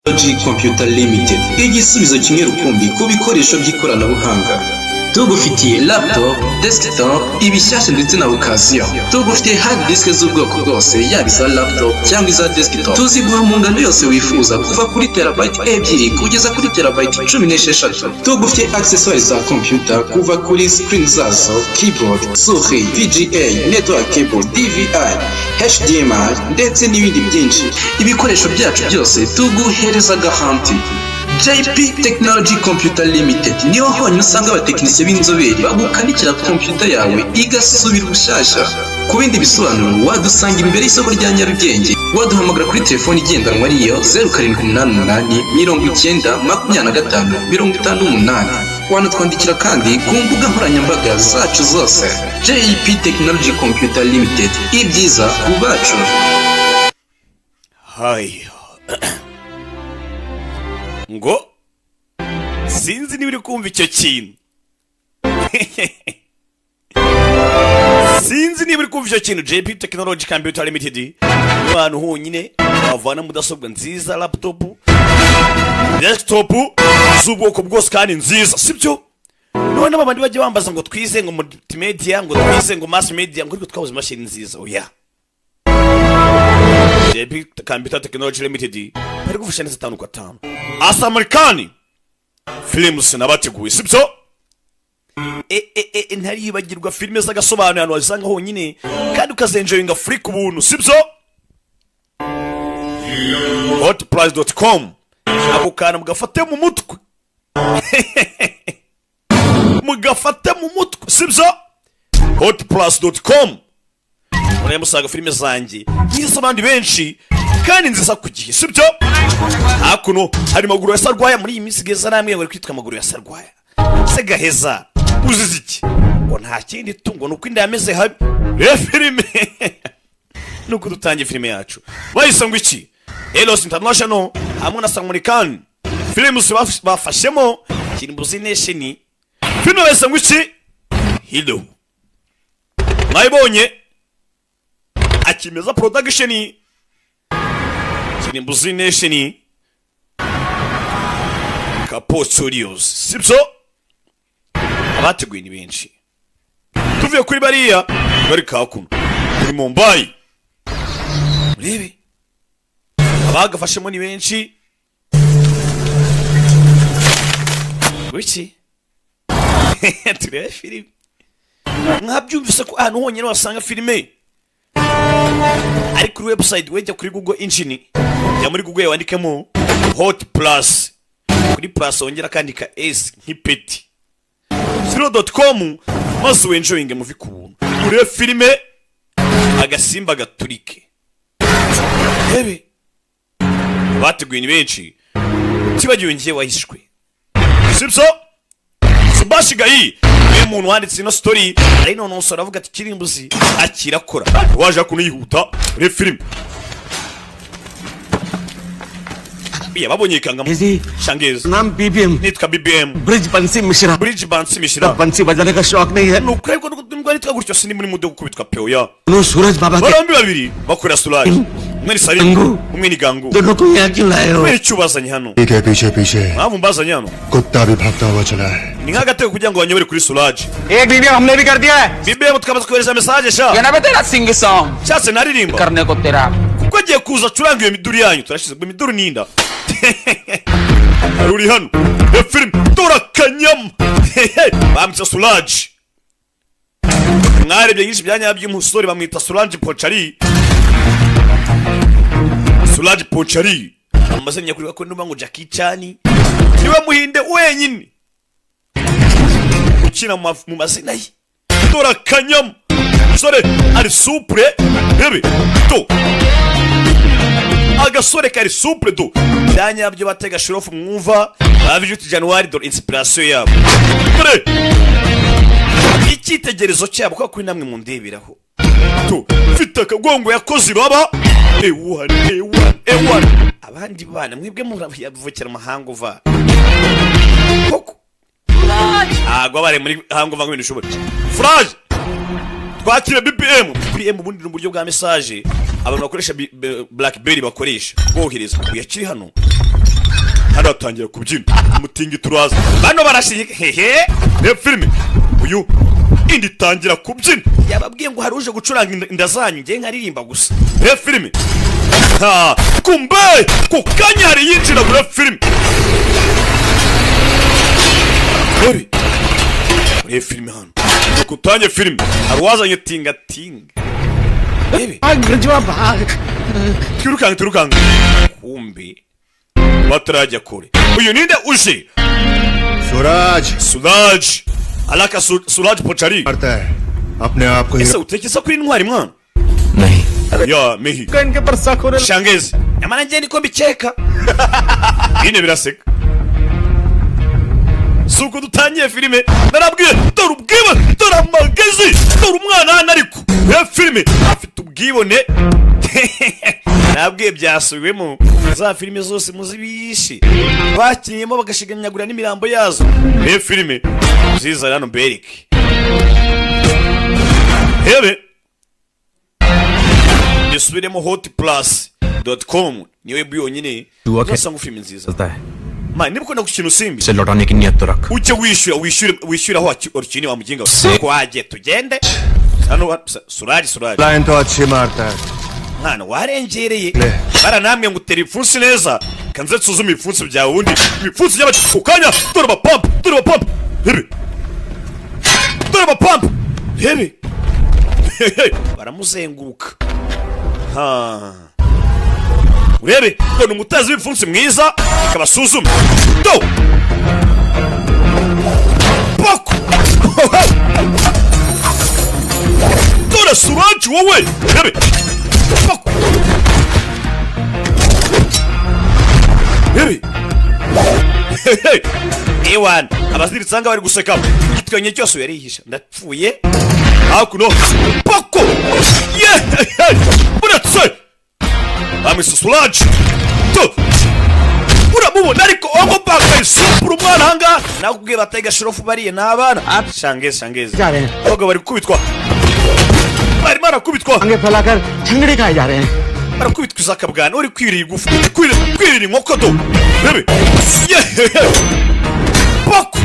Computer Limited, igisubizo kimwe rukumbi ku bikoresho by'ikoranabuhanga. Tugufitiye laptop, desktop, ibishyashya ndetse na occasion. Tugufitiye hard disk z'ubwoko bwose, yaba iza laptop cyangwa iza desktop. Tuziguha mu ngano yose wifuza, kuva kuri terabyte 2 kugeza kuri terabyte 16. Tugufitiye accessories za computer, kuva kuri screen zazo, keyboard, souris, VGA, network cable, DVI, HDMI ndetse n'ibindi byinshi. Ibikoresho byacu byose tuguhereza garanti. JP Technology Computer Limited niho honyine usanga abatekinisiye b'inzobere bagukanikira computer yawe igasubira ubushasha. Ku bindi bisobanuro wadusanga imbere y'isoko rya Nyarugenge, waduhamagara kuri telefone igendanwa ariyo 0788 90 25 58. Wanatwandikira kandi ku mbuga nkoranyambaga zacu zose. JP Technology Computer Limited, ibyiza ku bacu. Hai ngo sinzi niba uri kumva icyo kintu. Sinzi niba uri kumva icyo kintu. JP Technology Computer Limited abantu honyine bavana mudasobwa nziza, laptop, desktop z'ubwoko bwose kandi nziza, sibyo? None abandi bajye bambaza ngo twize ngo multimedia, ngo twize ngo mass media, ngo twabuze machine nziza. Oya, JP Computer Technology Limited bari gufasha neza 5 kwa 5 asa Amerikani films nabateguye, sibyo? Ntaribagirwa filime z'Agasobanuye hano wazanga honyine kandi ukazenjoyinga free ku buntu, sibyo? hotprice.com ako kana mugafate mu mutwe. Mugafate mu mutwe, sibyo? hotprice.com Ure musaga filime zanjye ngize abandi benshi kandi nziza kugiye, sibyo? Hakuno hari maguru ya sarwaya muri iyi minsi geza namwe ngo kwitwa maguru ya sarwaya. Se gaheza uzize iki? Ngo nta kindi tungo nuko inda yameze habi. Filime nuko dutangiye filime yacu bayise ngo iki? Elos International hamwe na Samurikan films bafashemo Kirimbuzi Nation. Filime bayise ngo iki? Hilo mwayibonye akimeza production Kirimbuzi Nation Kapo Studios, sibyo? Abateguye ni benshi. Tuvuye kuri bariya bari kakuno muri Mumbai, urebe abagafashemo ni benshi. Wiki turebe filime mwabyumvise ko ahantu honyine wasanga filime ari kuri website. Wejya kuri Google Engine, ya muri Google wandikemo Hot Plus, kuri plus wongera kandika S nk'ipeti 0.com maze wenjoyinge muvi kubuntu ure filime Agasimba gaturike. Hebe bateguye ni benshi tibagiwe ngiye wahishwe, sibyo? Subashigayi umuntu wanditse ino story ari none nsora avuga ati Kirimbuzi akirakora waje kuno yihuta ure filime. Biya babonye kanga Shangez नाम BBM nitwa BBM bridge बंसी मिश्रा बंसी बजाने का शौक नहीं है nuko ariko ndumva nitwa gutyo sindi muri mude gukubitwa peo ya नो सूरज बाबा के barambi babiri bakora surage umwe ni Saringo umwe ni Gangu दोनों को यहाँ क्यों लाए हो umwe cyubazanye hano के पीछे पीछे mpamvu mbazanye hano कुत्ता भी भागता हुआ चला है ni nk'agatego kugira ngo banyobere kuri surage. एक BBM हमने भी कर दिया है BBM tukamaze kohereza message sha ये ना तेरा सिंग सॉन्ग cyase naririmba करने को तेरा kuko agiye kuza curanga iyo miduri yanyu turashize ngo miduri ninda uri hano e film turakanyam bamutse surage. Mwarebye yinshi byanya by'umusore bamwita Surage Ponchari. Surage Ponchari amazenya kuri ko ndumva ngo Jackie Chan niwe muhinde wenyine ukina mu mazina ye. Turakanyam sore ari supre bebe to agasore kari supre do byanya byo batega shirofu mwumva bavijuti January do inspiration yabo kure icyitegerezo cyabo ko kuri namwe mundeberaho to fita kagongo yakoze baba ewan abandi bana mwebwe muravukira mahanga uva koko agwa bare muri hango vango ibintu shobora Frage twakire BBM ubundi n'uburyo bwa message abantu bakoresha BlackBerry bakoresha bohereza uyakiri hano hano atangira kubyina umutingi turaza bano barashyiga hehe reba filime uyu indi itangira kubyina yababwiye ngo hari uje gucuranga inda zanyu ngiye nkaririmba gusa reba filime kumbe ku kanya hari yinjira muri filime reba filime hano kutanye filime hari uwazanye tingatinga twirukanga kumbe batarajya kure uyu ninde uje surage alaka surage pochari करता है अपने आप को ese utekeza kuri intwari mwana नहीं ya mehi इनके पर शक हो रहा shangezi nyamara njye niko mbikeka bine biraseka suko dutangiye filime narabwiye dore ubwibone dore amagezi dore umwana hano ariko ya filime afite ubwibone nabwiye byasubiwemo za filime zose muzibishe bakinyemo bagashiganyagura n'imirambo yazo ya filime ziza hano berike hebe nisubiremo hotplus.com niwe bwonyine uzasanga filime nziza ma niba ukunda gukina usimbi से लौटाने की नियत तो रख ujye wishyura aho urukini wa muginga twagiye tugende hano surage line तो अच्छी मारता है mwana warengereye baranamwe ngo utera ibipfunsi neza kanze nsuzuma ibipfunsi byawe ubundi ibipfunsi by'abaki ukanya dore abapampu hebe dore abapampu hebe baramuzenguruka urebe dore umutazi w'ibipfunsi mwiza akabasuzuma do poko dore surage wowe hebe poko hebe ewan abaziritse anga bari guseka igitwenge cyose yarihisha ndapfuye hakuno poko uratse amisa surage to uramubona ariko ongo baka isupura umwana hanga nakubwiye batega shirofu bariye n'abana shangeze boga bari kubitwa bari marakubitwa आगे फैलाकर झंगड़ी खाए जा रहे हैं barakubitwa izakabwana uri kwirira igufu kwirira inkoko do bebe poko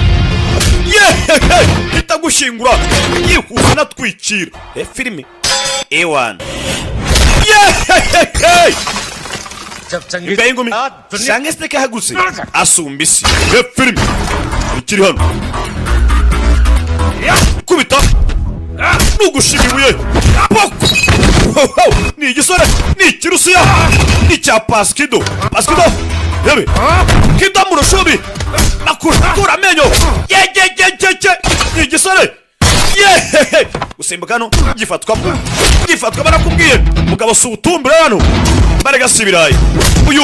itagushingura yihuza natwikira filime ewan ingumi shange steka hagutse asumba isi filime ikiri hano kubita nugushima ibuye poko ni igisore ni ikirusiya ni cya paskido hebe kido murushubi nakura amenyo ni igisore gusimbuka hano gifatwa barakubwiye mugabo si utumbure hano barega si ibirayi uyu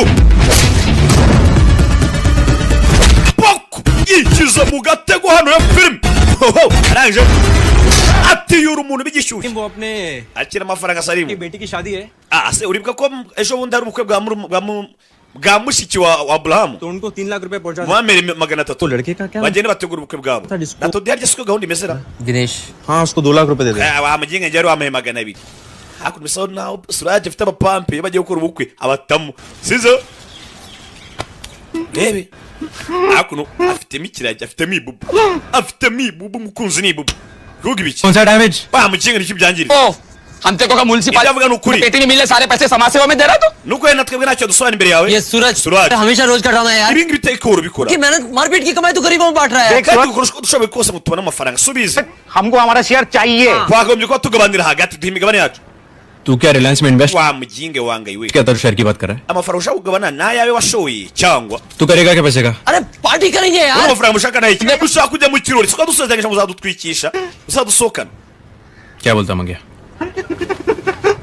poko yikiza mu gatego hano ya filime arangije atiyura umuntu bigishyushye वो अपने akira amafaranga asarimu की बेटी की शादी है se uribuka ko ejo bundi hari ubukwe bwa mushiki wa Abrahamu तो उनको 3 लाख रुपए पहुंचा mwamere 300 तो लड़के का क्या bagende bategura ubukwe bwabo natodi harya siko gahunda imezera Dinesh हाँ उसको 2 लाख रुपए दे दे wamuginga njye wamaye 200 hakuno bisa naho surage afite abapampe bagiye gukora ubukwe abatamu sizo rebe hakuno afitemo ikiragi afitemo ibubu mukunzi ni ibubu rugi biki कौन सा damage bamuginga n'iki byangirije हम तेरे को म्युनिसिपल पेटी में मिले सारे पैसे समाज सेवा में दे रहा तू nuko yenda twebwe ntacyo dusobanura imbere yawe ये सूरज हमेशा रोज का ड्रामा है यार ibi ngibi biteye ko ubikora कि मेहनत मारपीट की कमाई तो गरीबों में बांट रहा है kandi dukoresha uko dushoboye kose ngo tubone amafaranga subize हमको हमारा शेयर चाहिए twagombye kuba tugabanira hagati duha imigabane yacu तू क्या रिलायंस में इन्वेस्ट wamuginge wangaye we क्या तो शेयर की बात कर रहा है amafaranga ushaka kugabana n'ayawe washoye cyangwa तू करेगा क्या पैसे का अरे पार्टी करेंगे यार amafaranga mushaka nayo ushaka kujya mu kirori siko dusezeranyije ngo uzadutwikisha uzadusohokana क्या बोलता मंगिया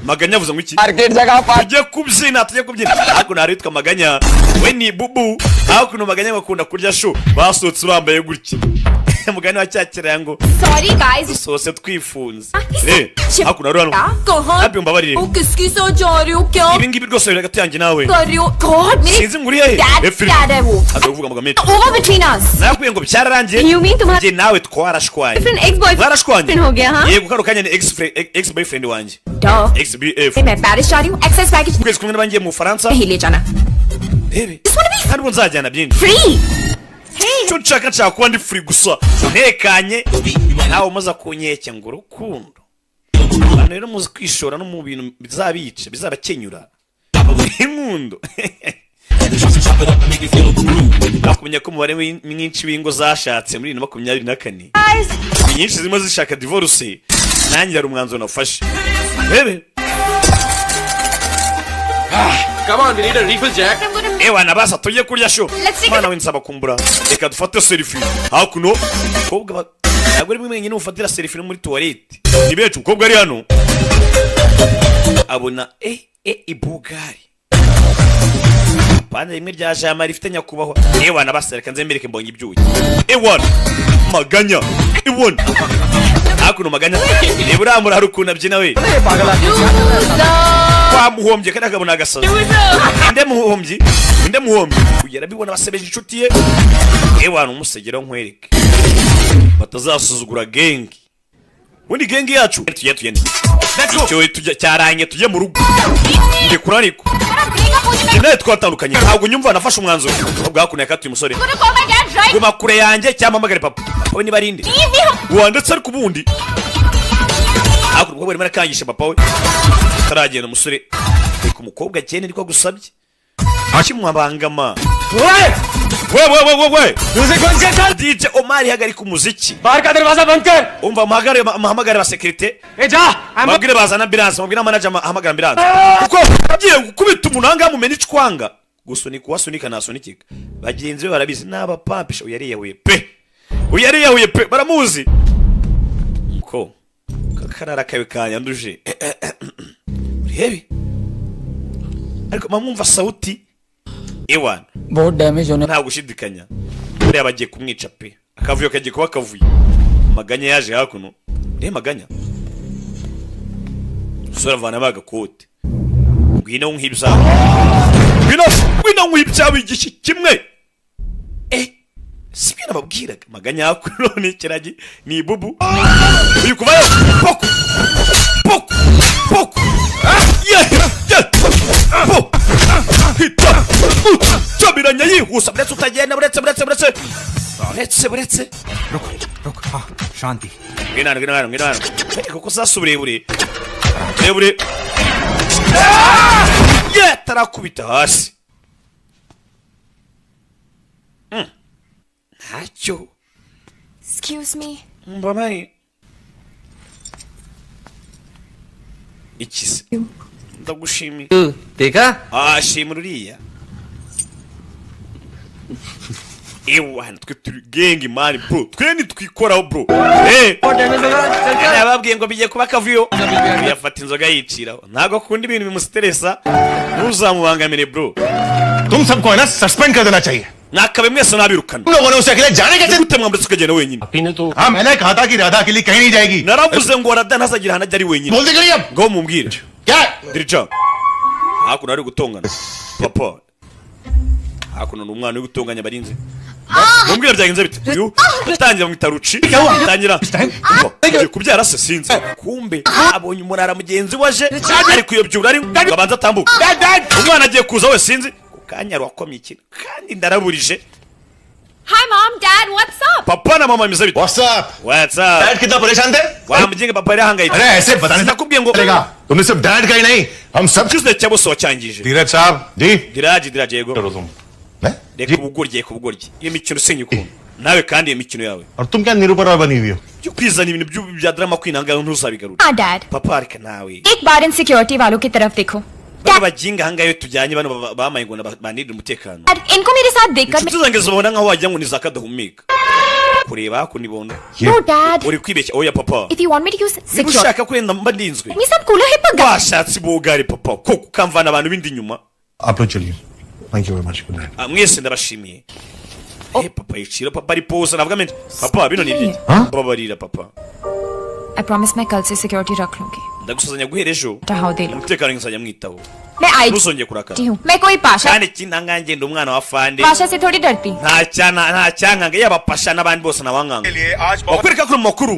maganya avuze ngo iki market जगह पर tujye kubyina ariko nari witwa maganya we ni bubu hakuno maganya bakunda kurya sho basohotse bambaye gutya mugani wa cyakira ngo sorry guys sose twifunze hakuno ari hano कहाँ happy mbabarire ओ किसकी सोच जा रही हो क्या ibi ngibi rwose biri hagati yanjye nawe कर रही हो गॉड मेरे sinzi ngo uri hehe dad है वो azavuga ngo gamete over between us nakubwiye ngo byararangiye You mean तुम्हारा njye nawe twarashwanye friend ex boyfriend हो गया हाँ yego kano kanya ni ex boyfriend wanjye डॉ ex bf मैं Paris जा रही हूँ access package kwezi kumwe n'abangiye mu Faransa नहीं ले जाना rebe Just want to be kandi nzajyana byinshi Free. cyo nshaka kuba ndi free gusa ntekanye nawe umaze kunyeke ngo urukundo abantu rero muzi kwishora no mu bintu bizabica bizabakenyura inkundo nakumenya ko umubare mwinshi w'ingo zashatse muri 2024 nyinshi zirimo zishaka divorce nanjye ari umwanzuro nafashe bebe Come on, we need a refill, Jack. ewa nabasa tujye kurya show mwana winsaba kumbura reka dufate selfie hakuno kobwa ntabwo ari mwenyine ufatira selfie muri toilette ni becu ukobwa ari hano abona ibugari pande rimwe rya jama rifite nyakubahwa ewa nabasa reka nzemereke mbonye ibyuye ewa maganya ewa hakuno maganya niburamura harukuna byina we muhombye kandi akabona agasaza inde muhombye kugera bibona basebeje inshuti ye ewana umusegera nkwereke batazasuzugura gengi undi gengi yacu tugende cyo tujya cyaranye tujye mu rugo nde kurariko nawe twatandukanye ntabwo nyumva nafashe umwanzuro bwakune yakatuye umusore guma kure yanjye cyangwa mpamagare papa we niba arinde wandetse ariko ubundi hakuno ubwo barimo arakangisha papa we taragenda umusore reka umukobwa cyene niko gusabye akimwabangama we DJ Omar hagarika umuziki बाहर का दरवाजा बंद कर umva mahamagare ba security mabwire bazana ambulance mabwire manager ahamagara ambulance kuko agiye gukubita umunanga mumena icwanga gusunika wasunika nasunikika bagenzi be barabizi naba pampisha uyariyahuye pe baramuzi ko kakarara kawe kanyanduje urebe ariko mamumva sauti ewan बहुत डैमेज होने nta gushidikanya buriya bagiye kumwica pe akavuyo kagiye kuba kavuye maganya yaje hakuno maganya sura vana bagakote ngwino nkibza ngwino nkibza bigishi kimwe sibyo nababwiraga maganya hakuno ni kiragi ni bubu uyu kuvayo poko hita chabiranya yihusa buretse utagenda buretse रुक हाँ शांति ngina kuko sasubire bure tarakubita hasi ntacyo Excuse me. mbamari ikise ndagushimiye देखा shimira uriya ewa twe turi gengi mani bro twe nitwikoraho bro nababwiye ngo bigiye kuba kavuyo yafata inzoga yiciraho ntago akunda ibintu bimusteresa ntuzamubangamire bro तुम सबको है ना सस्पेंड कर देना चाहिए nakabe mwese nabirukana तुम लोगों ने उसे अकेले जाने कैसे gute mwambutse ukagenda wenyine हाँ मैंने कहा था कि राधा अकेली कहीं नहीं जाएगी naravuze ngo Radha ntazagira ahantu ajya ari wenyine बोल दी करिए अब ngo mumbwire क्या dirija hakuno ari gutongana papa hakuno n'umwana uri gutonganya barinze mumbwire byagenze bite uyu tangira mu itaruci tangira ugiye kubyara se sinzi kumbe abonye umurara mugenzi waje ari kuyobyura ari ngabanza atambuka umwana agiye kuza we sinzi kanyaro wakomye ikintu kandi ndaraburije Hi mom, dad, what's up? papa na mama mize bite What's up? dad कितना परेशान थे wamujinge papa yari hangayitse अरे ऐसे बताने nakubwiye ngo चलेगा तुमने सिर्फ डैड का ही नहीं हम सब cyuze cyabose wacyangije धीरज साहब जी diraje yego करो तुम reka ubugoryi iyo mikino usenya ukuntu nawe kandi iyo mikino yawe और तुम क्या निरूपण बनी हुई हो byo kwizana ibintu bya drama kwinanga ntuzabigarura हाँ dad. papa reka nawe एक बार इन सिक्योरिटी वालों की तरफ देखो. bano baginga hangayo tujyanye bano bamaye ngo banirire umutekano Dad, इनको मेरे साथ देखकर inshuti zanjye zibona nkaho wagira ngo ni zakadahumeka kureba hakunibona No dad. uri kwibeshya oya papa If you want me to use niba security, ushaka kwenda mba ndinzwe ये सब कूलर है पर washatse bugari papa ko ukamvana abantu bindi inyuma आप लोग चलिए thank you very much good night mwese ndabashimiye papa yicira papa ari pose navuga menshi papa bino ni ibiki babarira papa I promise मैं कल से सिक्योरिटी रख लूंगी. ndagusazanya guhera ejo Tahaw de लो. umutekano nzajya mwitaho मैं आई ntuzongeye kurakara हूँ. मैं कोई Pasha kandi kinangange ndi umwana wa fande Pasha से थोड़ी डरती. nta cyankanga yaba pasha n'abandi bose nabanganga bakwereka kuri makuru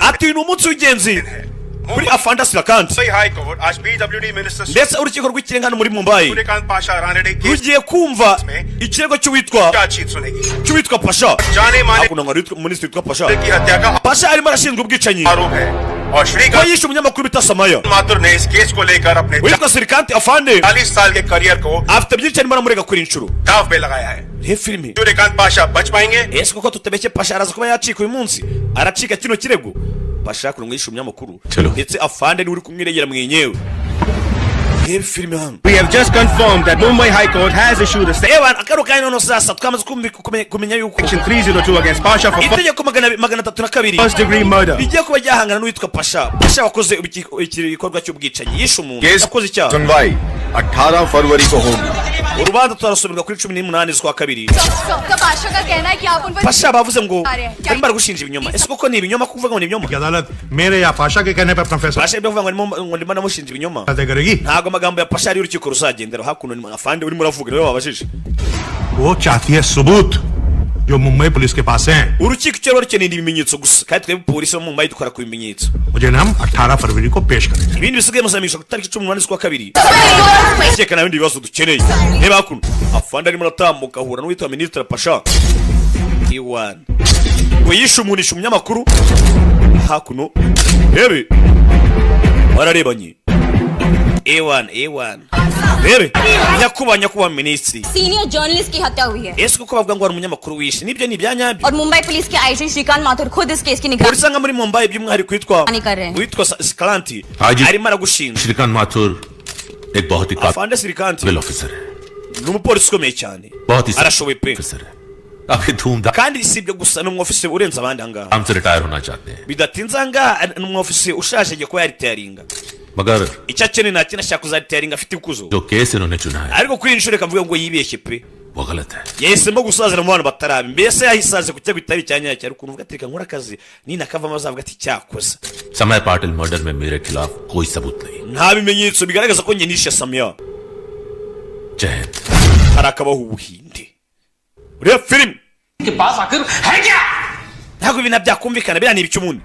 ati ni umunsi w'ingenzi kuri afande sirakanti High Court आज PWD Minister ndetse urukiko rw'ikirenga hano muri Mumbai Suryakant Pasha Ranade case rugiye kumva ikirego cy'uwitwa chargesheet सुनेगी Pasha जाने माने hakuno ngo minisitiri witwa Pasha की हत्या का Pasha arimo arashinjwa ubwicanyi आरोप है और ko Shrikant yishe umunyamakuru bita Samaya Mathur ने इस केस को लेकर अपने witwa Sirikanti afande 40 साल के करियर को afite byinshi arimo aramurega kuri inshuro दाव पे लगाया है he filimi सूर्यकांत पाशा बच पाएंगे ese koko tutabeshye Pasha araza kuba yacika uyu munsi aracika kino kirego Pasha kuno yishe umunyamakuru ndetse afande ni uri kumwiregera mwenyewe he filimi hano We have just confirmed that Mumbai High Court has issued a ewa akaro kaino no sasa twamaze kumenya yuko section 302 against Pasha for itegeko magana atatu na kabiri first degree murder. bigiye kuba ryahangana n'uwitwa Pasha wakoze igikorwa cy'ubwicanyi yishe umuntu yakoze icyaha सुनवाई 18 फरवरी को होगी urubanza turasomerwa kuri 18 z'ukwa kabiri सबका पाशा का कहना है कि आप उन पर Pasha bavuze ngo barimo baragushinja ibinyoma ese koko ni ibinyoma kuvuga ngo ni ibinyoma अदालत मेरे या पाशा के कहने पे अपना फैसला Pasha ibyo kuvuga ngo ndimo namushinja ibinyoma तय करेगी ntago amagambo ya Pasha ari urukiko ruzagendera hakuno ni afande urimo uravuga niwe wabajije वो चाहती है सबूत जो मुंबई पुलिस के पास हैं urukiko cyo rukeneye ibimenyetso gusa kandi twebwe polisi yo mu Mumbai dukora ku bimenyetso मुझे हम 18 फरवरी को पेश करेंगे ibindi bisigaye muzamisha ku tariki 18 z'ukwa kabiri cyeka nabindi bibazo dukeneye reba hakuno afande arimo aratambuka ahura n'uwitwa minisitiri Pasha iwan ngo yishe umunisha umunyamakuru hakuno rebe wararebanye ewan rebe nyakubahwa minisitiri senior journalist की हत्या हुई है ese kuko bavuga ngo hari umunyamakuru wishe nibyo ni ibyanyabyo और मुंबई पुलिस के आईजी श्रीकांत माथुर खुद इस केस की निगरानी polisi anga muri Mumbai by'umwihariko कर witwa Sikalanti हाजी arimo aragushinja श्रीकांत माथुर एक बहुत ही afande Sirikanti काबिल ऑफिसर है ni umupolisi ukomeye cyane बहुत ही arashoboye pe ऑफिसर है काफी धूमधाम kandi si ibyo gusa ni umwofisi urenze abandi ahangaha हम से रिटायर होना चाहते हैं bidatinze ahangaha ni umwofisi ushaje agiye kuba yaritayaringa मगर icyo akeneye nta kintu ashaka kuzaritayaringa afite ikuzo जो केस इन्होंने चुना है ariko kuri iyi nshuro reka mvuge ngo yibeshye pe वो गलत है yahisemo gusazira mu bantu batarabe mbese yahisaze ku cyago itari cyanyacyo ariko uvuga ati reka nkora akazi ninakavamo azavuga ati cyakoze समय पाटिल मर्डर में मेरे खिलाफ कोई सबूत नहीं nta bimenyetso bigaragaza ko njye nishe Samia जय Hind hari akabaho ubuhinde uriya filime के पास आखिर है क्या ntabwo ibintu byakumvikana biriya ni ibiki ubundi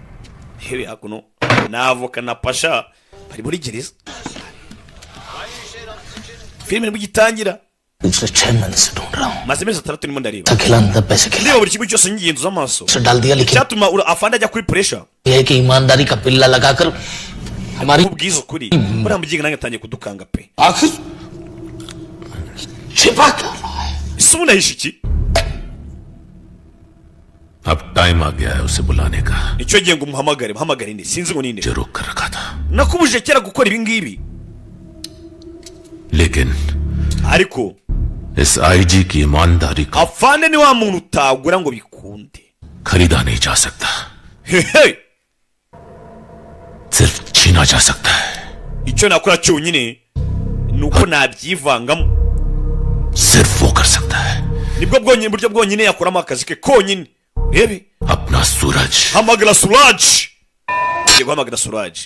hewe hakuno n'avoka na Pasha bari muri gereza filime nibwo igitangira पिछले 6 महीने से ढूंढ रहा हूँ maze amezi 6 ndimo ndareba खिला अंदर पैसे खिला ndeba buri kimwe cyose ngigenzuza amaso उसे डाल दिया लेकिन cyatuma afande ajya kuri pressure ये है कि ईमानदारी का पिल्ला लगाकर हमारी ubwiza ukuri buriya mugiga nange atangiye kudukanga pe आखिर छिपा क्या रहा है ese ubundi ahishe iki अब टाइम आ गया है उसे बुलाने का nicyo gihe ngo muhamagare inde sinzi ngo ninde जो रोक कर रखा था nakubuje kera gukora ibi ngibi लेकिन ariko इस आईजी की ईमानदारी को afande ni wa muntu utagura ngo bikunde खरीदा नहीं जा सकता hehe सिर्फ छीना जा सकता है icyo nakora cyonyine nuko nabyivangamo सिर्फ वो कर सकता है nibwo bwonyine buryo bwonyine yakoramo akazi ke konyine rebe अपना सूरज hamagara surage ugiye guhamagara surage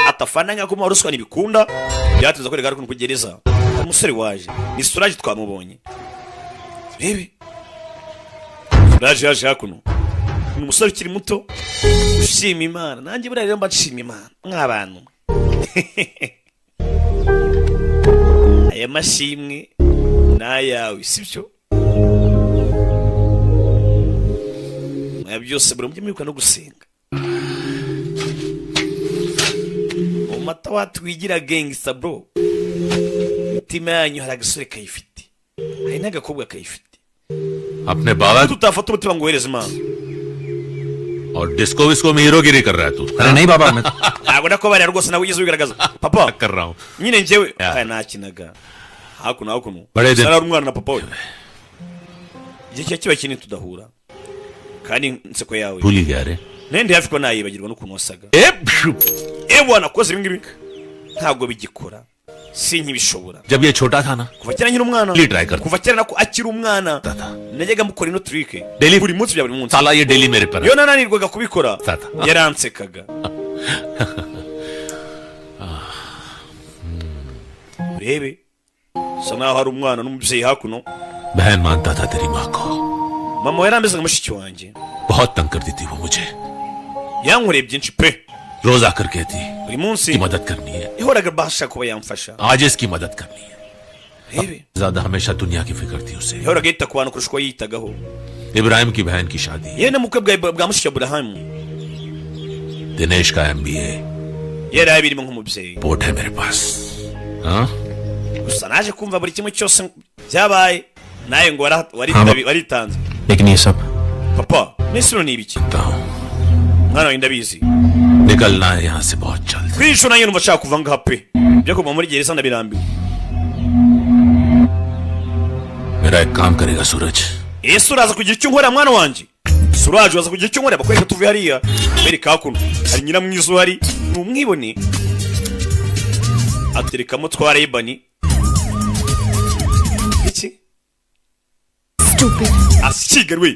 atafana nk'ako mu ruswa ntibikunda byatuza ko rigara ku gereza umusore waje ni surage twamubonye rebe surage yaje hakuno ni umusore ukiri muto ushima Imana nanjye buriya rero mba nshima Imana nk'abantu aya mashimwe n'ayawe sibyo byose buri mujye mwibuka no gusenga umata watwigira gangsta bro mutima yanyu hari agasore kayifite hari n'agakobwa kayifite अपने बाबा tutafata umutima ngo wohereze Imana और disco visco में हीरोगिरी कर रहा है तू अरे नहीं बाबा मैं ntabwo ndakubarira rwose nawe ugeze ubigaragaza papa कर रहा हूँ nyine njyewe nakinaga hakuno Bade de- sara umwana na papa we igihe kiba kinini tudahura kandi inseko yawe भूल ही गया रे nende hafi ko nayibagirwa n'ukuntu wasaga bwana koze ibi ngibi ntabwo bigikora sinkibishobora जब ये छोटा था ना kuva kera nkiri umwana Li try kar. kuva kera nako akiri umwana najyaga mukora ino trick Daily- buri munsi bya buri munsi साला ये डेली मेरे पर iyo nananirwaga kubikora Tata. yaransekaga urebe sa naho hari umwana n'umubyeyi hakuno बहन मानता था तेरी माँ को mama we yarameze nka mushiki wanjye बहुत तंग करती थी वो मुझे yankoreye byinshi pe रोज आकर कहती buri munsi कि मदद करनी है, yahoraga bashaka kuba yamfasha. आज इसकी मदद करनी है. Rebe ज्यादा हमेशा दुनिया की फिक्र थी उसे. yahoraga yita ku bantu kurusha uko yitagaho. Ibrahim की बहन की शादी, Yewe n'umukwe bwa mushiki Aburahamu Dinesh का MBA, yari abirimo nk'umubyeyi. Report है मेरे पास. हाँ Gusa naje kumva buri kimwe cyose byabaye nawe ngo waritanze. लेकिन ये सब Papa n'isuro ni ibiki? Mwana wanjye ndabizi. निकलना है यहाँ से बहुत जल्द. Kwisho nayo numva nshaka kuva ngaha pe. Byo kuva muri gereza ndabirambiwe. मेरा एक काम करेगा सूरज. Ese uraza kugira icyo nkora mwana wanjye? Surage uraza kugira icyo nkora bakwereka tuvuye hariya. Bereka hakuno. Hari nyina mwiza uhari. Numwibone. Aterekamo twara ibani. Iki? Stupid. Asikigarwe.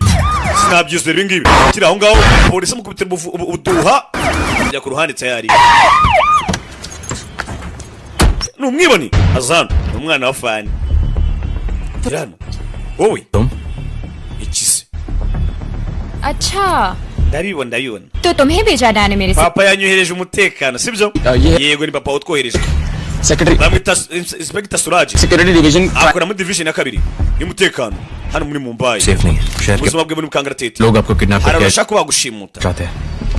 Sinabyizera ibi ngibi. Kiri aho ngaho polisi mukubitira ubuduha. Ajya ku ruhande tayari. Numwibone. Azana. Umwana wa fani. Tirano. Wowe. Ikise. अच्छा Ndabibona. तो तुम्हें भेजा डैड ने मेरे से. Papa yanyohereje umutekano, sibyo? Yego ni papa utwohereje. Secretary Bamwita Inspector Surage. Security division Akora muri division ya kabiri y'umutekano hano muri Mumbai. Safe नहीं है. शहर के Ubuzima bwe muri Kangaratete. लोग आपको किडनैप करके Arashaka kuba gushimuta. चाहते हैं,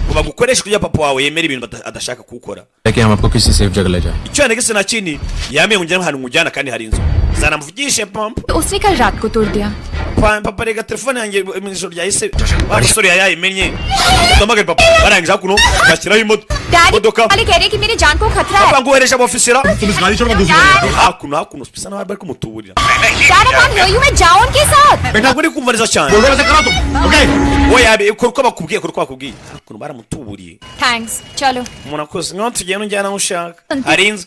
Ngo bagukoreshe kugira papa wawe yemera ibintu adashaka gukora. लेकिन हम आपको किसी सेफ जगह ले जाए. Icyo yanegese na kindi yamenye unjyana hano mujyana kandi hari inzu. Zanamuvugishe pampa. तो उसने कल रात को तोड़ दिया. Papa rega telefone yanjye mu ijoro ryahise. Abasore yayimenye. Ndamagara papa. Barangiza kuno gashyiraho imodoka. वाले कह रहे कि मेरी जान को खतरा है. Papa ngohereje abofisira. तुम इस गाड़ी छोड़कर दूसरी गाड़ी में Hakuno bisa naho bari kumutuburira. Dad, I can't hear you. मैं जाऊं उनके साथ. Ntabwo uri kumva neza cyane. बोल वैसे करो तुम. Okay Oya ukora uko bakubwiye. Hakuno baramutuburiye. Thanks. चलो. Munakoze nko tugenda unjyana aho ushaka. Hari inzu.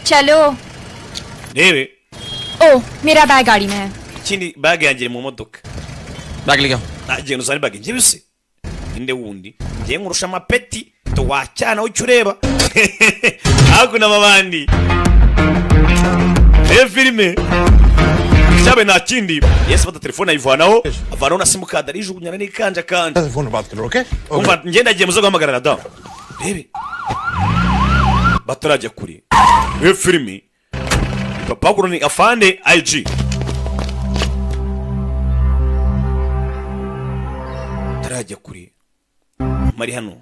चलो. Rebe. ओह मेरा बैग गाड़ी में है. Ikindi bag yanjye mu modoka. Bag ले गया. Agenda uzane bag njye bise. Inde wundi. Ngiye nkurusha amapeti. To wacyana ucyo ureba. Hakuno abandi. Filime. Cyabe nta kindi. Yes bata telefone ayivanaho. Avanaho na simukadi arijugunyana n'ikanja kanje. Phone पर बात करो. Okay Umva ngenda agiye muzo guhamagarana da. Rebe. Batarajya kuri. Filime. Papa kuro ni afande IG. Tarajya kuri. Mari hano.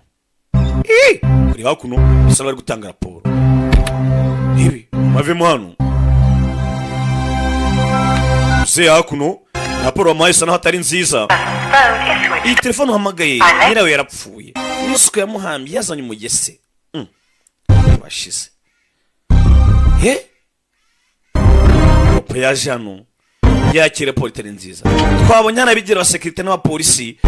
Kuri hakuno bisa bari gutanga raporo. Ibi mavemo hano. Se hakuno raporo amaisa naho atari nziza. Iyi telefone uhamagaye nyirawe yarapfuye. N'isuku yamuhambye yazanye umugese. Bashize. Papa yaje hano yakira politeri nziza. Twabonye hano abigira abasekirite n'abapolisi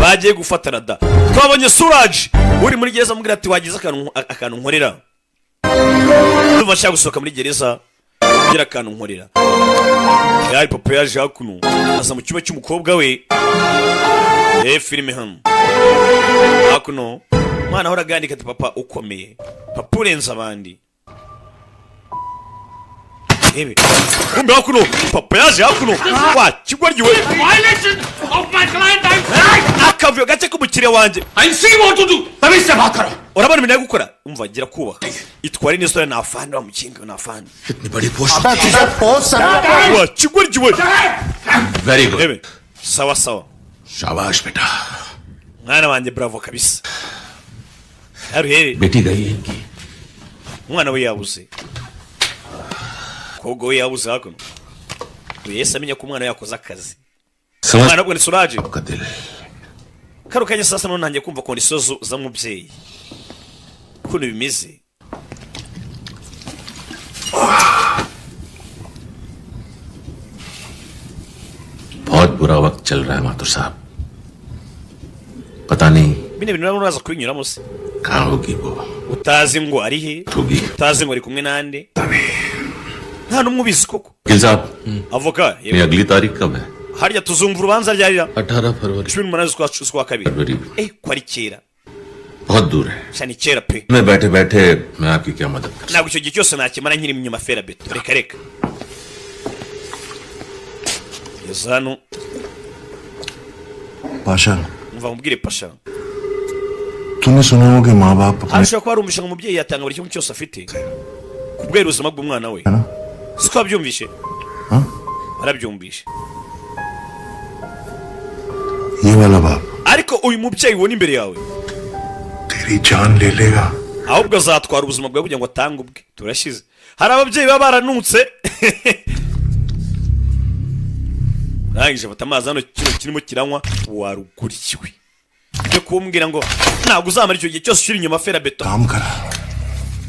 bagiye gufata rada. Twabonye Surage uri muri gereza amubwira ati wagize akantu nkorera. Ndumva nshaka gusohoka muri gereza kugira akantu nkorera. Yayi papa yaje hakuno aza mu cyumba cy'umukobwa we. Filime hano hakuno mwana ahora agandika ati papa ukomeye, papa urenze abandi. Ebe kumbe hakuno papa yaje hakuno wa kigwaryiwe akavuyo gace k'umukiriya wanjye. I see what to do. तभी से बात करो. Urabona ibintu gukora umva gira kubaha. Itware n'isore na afande wa mukinga na afande. इतनी बड़ी post. Wa kigwaryiwe. Very good. Ebe sawa sawa. शाबाश बेटा. Mwana wanjye bravo kabisa. Haruhe बेटी गई है इनकी. umwana we yabuze. Kogo we yabuze hakuno. Yese amenya ko umwana yakoze akazi. Umwana ubwo ni Surage. आपका दिल. Karukanye sasa none nanjye kumva kondisiyo za mubyeyi. Kuno bimeze. बहुत बुरा वक्त चल रहा है माथुर साहब. पता नहीं Bine bintu uraza kubinyuramo se. कहाँ होगी वो. Utazi ngo ari he? होगी. Utazi ngo ari kumwe nande? Nta numwe ubizi koko. वकील साहब Avoka ये अगली तारीख कब है. harya tuzumva urubanza ryarira 18 फरवरी. 18 z'ukwa kabiri. Ko ari kera. बहुत दूर है. Shani kera pe. मैं बैठे बैठे मैं आपकी क्या मदद कर. Ntabwo icyo gihe cyose nakimara nkiri inyuma fera beto. Reka reka. Yazano Pasha mva mubwire pasha. तूने सुना हो कि माँ बाप ashobora kuba ari umushinga umubyeyi yatanga buri kimwe cyose afite kubwera ubuzima bw'umwana we siko wabyumvishe barabyumvishe ये वाला बाप ariko uyu mubyeyi ubona imbere yawe तेरी जान ले लेगा ahubwo azatwara ubuzima bwawe kugira ngo atange ubwe turashize hari ababyeyi baba baranutse rangije bata amazi hano kino kirimo kiranywa warugurikiwe byo kumbwira ngo ntabwo uzamara icyo gihe cyose ushira inyuma fera beto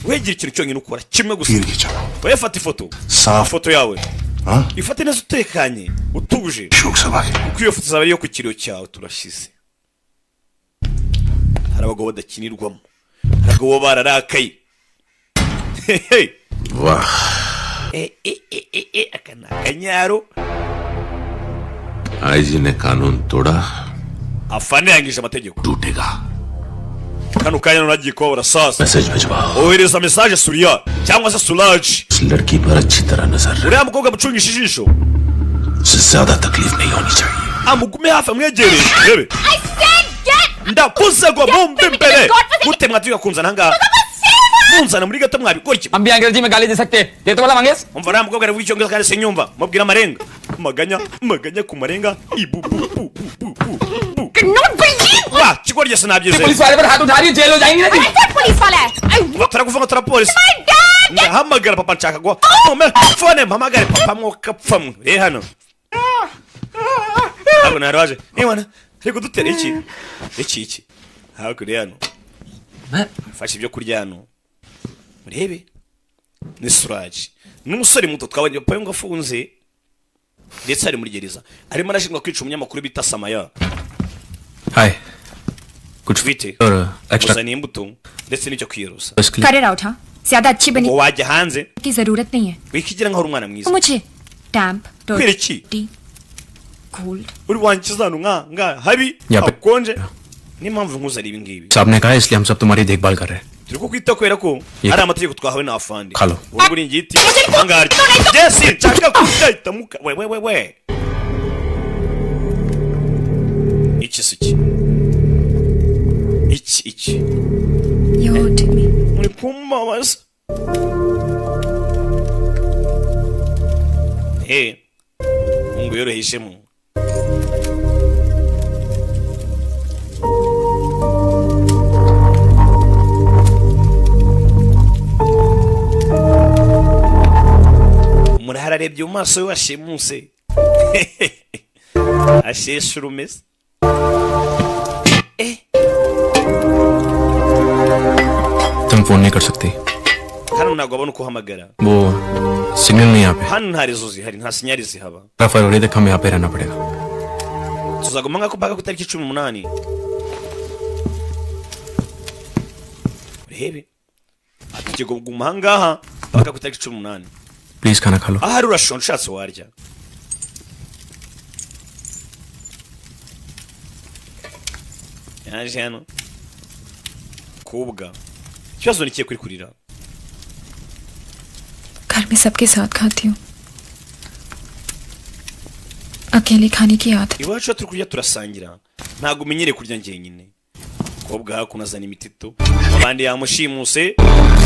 wegera ikintu cyonyine ukora kimwe gusa wowe fata ifoto yawe ifate neza utekanye utuje kuko iyo foto zaba ariyo ku kiriyo cyawe turashize hari abagabo badakinirwamo hari abagabo bararakaye akana akanyaro IG ने कानून तोड़ा afande yangije amategeko टूटेगा kano kanya nuragiye kuba urasasa message भिजवाओ ohereza message Surya cyangwa se surage इस लड़की पर अच्छी तरह नजर uriya mukobwa mucungisha ijisho उससे ज्यादा तकलीफ नहीं होनी चाहिए amugume hafi amwegereye rebe ndakuze ngo mumbe imbere gute mwatuye kunzana ngaha munzana muri gato mwabikora iki हम भी अंग्रेजी में गाली दे सकते दे तो वाला Mangesh umva uriya mukobwa ari w'icyongereza kandi sinyumva mubwira amarenga maganya ku marenga ibu wa kigorye sinabyize police वाले पर हाथ उठा रही है जेल हो जाएंगे ना पुलिस वाला है tarakuvuga tara polisi ndahamagara papa nshaka ngo phone mpamagare papa mwoka pfamwe hano ntabwo naraje niwana ariko dutere iki hakurya hano fashe ibyo kurya hano urebe ni surage n'umusore muto twabonye papa ngo afunze ndetse ari muri gereza arimo arashinjwa kwica umunyamakuru bita Samaya हाय कुछ bite और extra uzana imbuto ndetse n'icyo kwiyerusa करे राउट हाँ ज्यादा अच्छी बनी ngo wajya hanze की जरूरत नहीं है wikigira nkaho uri umwana mwiza मुझे डैम्प Kwiriki? Cold uri wankiza hano nga habi Ya pe- hakonje n'impamvu nkuzana ibi ngibi साहब ने कहा है इसलिए हम सब तुम्हारी देखभाल कर रहे हैं turi kukwita kubera ko ari amategeko twahawe na afande Halo. wowe uri ngiti angari jesi nshaka kujya muka we iki You're hurting me. muri kumbabaza ngo yoroheshemo umuntu hararebye mu maso we washimuse asheshe urumeze तुम फोन नहीं कर सकती hano ntabwo abona uko uhamagara वो सिग्नल नहीं यहाँ पे hano nta rezo zihari nta sinyari zihaba फरवरी तक हमें यहाँ पे रहना पड़ेगा tuzaguma nk'ako mpaka ku itariki 18 urebe tugiye kuguma aha ngaha mpaka ku itariki 18 प्लीज खाना खा लो ahari urashonje ushatse warya yaje hano kubwa ikibazo ni kiye kuri kurira घर में सबके साथ खाती हूँ अकेले खाने की आदत iwacu turi kurya turasangira ntabwo umenyereye kurya njyenyine kobwa hakuno azana imitito abandi yamushimuse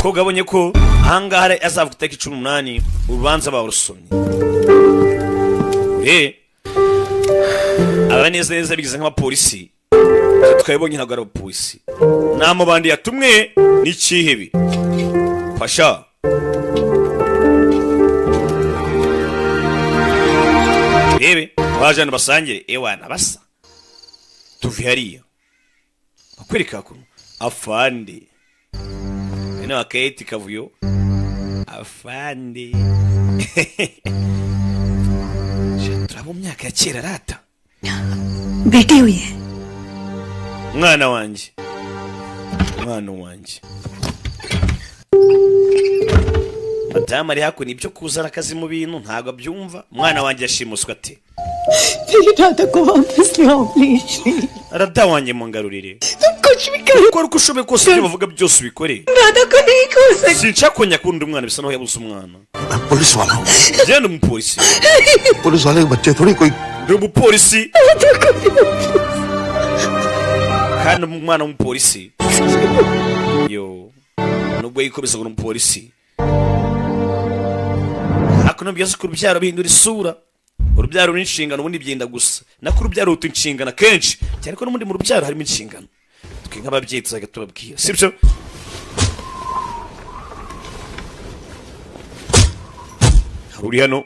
kobwa abonye ko ahangaha azavuga itariki 18 urubanza barusomye abaneze neza bigize nk'abapolisi twabonye ntabwo ari abapolisi namo bandi yatumwe n'ikihebe pasha rebe wajana basangire ewana basa tuvi hariya akwereka ko afande ina wakati kavuyo afande turabo myaka ya kera rata बेटी हुई है mwana wanje madamu ari hakuno ibyo kuzana akazi mu bintu ntabwo abyumva mwana wanjye yashimuswe ate arada wanjye mungarurire ukora uko ushoboye kose ibyo bavuga byose ubikore sinshaka ko nyakunda umwana bisa naho yabuze umwana police वाला हूँ genda umupolisi police वाले के बच्चे थोड़ी कोई ndi umupolisi kandi umwana w'umupolisi yo nubwo yikobeza ngo umupolisi akuno byose ku rubyaro bihindura isura urubyaro n'inshingano ubundi byenda gusa nako urubyaro ruta inshingano kenshi cyane ko n'ubundi mu rubyaro harimo inshingano twe nk'ababyeyi tuzaga tubabwira sibyo uri hano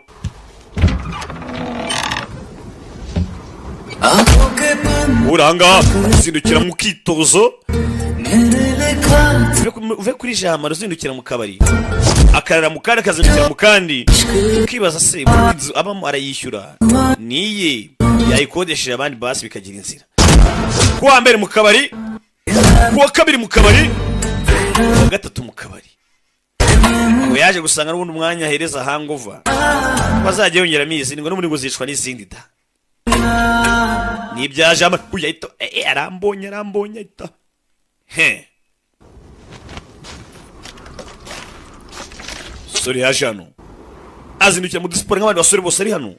uranga uzindukira mu kitozo uve kuri jambo uzindukira mu kabari akarara mu kandi akazindukira mu kandi ukibaza se inzu abamo arayishyura niye yayikodesheje abandi basi bikagira inzira kuwa mbere mu kabari kuwa kabiri mu kabari kuwa gatatu mu kabari ngo yaje gusanga n'ubundi umwanya ahereza hangover bazajya yongeramo izindi ngo n'ubundi ngo zicwa n'izindi da nibyaje amakuya ito arambonye ita he sori yaje hano azindukira mu disiporo nk'abandi basore bose ari hano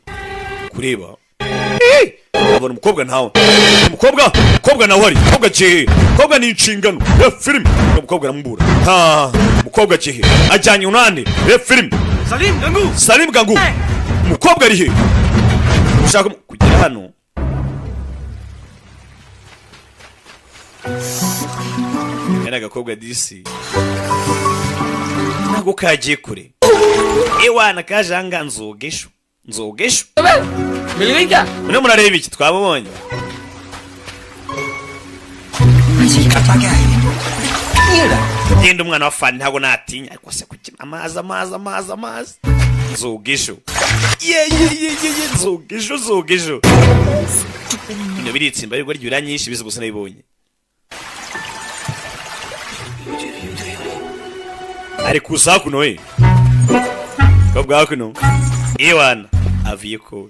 kureba abona umukobwa ntawe umukobwa nawe ari umukobwa jehe umukobwa ni inshingano ya filime umukobwa aramubura umukobwa jehe ajyanye unane ya filime Salim Gangu umukobwa ari he ushaka kugera hano kana gakobwa disi ntago kagiye kure ewana kajanga nzogesho मिलेगा mune murareba iki twabonye genda umwana wa fani ntago natinya ariko se kukina amazi nzogesho nzogesho bino biritsimba ariko ryura nyinshi bizi gusa nabibonye ari kusa kuno kabwa kuno ewana aviye ko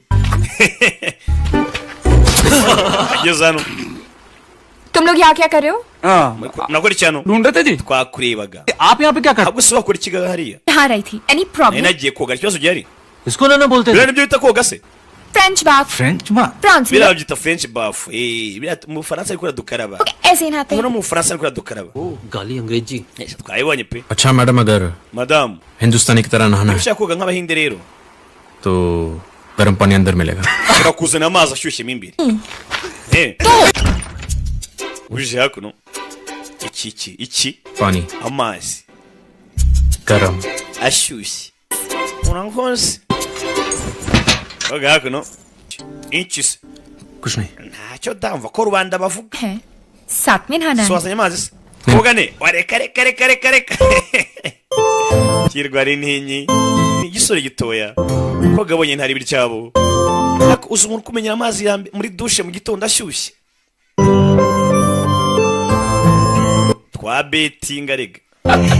agezano तुम लोग यहाँ क्या कर रहे हो? nakora cyano ढूंढ रहे थे जी twakurebaga आप यहाँ पे क्या कर ahubwo se wakora ikigaga hariya यहाँ रही थी any problem nagiye koga ikibazo gihari इसको ना बोलते biriya nibyo bita koga se French bath French में France biriya byita french bath biriya mu Bufaransa ariko dukaraba ऐसे ही नहाते no mu Bufaransa ariko dukaraba गाली अंग्रेजी twayibonye pe अच्छा मैडम अगर madam हिंदुस्तानी की तरह नहाना है ushaka koga nk'abahinde rero तो गर्म पानी अंदर मिलेगा turakuzana amazi ashyushye mo imbere uje hakuno iki पानी amazi गरम ashyushye urankoze koga hakuno inchis कुछ नहीं ntacyo damva ko rubanda bavuga है साथ में नहाना है swazanye amazi se koga ne reka kirwa ari ntinyi ni igisore gitoya koga abonye ntari biryabo ariko uzi umuntu kumenyera amazi muri dushe mu gitondo ashyushye twa betinga rega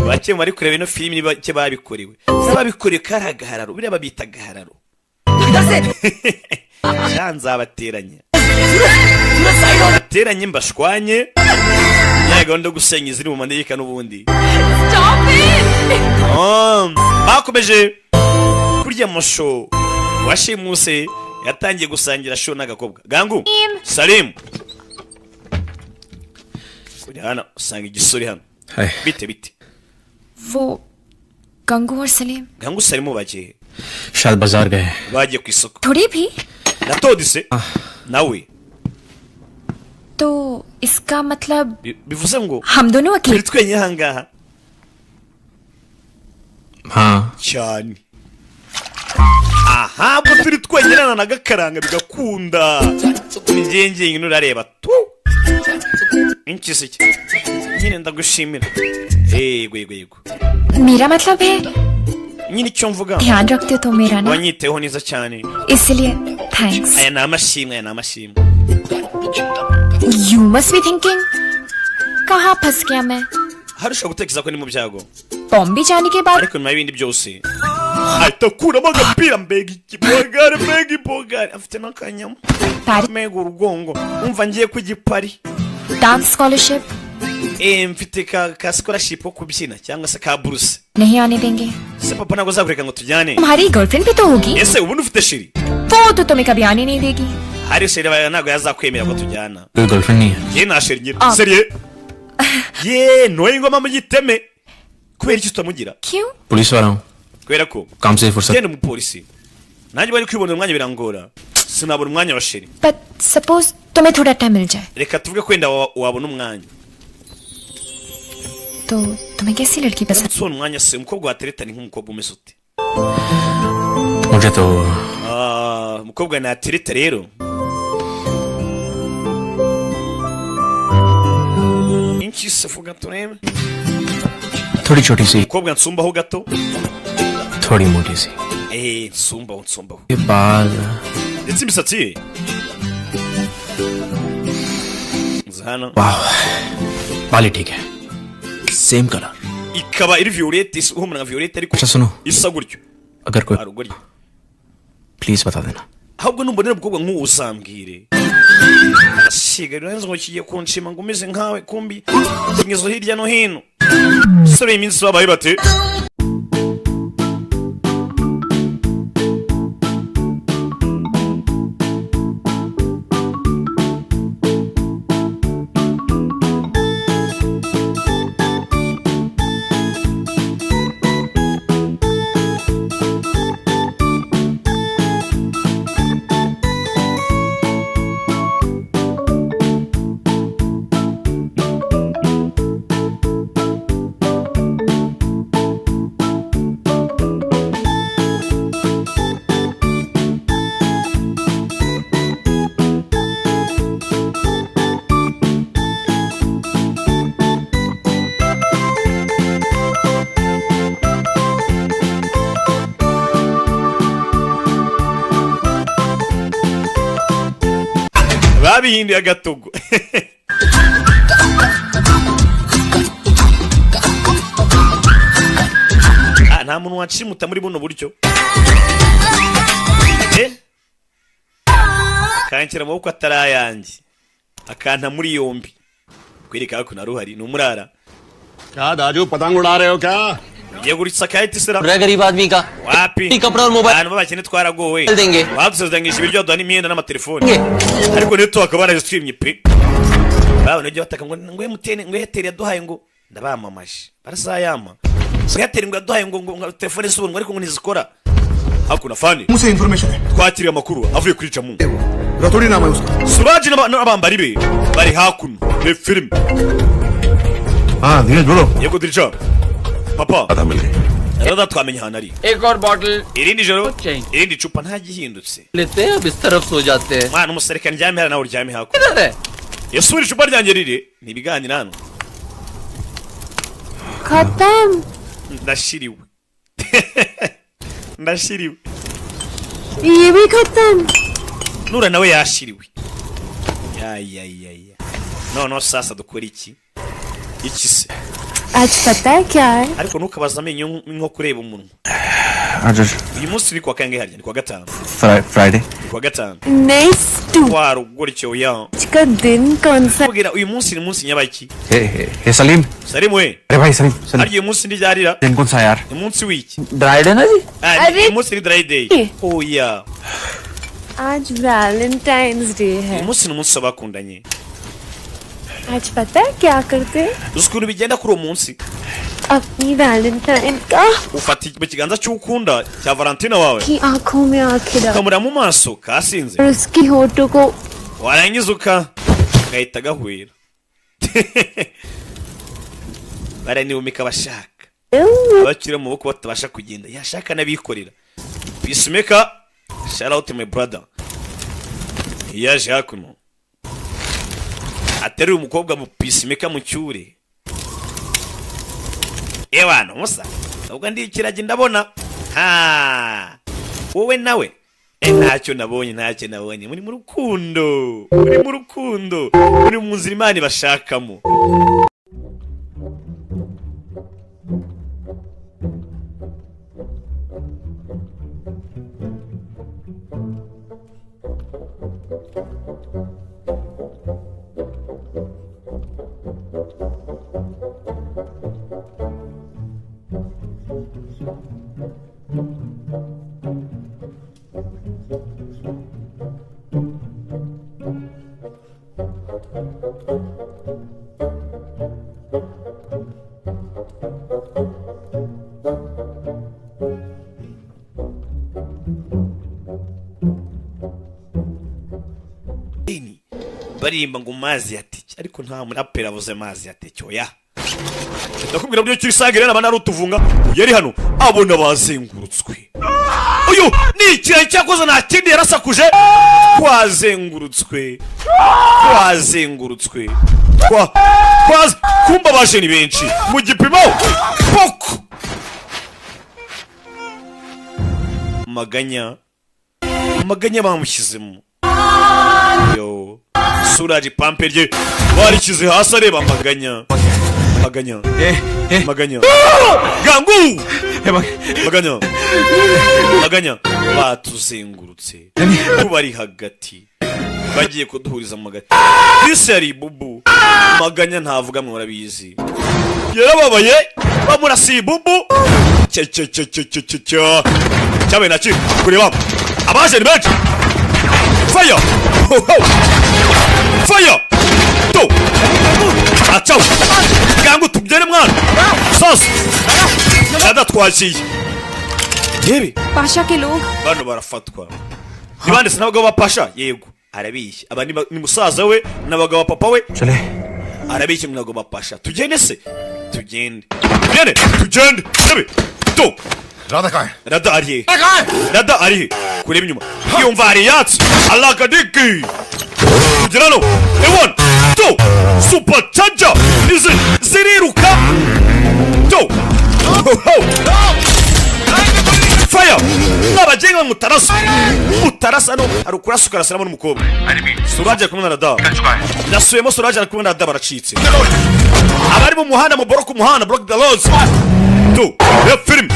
bake bari kureba ino filimi bake babikorewe n'ababikorewe kari agahararo biriya babita agahararo nzabateranya bateranye mbashwanye ya gahunda yo gusenya iziri mu manegeka n'ubundi bakomeje kurya amasho washimuse yatangiye gusangira show n'agakobwa gangu Salim kuri hano usanga igisore hano bite वो गंगू और Salim gangu Salim bagiye शायद बाजार गए bagiye ku isoko थोड़ी भी natodise nawe तो इसका मतलब bivuze ngo हम दोनों अकेले turi twenyine ahangaha हाँ cyane aha bwo turi twenyine na gakaranga bigakunda njye nurareba tu inkisiki nyine ndagushimira yego मेरा मतलब है nyine icyo mvuga ध्यान रखते हो तो मेरा ना wanyiteho neza cyane इसलिए thanks aya ni amashimwe you must be thinking कहाँ फंस गया मैं harusha gutekereza ko ni mu byago Bombay जाने के बाद ariko nyuma y'ibindi byose ahita akuramo agapira mbega ibogari afite n'akanyama mbega urugongo umva ngiye ku gipari dance scholarship mfite ka scholarship ko kubyina cyangwa se ka buruse नहीं आने देंगे se papa ntabwo azakureka ngo tujyane तुम्हारी गर्लफ्रेंड भी तो होगी ese ubundi ufite shiri वो तो तुम्हें कभी आने नहीं देगी hari shiri ntabwo yazakwemera ko tujyana कोई गर्लफ्रेंड नहीं है njye nta shiri ngira seriye ye noye ngoma mu giteme kubera iki tutamugira क्यों पुलिस वाला हूँ kubera ko काम से फुर्सत genda umupolisi nanjye bari kwibonera umwanya birangora sinabona umwanya wa sheri but suppose तुम्हें थोड़ा टाइम मिल जाए reka tuvuge kwenda wabona umwanya तो तुम्हें कैसी लड़की पसंद nsubona umwanya se umukobwa watereta ni nk'umukobwa umeze ute मुझे तो umukobwa natereta rero inchi se vuga turebe थोड़ी छोटी सी umukobwa nsumbaho gato थोड़ी मोटी सी nsumbaho ये बाल ndetse imisatsi ye hano वाह बाल ही ठीक है same colour ikaba iri violette ihumura nka violette ariko अच्छा सुनो isa gutyo अगर कोई arugori प्लीज बता देना ahubwo numbonera umukobwa nk'uwo usambwire shiga rero ngo kigiye kunshima ngo umeze nkawe kumbi kingezo hirya no hino sore iminsi babaye bate babihinduye agatogo nta muntu wanshimuta muri buno buryo kanshyira amaboko atari ayanjye akanta muri yombi kwereka ko naruhari ni umurara क्या दाजू पतंग उड़ा रहे हो क्या ugiye guritsa kayiti sira गरीब आदमी का wapi कपड़ा और मोबाइल abantu b'abakene twaragowe देंगे badusezeranyije ibiryo duha n'imyenda n'amatelefone ariko niyo tuba barazitwimye pe babona ibyo bataka ngo emutiyeni ngo eyateri yaduhaye ngo ndabamamaje barasayama eyateri ngo yaduhaye ngo telefone z'ubuntu ariko ngo ntizikora hakuna fani मुझसे इंफॉर्मेशन है twakiriye amakuru avuye kuri camu रतौड़ी नाम है उसका surage n'abambari be bari hakuno ni filime हाँ धीरज बोलो yego dirija papa आधा मिल गई rero twamenye ahantu ari एक और bottle irindi joro irindi cupa nta gihindutse लेते हैं अब इस तरफ सो जाते हैं mwana umuserekani ryame hano nawe uryame hakuno किधर है yasubira icupa ryanjye riri ni ibiganiro hano खत्म ndashiriwe ndashiriwe ये भी खत्म nura nawe yashiriwe ya noneho sasa dukora iki se आज पता है क्या है ariko ntukabaza amenyo nko kureba umunwa आज uyu munsi ni kwa kangahe harya ni kwa gatanu Friday ni kwa gatanu next warugora icyo ya का दिन कौन सा kugira uyu munsi ni munsi nyabaki hey Salim Salim we अरे भाई Salim harya uyu munsi ndi ryarira दिन कौन सा यार ni munsi w'iki ड्राइड है ना जी uyu munsi ni dry day oya आज वैलेंटाइंस डे है uyu munsi ni umunsi w'abakundanye आज पता है क्या करते हैं uzi ukuntu bigenda kuri uwo munsi अपनी वैलेंटाइन का ufata mu kiganza cy'ukunda cya valentina wawe की आंखों में आंखें डाल ukamurira mu maso kasinze और उसकी होठों को warangiza gahita gahwera baranibumika abashaka abakiri mu maboko batabasha kugenda yashaka n'abikorera peacemaker shout out my brother yaje hakuno ateruye umukobwa mu peacemaker mu cyure ebana musa ubwo ndi ikiragi ndabona wowe nawe ntacyo nabonye muri mu rukundo muri mu nzira imana bashakamo barimba ngo mazi yateke ariko nta murapera avuze mazi yateke oya ndakubwira byo cyisagire n'abana rutuvunga yari hano abona bazengurutswe uyu ni ikirere cyakoze nta kindi yarasakuje kwazengurutswe kumba baje ni benshi mu gipimo poko maganya bamushyizemo yo surage pampe rye barikize hasi areba maganya gangu maganya batuzengurutse kubari hagati bagiye kuduhuriza mu hagati isi yari bubu maganya ntavuga mwe murabizi yarababaye bamurasiye bubu cyabaye naki kureba abaje ni benshi fire to acaw gangu tubyere mwana sasa nadatwakiye yewe Pasha के लोग bano barafatwa nibande se n'abagabo bapasha yego arabishye aba ni musaza we n'abagabo papa we चले arabishye n'abagabo bapasha tugende tugende yewe to Radha कहाँ है rada ari kureba inyuma yumva hari yatsi alakadiki tugirano 1 2 super charger ziriruka to fire n'abagenga mutarasa no ari kurasa ukarasiramo n'umukobwa surage kumwe na rada nasuyemo surage ari kumwe na rada baracitse abari mu muhanda mu block the roads to film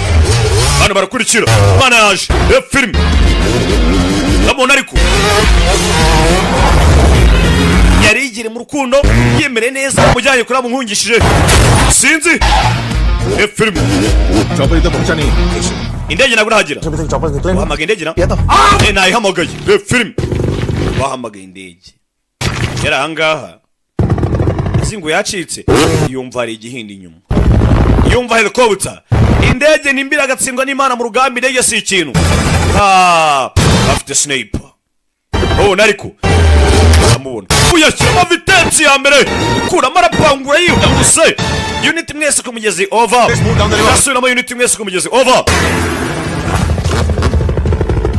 bana barakurikira bana yaje film ndabona ariko yarigire mu rukundo yemere neza mujyanye kuri amuhungishije sinzi film chopper इधर पहुंचा नहीं indege nagura hagira chopper निकले bahamagaye indege na nayihamagaye film bahamagaye indege yari ahangaha azingo yacitse yumva ari igihindi inyuma yumva helicopter indege nimbira agatsindwa n'Imana mu rugamba indege si ikintu afite sniper nariko amubona uyashyiramo vitesse ya mbere kuramo arapangura yihuse unit mwese ku mugezi over nasubiramo unit mwese ku mugezi over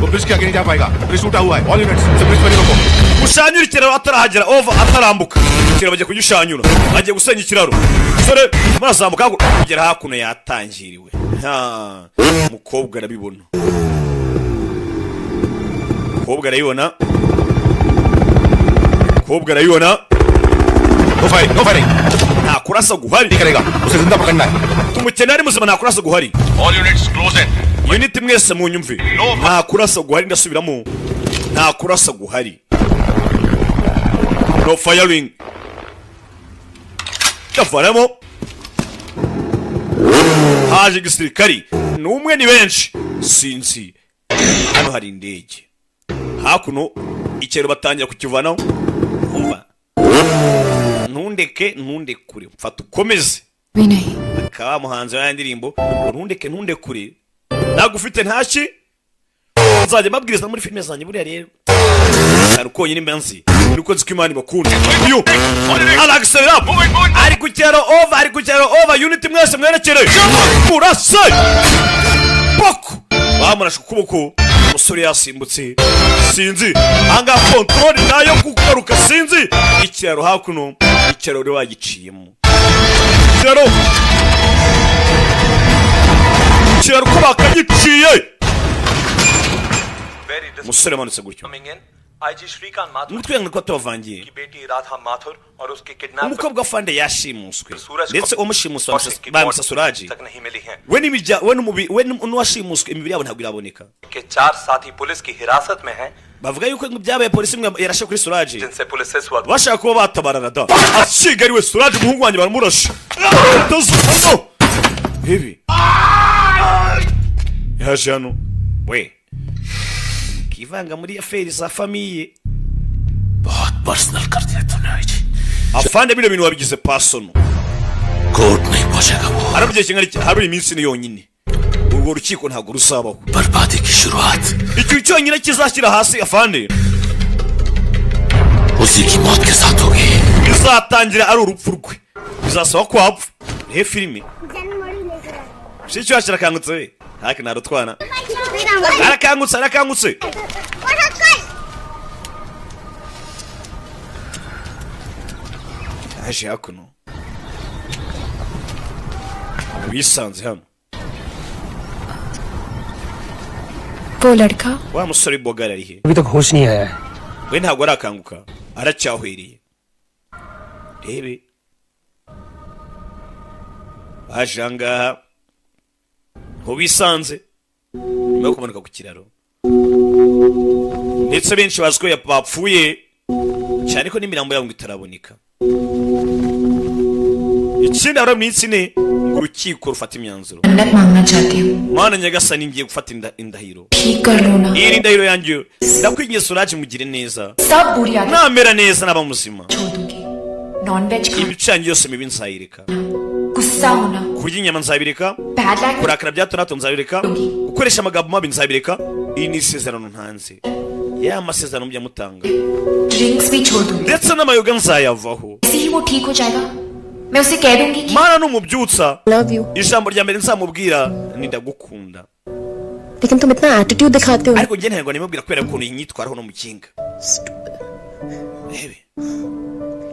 वो ब्रिज के आगे नहीं जा पाएगा ब्रिज टूटा हुआ है all units से ब्रिज पर रोको gushanyura ikiraro atarahagera over atarambuka ikiraro bagiye kugishanyura bagiye gusenya ikiraro sore murazamuka kugera hakuno yatangiriwe umukobwa arabibona no firing nta kurasa guhari करेगा उसे जिंदा पकड़ना है tumukene ari muzima nta kurasa guhari All units close in. unit mwese mu nyumve nta kurasa guhari ndasubiramo nta kurasa guhari no firing yavaramo haje igisirikari n'umwe ni benshi sinzi hano hari indege hakuno ikero batangira kukivanaho umva ntunde kure mfata ukomeze akaba muhanzi wa ndirimbo ntunde kure nagufite ntaki nzajya mabwiriza muri filime zanjye buriya rero aruko nyine mbanzi nuko zikimani bakunda yo Agasobanuye ari ku cyaro over unit mwese mwerekere murase poko bamurashe ukuboko umusore yasimbutse sinzi anga control nayo kugaruka sinzi ikiraro hakuno ikiraro rero bagiciyemo ikiraro ko bakagiciye umusore amanutse gutyo umutwe ko tubavangiye umukobwa fande yashimuswe ndetse umushimuswe bamisa surage we n'uwashimuswe imibiri yabo ntabwo iraboneka bavuga yuko byabaye polisi imwe yarashe kuri surage bashaka kuba batabarana da akiga we surage umuhungu wanjye baramurashe bibi yaje hano we kivanga muri affaires za famille बहुत पर्सनल कर दिया तूने आज afande bino bintu wabigize personal court नहीं पहुंचेगा वो arabye kinga hari iminsi ni yonyine urwo rukiko ntabwo rusabaho बर्बादी की शुरुआत icyo cyonyine kizashyira hasi afande उसी की मौत के साथ होगी bizatangira ari urupfu rwe bizasaba ko apfa he filime shicho ashakangutse we haki narutwana arakangutse aje hakuno wisanze hano वो लड़का wa musore bogara ari he अभी तक होश नहीं आया है we ntabwo arakanguka aracyahwiriye rebe aje ngaha ho bisanze nyuma yo kumanuka ku kiraro ndetse benshi bazi ko bapfuye cyane ko n'imirambo yabo ngo itaraboneka ikindi ari iminsi ine ngo urukiko rufata imyanzuro मन्नत मांगना चाहती हूँ mana nyagasani ngiye gufata indahiro ठीक कर लो ना iyi indahiro yanjye ndakwingiye surage mugire neza सब बुरी आदत namera neza naba muzima छोड़ दूंगी नॉनवेज खाना ibicanyi yose mibi nzayireka गुस्सा होना kurya inyama nzabireka bad language kurakara bya hato na hato nzabireka gukoresha amagambo mabi nzabireka iyi ni isezerano ntanze ya masezerano mujya mutanga drinks भी छोड़ दूंगी ndetse n'amayoga nzayavaho ऐसे ही वो ठीक हो जाएगा मैं उसे कह दूंगी कि mana numubyutsa love you ijambo rya mbere nzamubwira ni ndagukunda लेकिन तुम इतना एटीट्यूड दिखाते हो ariko njye ntabwo nimubwira kubera ukuntu yinyitwaraho no mukinga rebe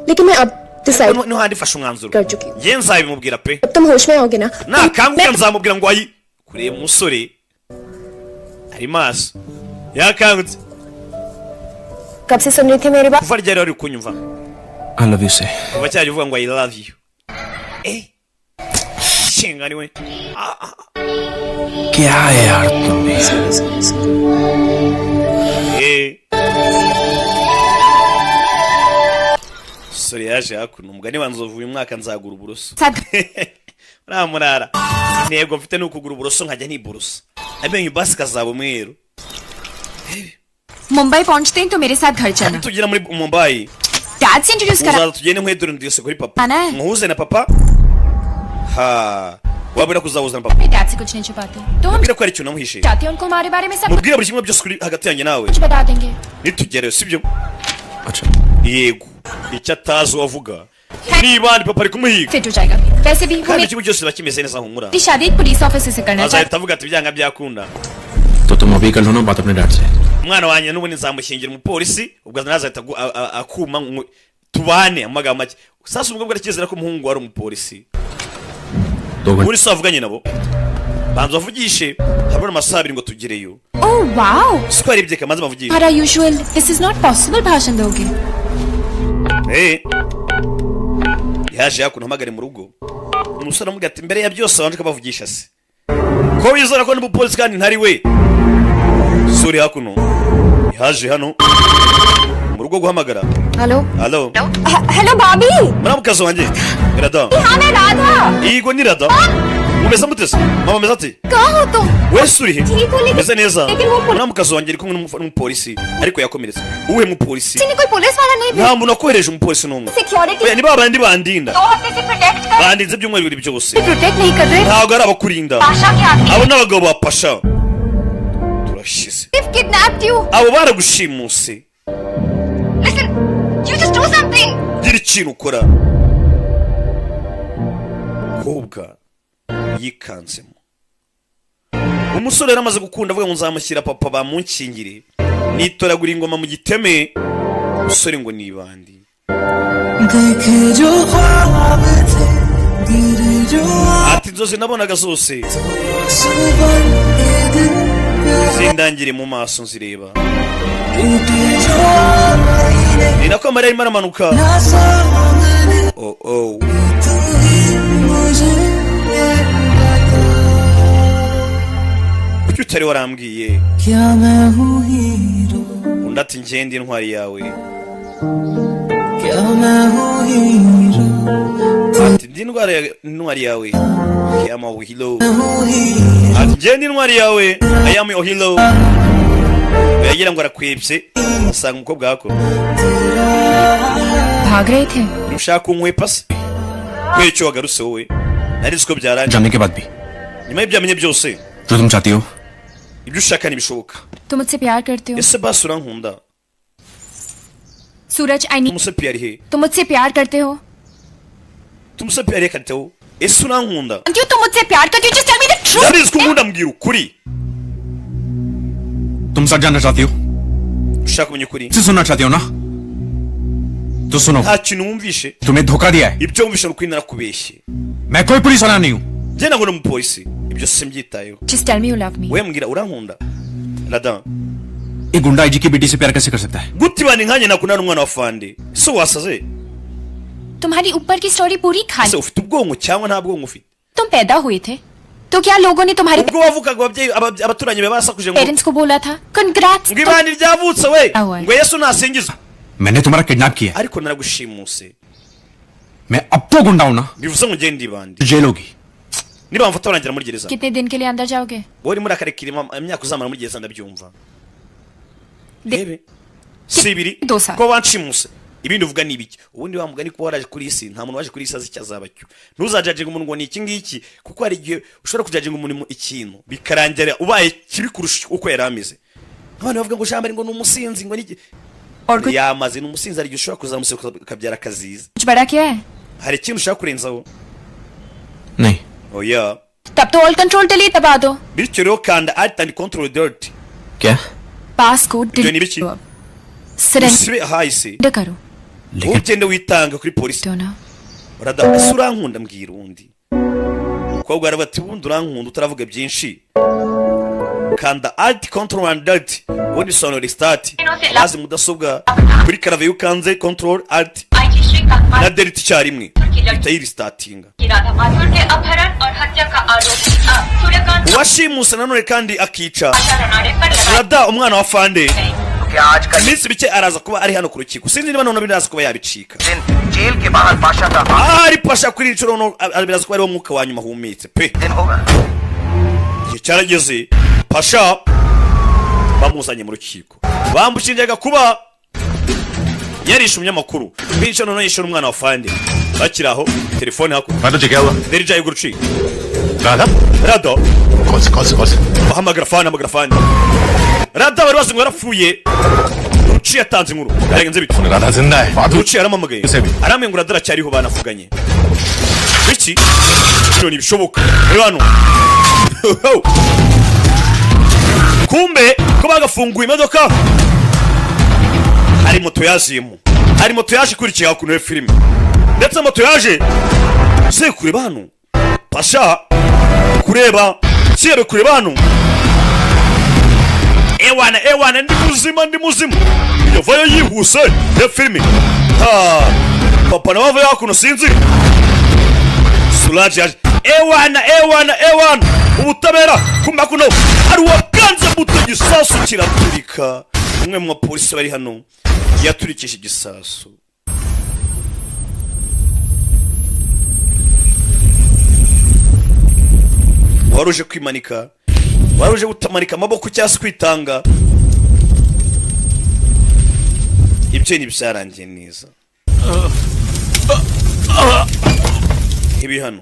लेकिन मैं अब decide no handi fasha umwanzuro कर चुकी हूँ njye nzabimubwira pe अब तुम होश में आओगे ना nakanguka nzamubwira ngo ayi kureba umusore ari maso yakangutse कब से सुन रही थी मेरी बात kuva ryari wari kunyumva I love you say kuva cyari uvuga ngo I love you shinga niwe क्या है यार तुम भी sore yaje hakuno umugani wa nzovu uyu mwaka nzagura uburoso uramurara intego mfite ni ukugura uburoso nkajya niborosa amenyo basi kazaba umweru Mumbai पहुंचते ही तो मेरे साथ घर चलना tugera muri Mumbai डैड से इंट्रोड्यूस करा uzaza tugende nkwedure ndiyose kuri papa आना है muhuze na papa ha wabura kuzahuza na papa मैं डैड से कुछ नहीं छुपाती तो हम mubwire ko ari ikintu namuhishe चाहते हैं उनको हमारे बारे में सब mubwire buri kimwe byose kuri hagati yanjye nawe कुछ बता देंगे nitugereyo sibyo अच्छा yego icyo atazi wavuga niba ari papa ari kumuhiga fit हो जाएगा वैसे भी वो kandi मेरी ikigo cyose bakimeze neza humura शादी एक पुलिस ऑफिसर से करना चाहता azahita avuga ati byanga byakunda तो तुम अभी कर लो ना बात अपने डैड से umwana wanjye n'ubundi nzamushyingira umupolisi ubwo azahita akuma tubane amagambo make sasa umukobwa arakizera ko umuhungu wari umupolisi muri se wavuganye nabo banza bavugishe habura amasaha abiri ngo tugereyo oh wow siko ari ibyo kamaze bavugishe हमारा usual this is not possible भाषण दोगे yaje hakuno hamagare mu rugo umusore amubwira ati mbere ya byose wanje kabavugisha se ko wizera ko n'umupolisi kandi ntari we suri hakuno yaje hano mu rugo guhamagara hello halo hello भाभी muramukazi wanjye irada हाँ मैं Radha yego ni rada mumeze mutese mama meze ati कहाँ हो तुम wese uri he ठीक हो meze neza लेकिन वो muramukazi wanjye ari kumwe n'umupolisi ariko yakomeretse uwe mupolisi किसी ने कोई पुलिस वाला नहीं nta muntu wakohereje umupolisi n'umwe security oya ni ba bandi bandinda 2 हफ्ते से प्रोटेक्ट कर bandinze ibyumweru bibiri byose protect नहीं कर रहे ntabwo ari abakurinda पाशा के आदमी abo n'abagabo ba pasha turashize kidnapped you abo baragushimuse listen you just do something gira ikintu ukora kobwa yikanzemo umusore yari amaze gukunda avuga ngo nzamushyira papa bamunkingire nitoragura ingoma mu giteme umusore ngo nibandi ati inzozi nabonaga zose zindangire mu maso nzireba ni nako amarira arimo aramanuka kuki utari warambwiye undi ati ngende intwari yawe ati ndi intwari yawe kiyama uhilo ati ngende intwari yawe ayama uhilo yagira ngo arakwebye asanga umukobwa wako भाग रहे थे ushaka kunkwepa se kubera icyo wagarutse wowe nari ko byarangiye जानने के बाद भी nyuma y'ibyamenye byose जो तुम चाहती हो ibyo ushaka ntibishoboka तुम मुझसे प्यार करते हो ese basi urankunda सूरज आई नी तुमसे प्यारी है तुम मुझसे प्यार करते हो तुमसे प्यार करते हो इस सुना हूंदा क्यों तुम मुझसे प्यार करते हो just tell me the truth यार इसको मुंडम गिरू कुरी तुम सच जानना चाहती हो ushaka kumenya ukuri इसे सुनना चाहती हो ना तो सुनो nta kintu wumvishe तुम्हें धोखा दिया है ibyo wumvishe ukuri narakubeshye मैं कोई पुलिस वाला नहीं हूँ je ntabwo ndi umupolisi ibyo simbyitayeho just tell me you love me we mbwira urankunda Ladan एक गुंडा आईजी की बेटी से प्यार कैसे कर सकता है gutibana nkanye nakunda n'umwana wa fande so wasaze तुम्हारी ऊपर की स्टोरी पूरी खाली ese ufite ubwonko cyangwa nta bwonko ufite तुम पैदा हुए थे तो क्या लोगों ने तुम्हारे ubwo wavukaga ababyeyi abaturanyi be basakuje ngo parents को बोला था congrats ngo ibani ryavutse we ngo Yesu nasingizwe मैंने तुम्हारा किडनैप किया ariko naragushimuse मैं अब तो गुंडा हूँ ना bivuze ngo ngende ibandi jail होगी niba bamfata barangira muri gereza कितने दिन के लिए अंदर जाओगे wowe muri akare kirima imyaka uzamara muri gereza ndabyumva rebe sibiri ko banshimuse ibindi uvuga ni ibiki ubundi wa mugani ko waraje kuri isi nta muntu waje kuri isi azi cyazaba cyo ntuzajaje umuntu ngo ni iki ngiki kuko hari igihe ushobora kujaje umuntu mu ikintu bikarangira ubaye kibi kurusha uko yarameze abantu bavuga ngo jambo ngo numusinzi ngo niki yamaze numusinzi ari ushobora kuzamuseka kabyara kaziza कुछ बड़ा क्या है hari ikintu ushaka kurenzaho नहीं oya तब तो all control delete दबा दो bityo rero kanda alt and control dirt क्या pass code ibyo ni biki surrender hahise करो ugende witanga kuri polisi urada ese urankunda mbwira undi umukobwa aravuga ati ubundi urankunda utaravuga byinshi kanda alt control and dirt ubundi bisobanura restart maze mudasobwa kuri karave yukanze control alt na dirt icyarimwe ihita yiristatinga uwashimuse nanone kandi akica urada umwana wa fande iminsi mike araza kuba ari hano ku rukiko sinzi niba none biraza kuba yabicika ari pasha kuri icyo none biraza kuba ariwo mwuka wa nyuma humetse pe igihe cyarageze pasha bamuzanye mu rukiko bamushinjaga kuba yarishe umunyamakuru bityo none yishe umwana wa fande bakiraho telefone hakuno derija y'ugurucika rado hamagara fande rada bari bazi ngo yarapfuye uciye atanze inkuru yarenze bito uciye aramamagaye aramwe ngo radara cyariho banavuganye biki bino nibishoboka rero hano kumbe ko bagafunguye imodoka hari moto yaziyemo hari moto yaje kurikiye hakuno ya filime ndetse moto yaje se kureba hano pasha kureba siye kureba hano ewana ndi muzima yavayo yihuse ya filime papa na wava yakuno sinzi surage ewana ubutabera kumakuno ari wakanze muto gisasu kiraturika umwe mu polisi bari hano yaturikisha igisasu waruje kwimanika waruje gutamanika amaboko cyangwa kwitanga ibyo ni byarangiye neza ibi hano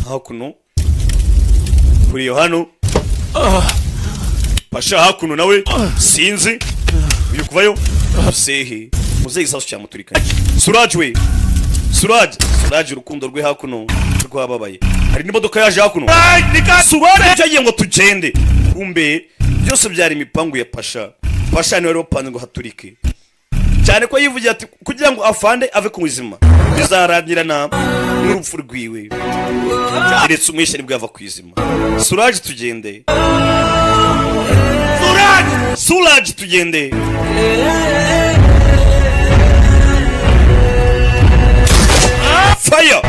hakuno kuri yo hano pasha hakuno nawe sinzi uyu kuvayo sehe muzeyi sasu cyamuturikanye surage urukundo rwe hakuno rwababaye hari n'imodoka yaje hakuno surage cyagiye ngo tugende kumbe byose byari imipangu ya pasha niwe wapanze ngo haturike cyane ko yivugira ati kugira ngo afande ave ku buzima bizarangirana n'urupfu rwiwe ndetse umwishe nibwo yava ku izima surage tugende fire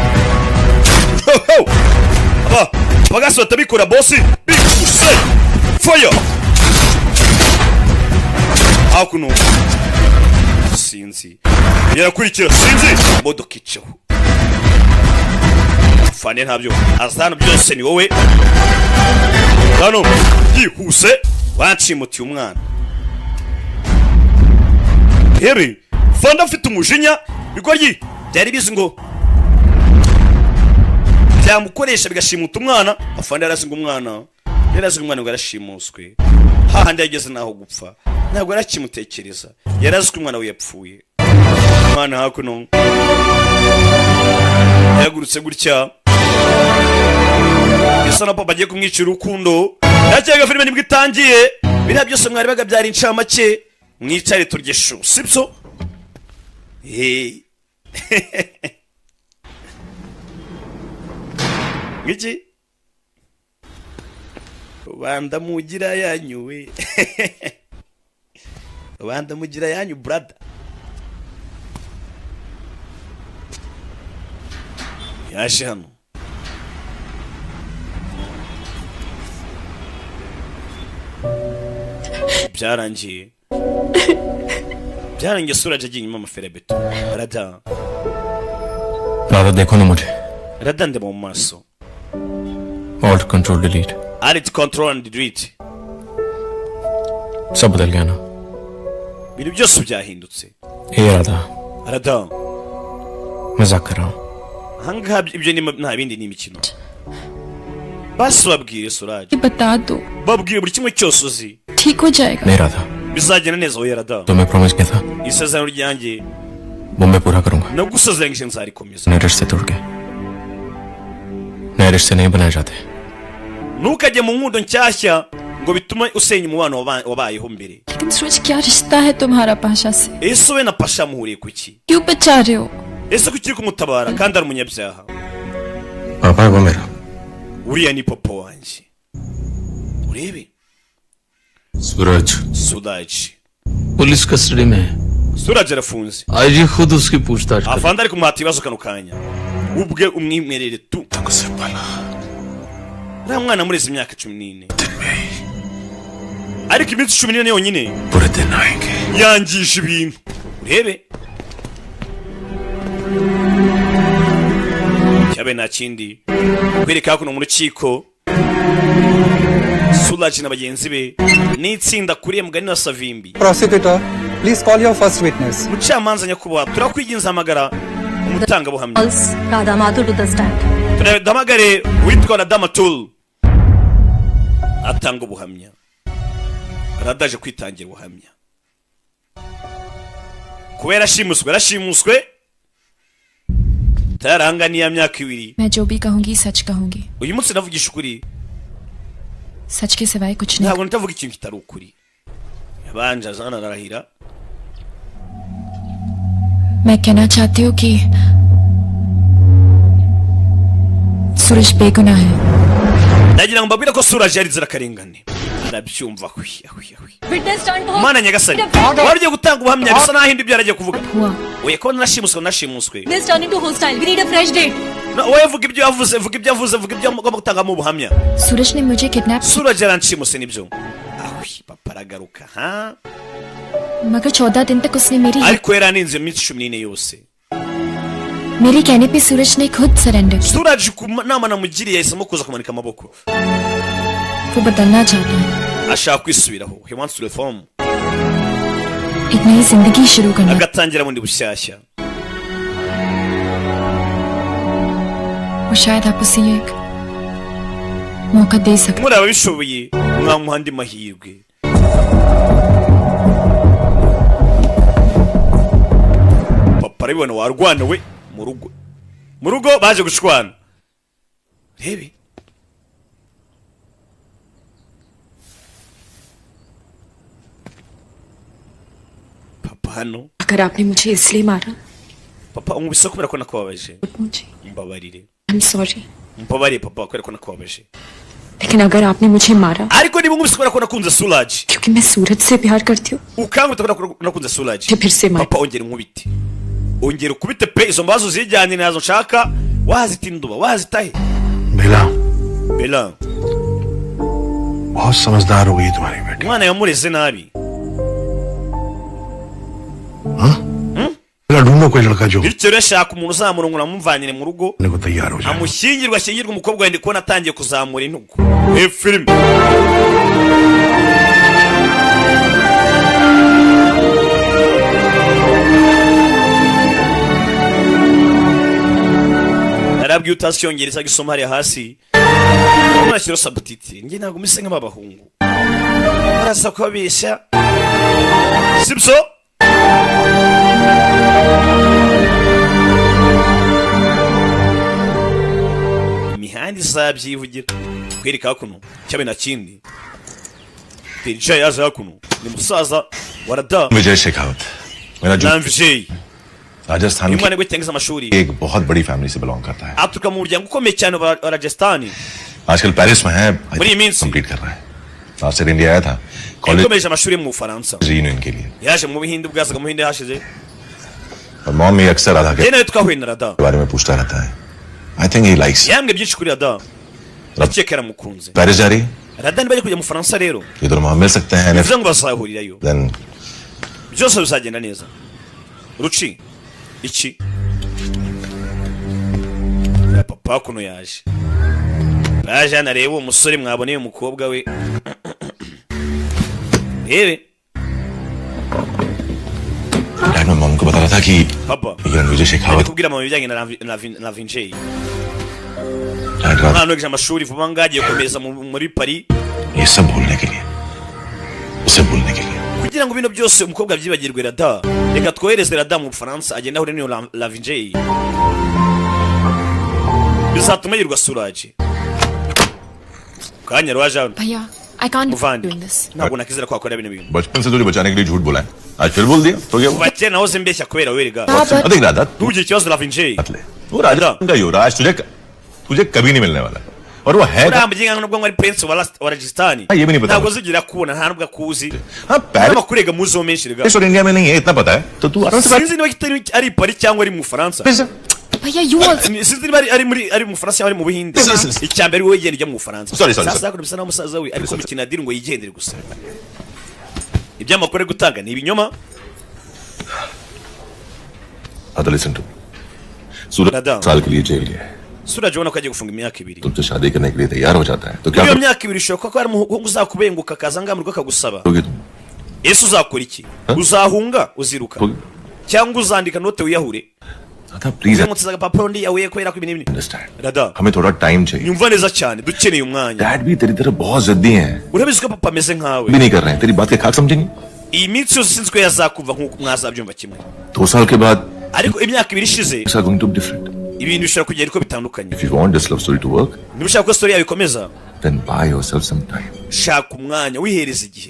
bagasi batabikora bosi bikuse fire hakuno sinzi yarakurikira sinzi modoka iceho fane ntabyo azana byose ni wowe hano yihuse wancimutiye umwana heri fanda afite umujinya bigoryi byari bizi ngo byamukoresha bigashimuta umwana. Afande yarasinga umwana, yarasinga umwana ngo yarashimuswe, hahandi yageze naho gupfa, ntabwo yarakimutekereza, yarazwe umwana we yapfuye. Umwana hakuno yagurutse gutya, bisa na papa agiye kumwicira urukundo. Yakega filime nibwo itangiye, biriya byose mwari bagabyara incamake, mwicare turye shu, sibyo? Ngiki? Rubanda mugira yanyu we. Rubanda mugira yanyu brother. Yaje hano. Byarangiye. Byarangiye surage agiye inyuma amaferebeto. Rada. Radha देखो ना मुझे. Rada ndeba mu maso. Alt control delete. Alt control and delete. सब बदल गया ना. Ibintu byose byahindutse. हे राधा. Rada. मजाक कर रहा हूँ. Hanga ibyo ni nta bindi ni imikino. Basi babwiye surage. बता दो. Babwiye buri kimwe cyose uzi. ठीक हो जाएगा. नहीं Radha. Bizagenda neza oya Rada. तो मैं प्रॉमिस किया था. Isezerano ryanjye. वो मैं पूरा करूँगा. Nagusezeranyije nzarikomeza. नए रिश्ते टूट गए. नए रिश्ते नहीं बनाए जाते. Ntukajye mu nkundo nshyashya ngo bitume usenya umubano wabayeho mbere. लेकिन सूरज क्या रिश्ता है तुम्हारा पाशा से? Ese we na Pasha muhuriye kuki? क्यों बचा रहे हो? Ese kuki kumutabara kandi ari umunyabyaha? पापा है वो मेरा. Uriya ni papa wanjye. Urebe. सूरज. Surage. पुलिस कस्टडी में है. Surage arafunze. आईजी खुद उसकी पूछताछ करे. Afande ari kumuhata ibibazo kano kanya. Ubwe umwimerere tu. Uriya mwana mureze imyaka 14. Ariko iminsi 14 yonyine. Yangisha ibintu. Urebe. Cyabe nta kindi. Kwereka kuno mu rukiko. Surage na bagenzi be n'itsinda kuriye mugani wa Savimbi. Prosecutor, please call your first witness. Mucamanza nyakubahwa turakwiginza amagara umutanga buhamya. Radha Mathur to the stand. Turadamagare witwa Radha Mathur atanga ubuhamya. Radaje kwitangira ubuhamya. Kubera rashimuswe tarangani ya myaka 2. मैं जो भी कहूंगी सच कहूंगी. Uyu munsi navugisha ukuri. सच के सिवाय कुछ नहीं. Ntabwo nitavuga ikintu kitari ukuri. Yabanje azana arahira. मैं कहना चाहती हूँ कि सूरज बेगुनाह है. Nagira ngo mbabwire ko Surage yari zirakarengane. Arabyumva hwi. Witness stand for. Mana nyagasani. Wari gutanga ubuhamya bisa naho indi byaragiye kuvuga. हुआ. Oye ko nashimuswe. This turn into hostile. We need a fresh date. No, oye vuga ibyo yavuze, vuga ibyo agomba gutanga mu buhamya. सूरज ने मुझे kidnap. Surage yaranshimuse nibyo. Ahwi papa aragaruka ha. मगर 14 दिन तक उसने ariko yaraninze iminsi 14 yose. मेरे कहने पे सूरज ने खुद सरेंडर किया. Surage ku nama namugiriye yahisemo kuza kumanika amaboko. वो बदलना चाहता है. Ashaka kwisubiraho. He wants to reform. एक नई जिंदगी शुरू करना. Agatangira bundi bushyashya. और शायद आप उसे एक मौका दे सकते. Muri ababishoboye mwamuha andi mahirwe. Papa arabibona warwana we mu rugo baje gushwana. Rebe. Papa hano. अगर आपने मुझे इसलिए मारा. Papa umubise kubera ko nakubabaje. मुझे. Mbabarire. I'm sorry. Mbabarire papa kubera ko nakubabaje. लेकिन अगर आपने मुझे मारा. Ariko niba umubise kubera ko nakunze Surage. क्योंकि मैं सूरज से प्यार करती हूँ. Ukangute kubera ko nakunze Surage. फिर से मार. Papa ongera nkubite. Ongera ukubite pe izo mbazo zijyanye nazo nshaka wazitinduba wazitahe. Bela. बहुत समझदार हो गई तुम्हारी बेटी. Mwana yamureze nabi. ढूंढो कोई लड़का जो bityo rashaka umuntu uzamurongora mumvanire mu rugo को तैयार हो जाए. amushyingirwa umukobwa wende ko natangiye kuzamura intugu. Film. barabwiye utazi icyongereza gisoma hariya hasi bashyiraho sabutitire njye ntabwo mise nk'abahungu baraza kubabeshya sibyo imihanda izabyivugira kwereka hakuno cyabe na kindi Perija yaje hakuno ni musaza warada विजय शेखावत मेरा जो नाम विजय Rajasthan umwana gwetengiza amashuri एक बहुत बड़ी फैमिली से बिलोंग करता है aturuka mu muryango ukomeye cyane wa Rajasthan आजकल पेरिस में है muri iyi minsi कंप्लीट कर रहा है लास्ट ईयर इंडिया आया था college yakomeje amashuri mu Bufaransa reunion के लिए yaje mu Buhinde bwazaga mu Buhinde hashize और मॉम भी अक्सर राधा के yena twahuye na Rada बारे में पूछता रहता है I think he likes yambwe byinshi kuri Rada rakekera mukunze Paris जा रही Rada nibaje kujya mu Faransa rero ये दोनों वहां मिल सकते हैं bivuze ngo bazahurirayo then byose bizagenda neza ruci iki papa kuno yaje nareba umusore mwaboneye umukobwa we rebe dad मैं mom को बता रहा था कि papa ये Vijay Shekhawat kubwira mama ibijyanye na Vinjay dad umwana wiga amashuri vuba ngagiye komeza muri Paris ये सब भूलने के लिए उसे भूलने के लिए kugira ngo bino byose umukobwa byibagirwe Rada reka twohereze Rada mu Bufaransa agenda ahure niyo la Vinjay bizatuma yirwa surage kanya rwaje भैया I can't Muvandi. doing this. ntabwo nakizera ko akora bino bintu बचपन से तुझे बचाने के लिए झूठ बोला है आज फिर बोल दिया तो क्या हुआ? bake nahoze mbeshya kubera werega देख Radha ntugire ikibazo la Vinjay वो राजस्थान का युवराज तुझे कभी नहीं मिलने वाला और वो है urambuye nubwo ngo ari prince wa Rajasthan ये भी नहीं पता ntabwo zigira kubona nta nubwo akuzi हाँ Paris amakuru muzo menshi rega और इंडिया में नहीं है इतना पता है तो तू आराम से sinzi niba kitari ari Paris cyangwa ari mu Faransa भैया you also sinzi niba ari mu Faransa cyangwa ari mu Buhinde icyambere wowe yigenda ujya mu Faransa Sorry. sasa yakora bisa naho umusaza we ariko mikina diri ngo yigendere gusa ibyamakuru ari gutanga ni ibinyoma तो listen to सूरज साल के लिए जेल गया है surage ubona ko agiye gufunga imyaka 2 तुमसे शादी करने के लिए तैयार हो जाता है तो क्या iyo myaka 2 ishoboka ko ari umuhungu uzakubenguka akaza ngamurwa akagusaba करोगे तुम ese uzakora iki uzahunga uziruka cyangwa uzandika note wiyahure Radha please mutsaza agapapuro ndi yawe kubera ko ibintu bimwe understand Rada हमें थोड़ा टाइम चाहिए nyumva neza cyane dukeneye umwanya dad भी तेरी तरह बहुत जिद्दी हैं urabizi ko papa ameze nkawe भी नहीं कर रहे हैं तेरी बात के खाक समझेंगे iyi minsi yose sinzi ko yazakumva nk'uko mwazabyumva kimwe 2 साल के बाद ariko imyaka 2 ishize things are going to be different ibintu bishobora kugera uko bitandukanye if you want this love story to work niba ushaka ko story yawe ikomeza then buy yourself some time shaka umwanya wihereza igihe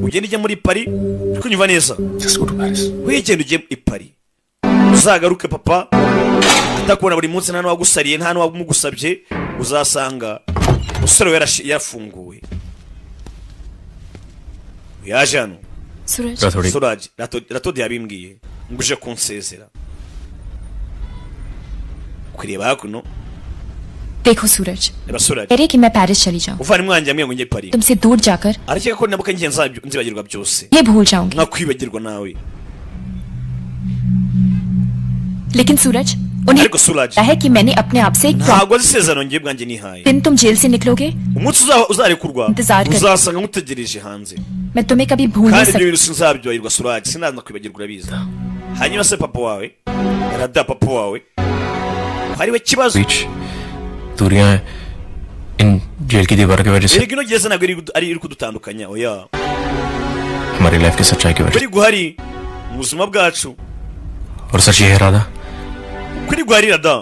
ugenda ujya muri Paris uri kunyumva neza just go to Paris wigenda ujye i Paris uzagaruke papa atakubona buri munsi nta n'uwagusariye nta n'uwamugusabye uzasanga umusore we yafunguwe yaje hano surage ratodi yabimbwiye ngo uje kunsezera kureba hakuno देखो सूरज reba surage कह रहे कि मैं पेरिस चली जाऊं uvana umwanjye amwe ngo njye Paris तुमसे दूर जाकर arakeka ko nabuka njye nzibagirwa byose ये भूल जाऊंगी nkakwibagirwa nawe लेकिन सूरज उन्हें ariko surage पता है कि मैंने अपने आप से एक ntabwo azi isezerano njye bwanjye nihaye दिन तुम जेल से निकलोगे umunsi uzarekurwa इंतजार कर uzasanga ngutegereje hanze मैं तुम्हें कभी भूल नहीं kandi ibyo सकती bintu sinzabyoherwa surage sinaza kwibagirwa urabizi hanyuma se papa wawe Rada papa wawe hariwe kibazo दूरियां हैं इन जेल की दीवार की वजह से erega ino gereza ntabwo iri kudutandukanya oya हमारी लाइफ की सच्चाई की वजह kuri guhari mu buzima bwacu और सच ये है राधा kuri guhari Rada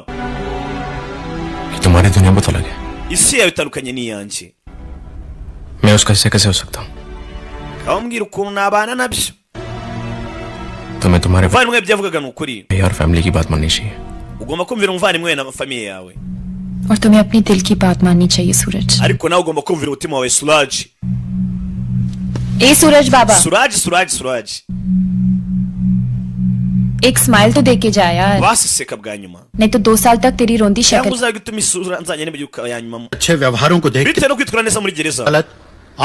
कि तुम्हारी दुनिया बहुत अलग है isi yawe itandukanye n'iyanjye मैं उसका हिस्से कैसे हो सकता हूँ aho mbwira ukuntu nabana nabyo तुम्हें तुम्हारे umuvandimwe byavugaga ni ukuri भाई और फैमिली की बात माननी चाहिए ugomba kumvira umuvandimwe na famiye yawe और तुम्हें अपनी दिल की बात माननी चाहिए सूरज ariko nawe ugomba kumvira umutima wawe surage ए सूरज बाबा surage एक स्माइल तो दे के जा यार baseseka bwa nyuma नहीं तो 2 साल तक तेरी रोंदी cyangwa शक्ल uzajya utuma isura nzajya n'ibyuka ya nyuma अच्छे व्यवहारों को देख bitewe no kwitwara neza muri gereza गलत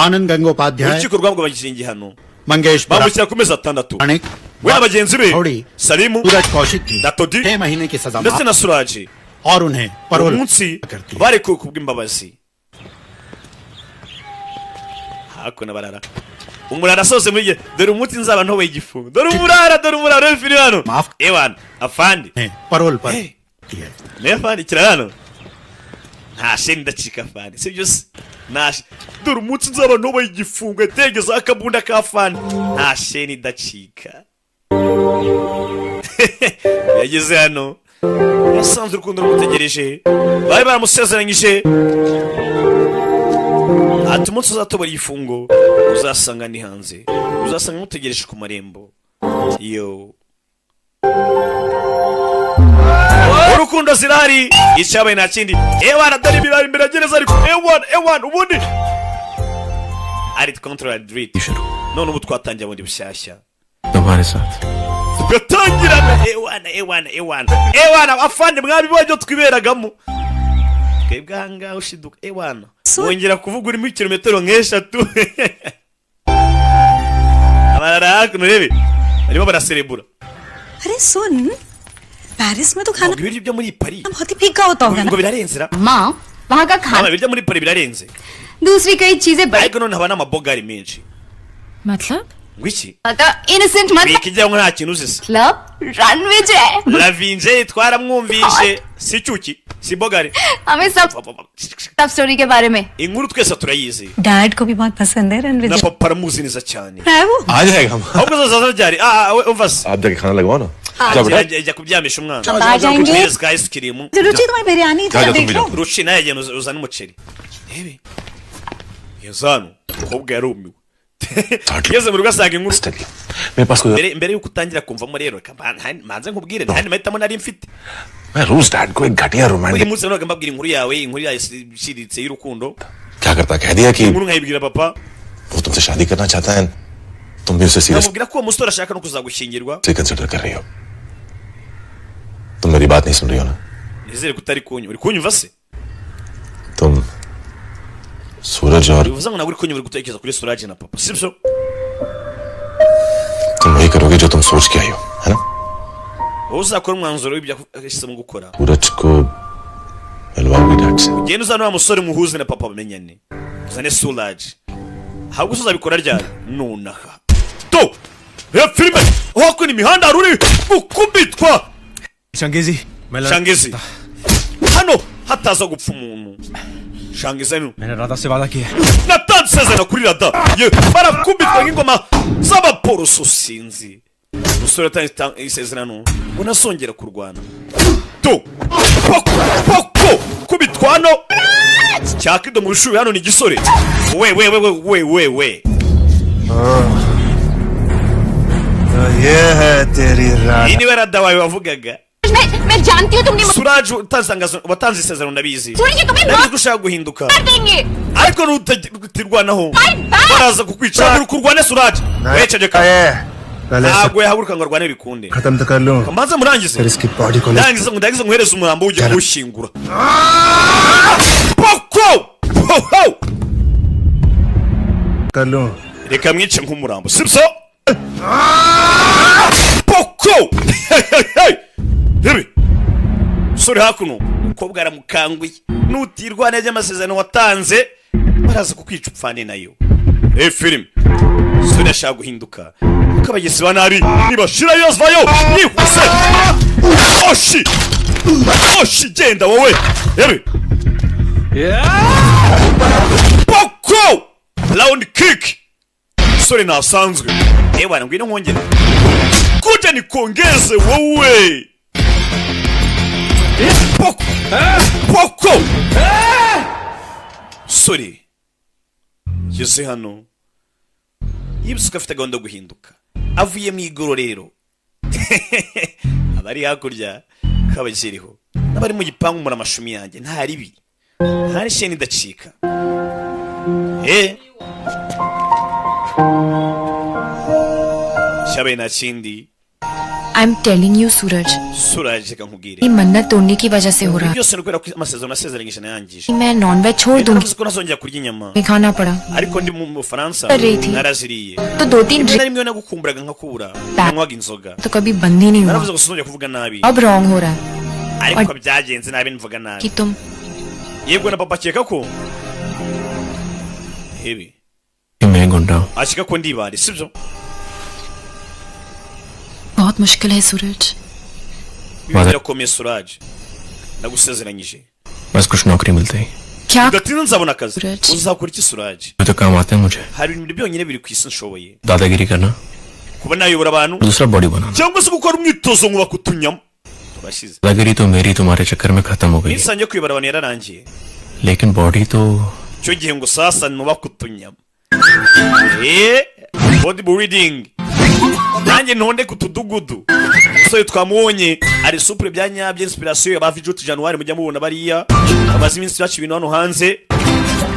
आनंद Gangopadhyay urukiko rwabwabagije igihano Mangesh bambukira ku mezi 6 we na bagenzi be Salimu सूरज कौशिक की Datodi 6 महीने की सजा ndetse na surage और उन्हें parole umunsi barekuwe kubw'imbabazi hakuna barara umurara sose muri dore umuti nzaba ntowe igifu dore umurara fili hano ewan afandi parole पर ne afandi kirarano nta sheni ndacika fani sibyo se nashe dore umunsi nzaba nobaye igifungo tegeza akabunda ka fani nta sheni ndacika yageze hano yasanze urukundo rumutegereje bari baramusezeranyije ati umunsi uzatobora igifungo uzasanga ni hanze uzasanga mutegereje ku marembo yo urukundo zirahari icyabaye nta kindi ewana dore ibirari imbere ya gereza ariko ewana ubundi ari control dread none ubu twatangiye bundi bushyashya tugatangirana ewana afande mwabibonye twiberagamo twebwe ahangaha ushiduka ewana wongera kuvuga urimo kilometero nk'eshatu abarara hakuno rebe barimo baraserebura अरे सुन पेरिस में तो खाना ibiryo byo muri Paris बहुत ही फीका होता होगा ngo birarenzera माँ वहाँ का खाना ibiryo muri Paris birarenze दूसरी कई चीजें बड़ी ariko none haba n'amabogari menshi मतलब ngwiki innocent मतलब ikijya ngo nta kintu uzise club runway je la vinje twaramwumvishe si cyuki si bogari हमें सब स्टोरी के बारे में inkuru twese turayizi डैड को भी बहुत पसंद है Ranveer na papa aramuzi neza cyane है वो आ जाएगा ahubwo zaza ryari umvase आप जाके खाना लगवाओ ना ajya kubyamisha umwana आ जाएंगे ka ice cream रुचि तुम्हें बिरयानी देख लो ruci naye agenda uzana umuceri rebe yazanu kobwa yarumiwe yeze mu rugo asanga inkuru mbere yuko utangira kumvamo rero manze nkubwire ntandi mahitamo nari mfite मैं रोज डैड को एक घटिया uyu romantic munsi nawe mbabwira inkuru yawe ishiritse y'urukundo क्या करता कह दिया कि inkuru nkayibwira papa वो तुमसे शादी करना चाहता है तुम भी उसे serious namubwira ko uwo musore ashaka no kuzagushyingirwa से कंसीडर कर रही हो तुम मेरी बात नहीं सुन रही हो ना nizere ko utari kunyumva uri kunyumva se तुम सूरज और bivuze ngo ntabwo uri kunyumva uri gutekereza kuri surage na papa sibyo तुम वही करोगे जो तुम सोच के आई हो है ना wowe uzakora umwanzuro w'ibyo ahisemo gukora सूरज को मिलवाओगे डैड से ugenda uzana wa musore muhuze na papa bamenyane uzane surage ahubwo uzabikora ryari nonaha to ya filime wako ni mihanda haruri gukubitwa Shangizi Shangizi hano hataza gupfa umuntu Shangizi hano मैंने राधा से वादा किया natanze isezerano kuri rada ye barakubitwa nk'ingoma z'abaporoso sinzi umusore atanze isezerano ngo nasongera kurwana to poko kubitwa hano cyakido mu rushubi hano ni igisore we ये है तेरी रात iyi niwe rada wawe wavugaga मैं जानती हूँ तुमने surage watanze isezerano ndabizi ये तुम्हें ndabizi ko ushaka guhinduka मार देंगे ariko nutirwanaho baraza kukwica uri kurwane surage wecegeka ntabwo yahaguruka ngo arwane bikunde खत्म तो कर लूं kamanza murangize फिर इसकी बॉडी को ndagize nguhereze umurambo ujye kuwushyingura poko कर लूं reka mwice nk'umurambo sibyo poko rebe sore hakuno umukobwa aramukanguye nutirwa neza amasezerano watanze baraza kukwica upfane nayo filime sore ashaka guhinduka kuko abagezi ba nabi nibashira yozvayo yihuse oshi genda wowe rebe poko round kick sore nasanzwe bwana ngwino nkongera kuja nikongeze wowe poko sore yose hano yibutse ko afite gahunda yo guhinduka avuye mu igororero abari hakurya kabakiriho n'abari mu gipangu muri amashumi yanjye nta ribi ntari sheni idacika cyabaye nta kindi I'm telling you Suraj surage kankubwire ये मन्नत तोड़ने की वजह से हो रहा byose ni ukubera ko amasezerano nasezeranyije nayangije मैं non veg छोड़ दूंगी ko nazongera kurya inyama नहीं खाना पड़ा ariko ndi mu Bufaransa naraziriye तो 2-3 drink rimwe nagukumburaga nkakubura nywaga inzoga तो कभी बंद ही नहीं हुआ naravuze ngo sinongera kuvuga nabi अब रॉन्ग हो रहा है ariko byagenze nabi mvuga nabi कि तुम yego na papa akeka ko hebi मैं गुंडा हूँ ashika ko ndibari sibyo बहुत मुश्किल है सूरज birakomeye surage ndagusezeranyije बस कुछ नौकरी मिलते ही क्या udatinda nzabona akazi uzakora iki surage तो काम आते हैं मुझे hari ibintu byonyine biri ku isi nshoboye दादागिरी करना kuba nayobora abantu दूसरा बॉडी बनाना cyangwa se gukora umwitozo nkubaka utunyama turashize दादागिरी तो मेरी तुम्हारे चक्कर में खत्म हो गई nisangiye kuyobora abantu yararangiye लेकिन बॉडी तो cyo gihe ngo sasa nubaka utunyama body building nanjye ntonde ku tudugudu umusore twamubonye ari supure bya nyabyo inspiration ya bavijuti January mujya mubona bariya abazi iminsi yacu ibintu hano hanze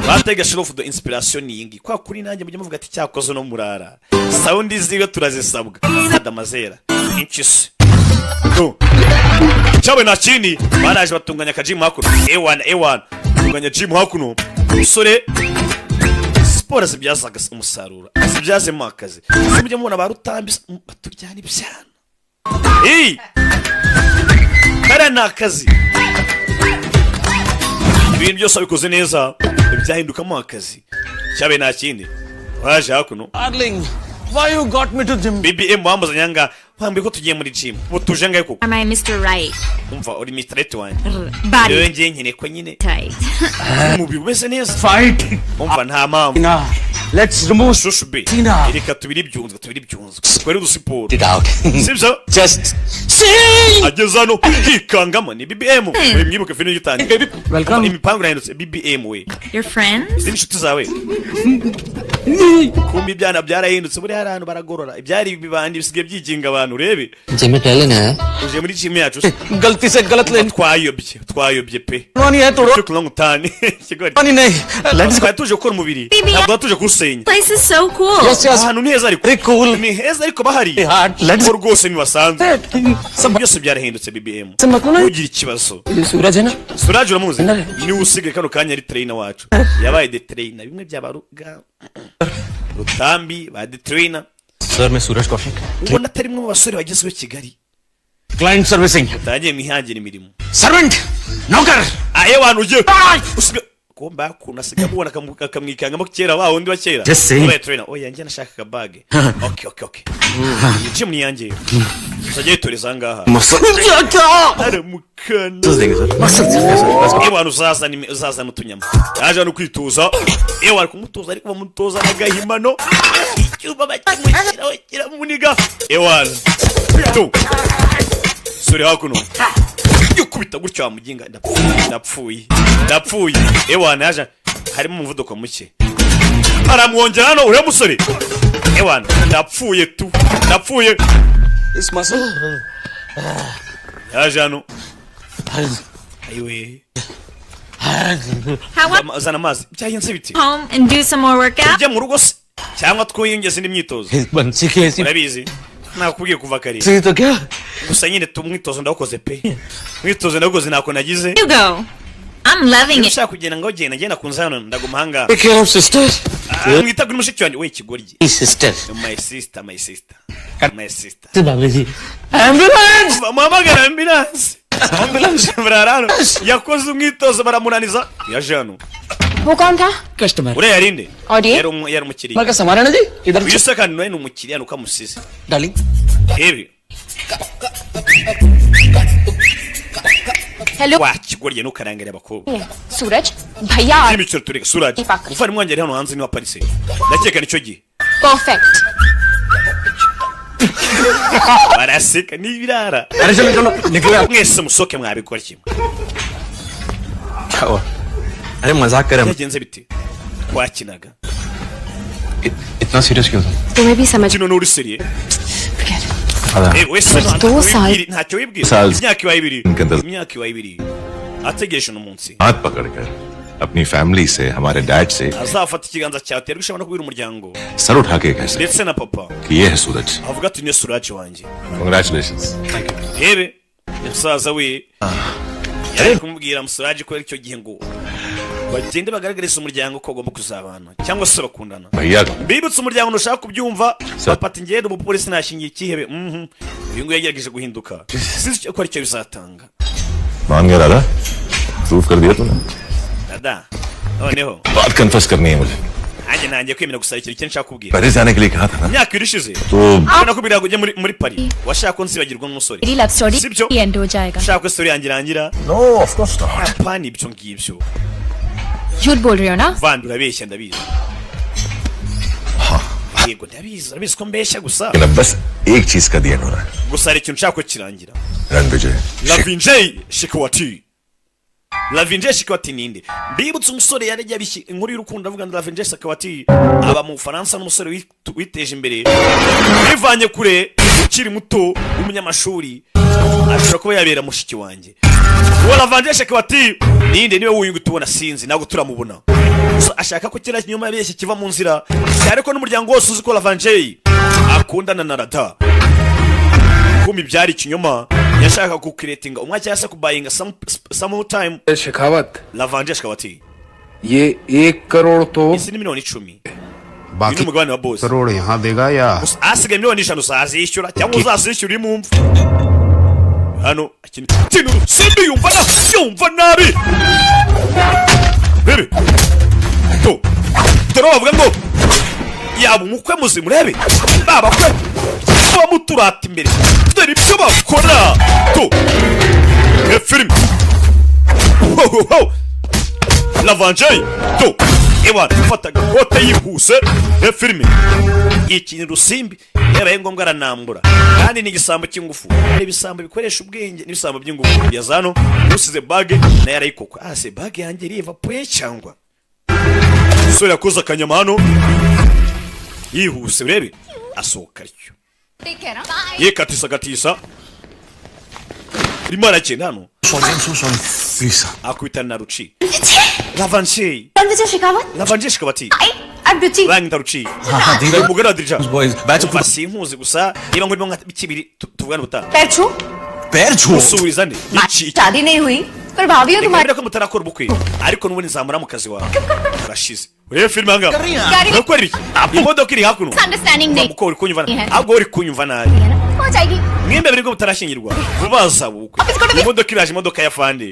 batega shiro of the inspiration yingi kwa kuri nanjye mujya muvuga ati cyakoze no murara sound ziga turazisabwa adamazera inchisi cyawe na chini baraje batunganya ka gym hakuno A1 tunganya gym hakuno umusore siporo zibyazaga umusaruro zibyazemo akazi mujya mubona barutambi baturyana ibyana kara ni akazi ibintu byose bikoze neza byahindukamo akazi cyabe nta kindi waje hakuno Darling, why you got me to gym? BBM wambaza nyanga wambaye ko tugiye muri gym butuje ngaye kuko Am I Mr. Right? umva uri Mr. Right wanjye Body rero ngiye nkene ko nyine tight. umubiri umeze neza Fight. umva nta mpamvu Let's remove shushu be reka tubiri byunzwe twari udusiporo sibyo just ageze hano hikangamo ni BBM we mwibuke filime y'utangiye welcome imipango irahindutse BBM we Your friends? izi inshuti zawe kumbi ibyana byarahindutse buri ahantu baragorora ibyari bibandi bisigaye byiginga abantu urebe gym talent है uje muri gym yacu गलती से गलत लेन twayobye pe नहीं है तोड़ो cyo kunywa utani kigori नहीं let's go tuje gukora umubiri ntabwo tuje kusenya Place is so cool. ahantu ni heza ariko very cool ni heza ariko bahari let's go rwose ni basanzwe byose byarahindutse BBM ugira ikibazo सूरज है ना surage uramuzi ni usigaye kano kanya ari trainer wacu yabaye the trainer bimwe byabaruga rutambi ba the trainer sir मैं सूरज Kaushik ubona atari mwe mu basore bagezweho Kigali client servicing utangiye mwihangira imirimo servant नौकर aye wantu ugiye komba kunasiga mubona akamwikangamo kera wa wundi wa kera oya trainer oya njye nashaka ka bag okay gym ni yanjye uzagiye toreza ngaha aramukana ewa uzaza n'utunyama yaje no kwitoza ewa kumutoza ariko bamutoza n'agahimano icyuba bakimushyiraho kiramuniga ewa tu suri hakuno yukubita gutyo wamuginga ndapfuye ewana yaje harimo umuvuduko muke aramwongera hano uriya musore ewana ndapfuye इस muscle yaje hano ayiwe zana amazi byagenze biti Home and do some more workout? ujya mu rugo se cyangwa twiyongeza indi myitozo बंसी कैसी urabizi nakubwiye kuva kare सी तो क्या gusa nyine tumwitozo ndakoze pe mwitozo ndakoze nako nagize You go. I'm loving it. ushaka kugenda ngo genda kunza hano ndaguma hanga take care of sister mwita kuri mushiki wanjye we kigoryi sister my sister Babu ji ambulance mamagara ambulance bararano yakoze umwitozo baramunaniza yaje hano वो कौन था customer ure yarinde और ये yari umukiriya मार का सामान है ना जी इधर uyu se kandi nawe ni umukiriya nuko amusize darling ebi hello wa kigoryi nukarangire abakobwa सूरज भैया imiciro tureka surage ufari mwanje hano hanze ni wa Paris ndakeka nicyo gihe perfect baraseka n'ibirara अरे चलो चलो निकले mwese musoke mwabikora kimwe क्या हुआ अरे मजाक कर रहे हैं byagenze biti twakinaga इतना सीरियस क्यों था तुम्हें भी समझ kino n'uri seriye wese ntacyo wibwira imyaka ibaye ibiri ategereje uno munsi हाथ पकड़कर अपनी फैमिली से हमारे डैड से azafata ikiganza cyawe aterwa ishema no kubwira umuryango sir उठा के कह सकते ndetse na papa कि ये है सूरज avuga ati niyo surage wanjye congratulations rebe umusaza we yari kumubwira surage ko icyo gihe ngo bagende bagaragariza umuryango ko agomba kuzabana cyangwa se bakundana भैया bibutse umuryango ntushaka kubyumva papa ati ngende umupolisi nashingiye ikihebe uyu nguyu yagerageje guhinduka sinzi icyo ko aricyo bizatanga मान गया दादा प्रूव कर दिया तूने dada noneho बात कन्फेस करनी है मुझे nanjye nanjye kwemera gusarikira icyo nshaka kubwira Paris जाने के लिए कहा था ना imyaka irishize तो nakubwira ngo ujye muri Paris washaka ko nsibagirwa n'umusore मेरी लव स्टोरी sibyo एंड हो जाएगा ushaka ko story yanjye irangira no of course not apana ibyo ngibyo झूठ बोल रहे हो ना vandi urabeshya ndabizi yego ndabizi urabizi ko mbeshya gusa बस एक चीज का ध्यान हो रहा है gusa hari ikintu nshaka ko kirangira Ranvijay Lavinjay Shikwati Lavinjay Shikwati ninde mbibutse umusore yarajya inkuru y'urukundo avuga ngo Lavinjay Shikwati aba mu Faransa n'umusore witeje imbere bivanye kure ukiri muto w'umunyamashuri ashobora kuba yabera mushiki wanjye uwo Lavinjay Shikwati ninde niwe wuyungu tubona sinzi ntabwo turamubona gusa ashaka ko kera nyuma yabeshye kiva mu nzira cyane ko n'umuryango wose uzi ko Lavinjay akundana na Rada kumi byari ikinyoma yashaka kukiretinga umwa cyase kubayinga some time Shekhawat Lavinjay Shikwati ये 1 करोड़ तो isi ni miliyoni 10 बाकी umugabane wa boss crore यहाँ देगा या asigaye miliyoni 5 uzazishyura cyangwa uzazishyura imumva hano kintu simbi yumva nabi bebe to bavuga ngo yaba umukwe muzimu urebe baba kwe bamuturata imbere dore ibyo bakora to film Lavinjay to ewa fataga kote yihuse filime ikintu rusimbi yabaye ngombwa aranambura kandi ni igisambo cy'ingufu ari ibisambo bikoresha ubwenge n'ibisambo by'ingufu yazano usize bage na yarayikoko se bage yanjye riva poye cyangwa so yakoze akanyama hano yihuse urebe asohoka ryo yekatisa rimara cyane hano please akwita na Ruchi Lavinjay Shikwati bangita Ruchi umugara dirija basi impuzi gusa niba ngo nka bikibiri tuvugana butaha पैर छू usubiriza nde शादी नहीं हुई पर भाभी हो तुम्हारी ko mutarakora ubukwe ariko nubundi nzamura mu kazi wawe urashize urebe filime anga urakora iki imodoka iri hakuno understanding नहीं uko uri kunyumva ahubwo uri kunyumva nabi हो जाएगी mwembe biri ko mutarashyingirwa vubaza ubukwe imodoka iraje imodoka ya fande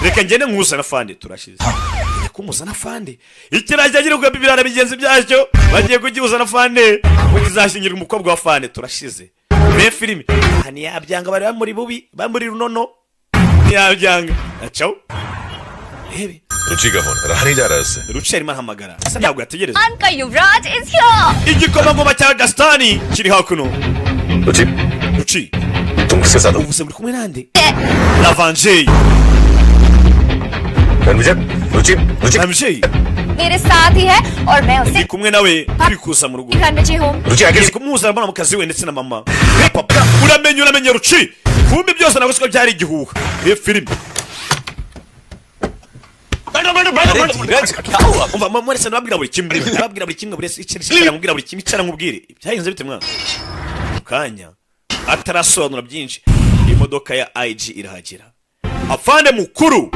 reka ngende nkusana fande turashize kumuzana fande ikiraje agira ko bibirara bigenze byacyo bagiye kugihuzana fande ngo kizashyingirwa umukobwa wa fande turashize be filime hani yabyanga bari bamuri bubi bamuri runono yabyanga acaho hebe रुचि का फोन रहा नहीं जा रहा है इससे Ruchi arimo ahamagara asa ntabwo yategereza का युवराज is here igikomangoma cya Gastani kiri hakuno Ruchi तुम किसके साथ हो ubuse muri kumwe nande Lavinjay Ranvijay रुचि रुचि Lavinjay मेरे साथ ही है और मैं उसे ndi kumwe nawe turi kuza mu rugo Ranvijay home रुचि आगे ngiye kumuzana mbona mu kazi we ndetse na mama papa uramenye Ruchi kumbi byose ntabwo siko byari igihuha iyo filime umva mama rese nababwira buri kimwe buri icara nkubwira buri kimwe icara nkubwire byagenze bite mwana kanya atarasobanura byinshi imodoka ya IG irahagera afande mukuru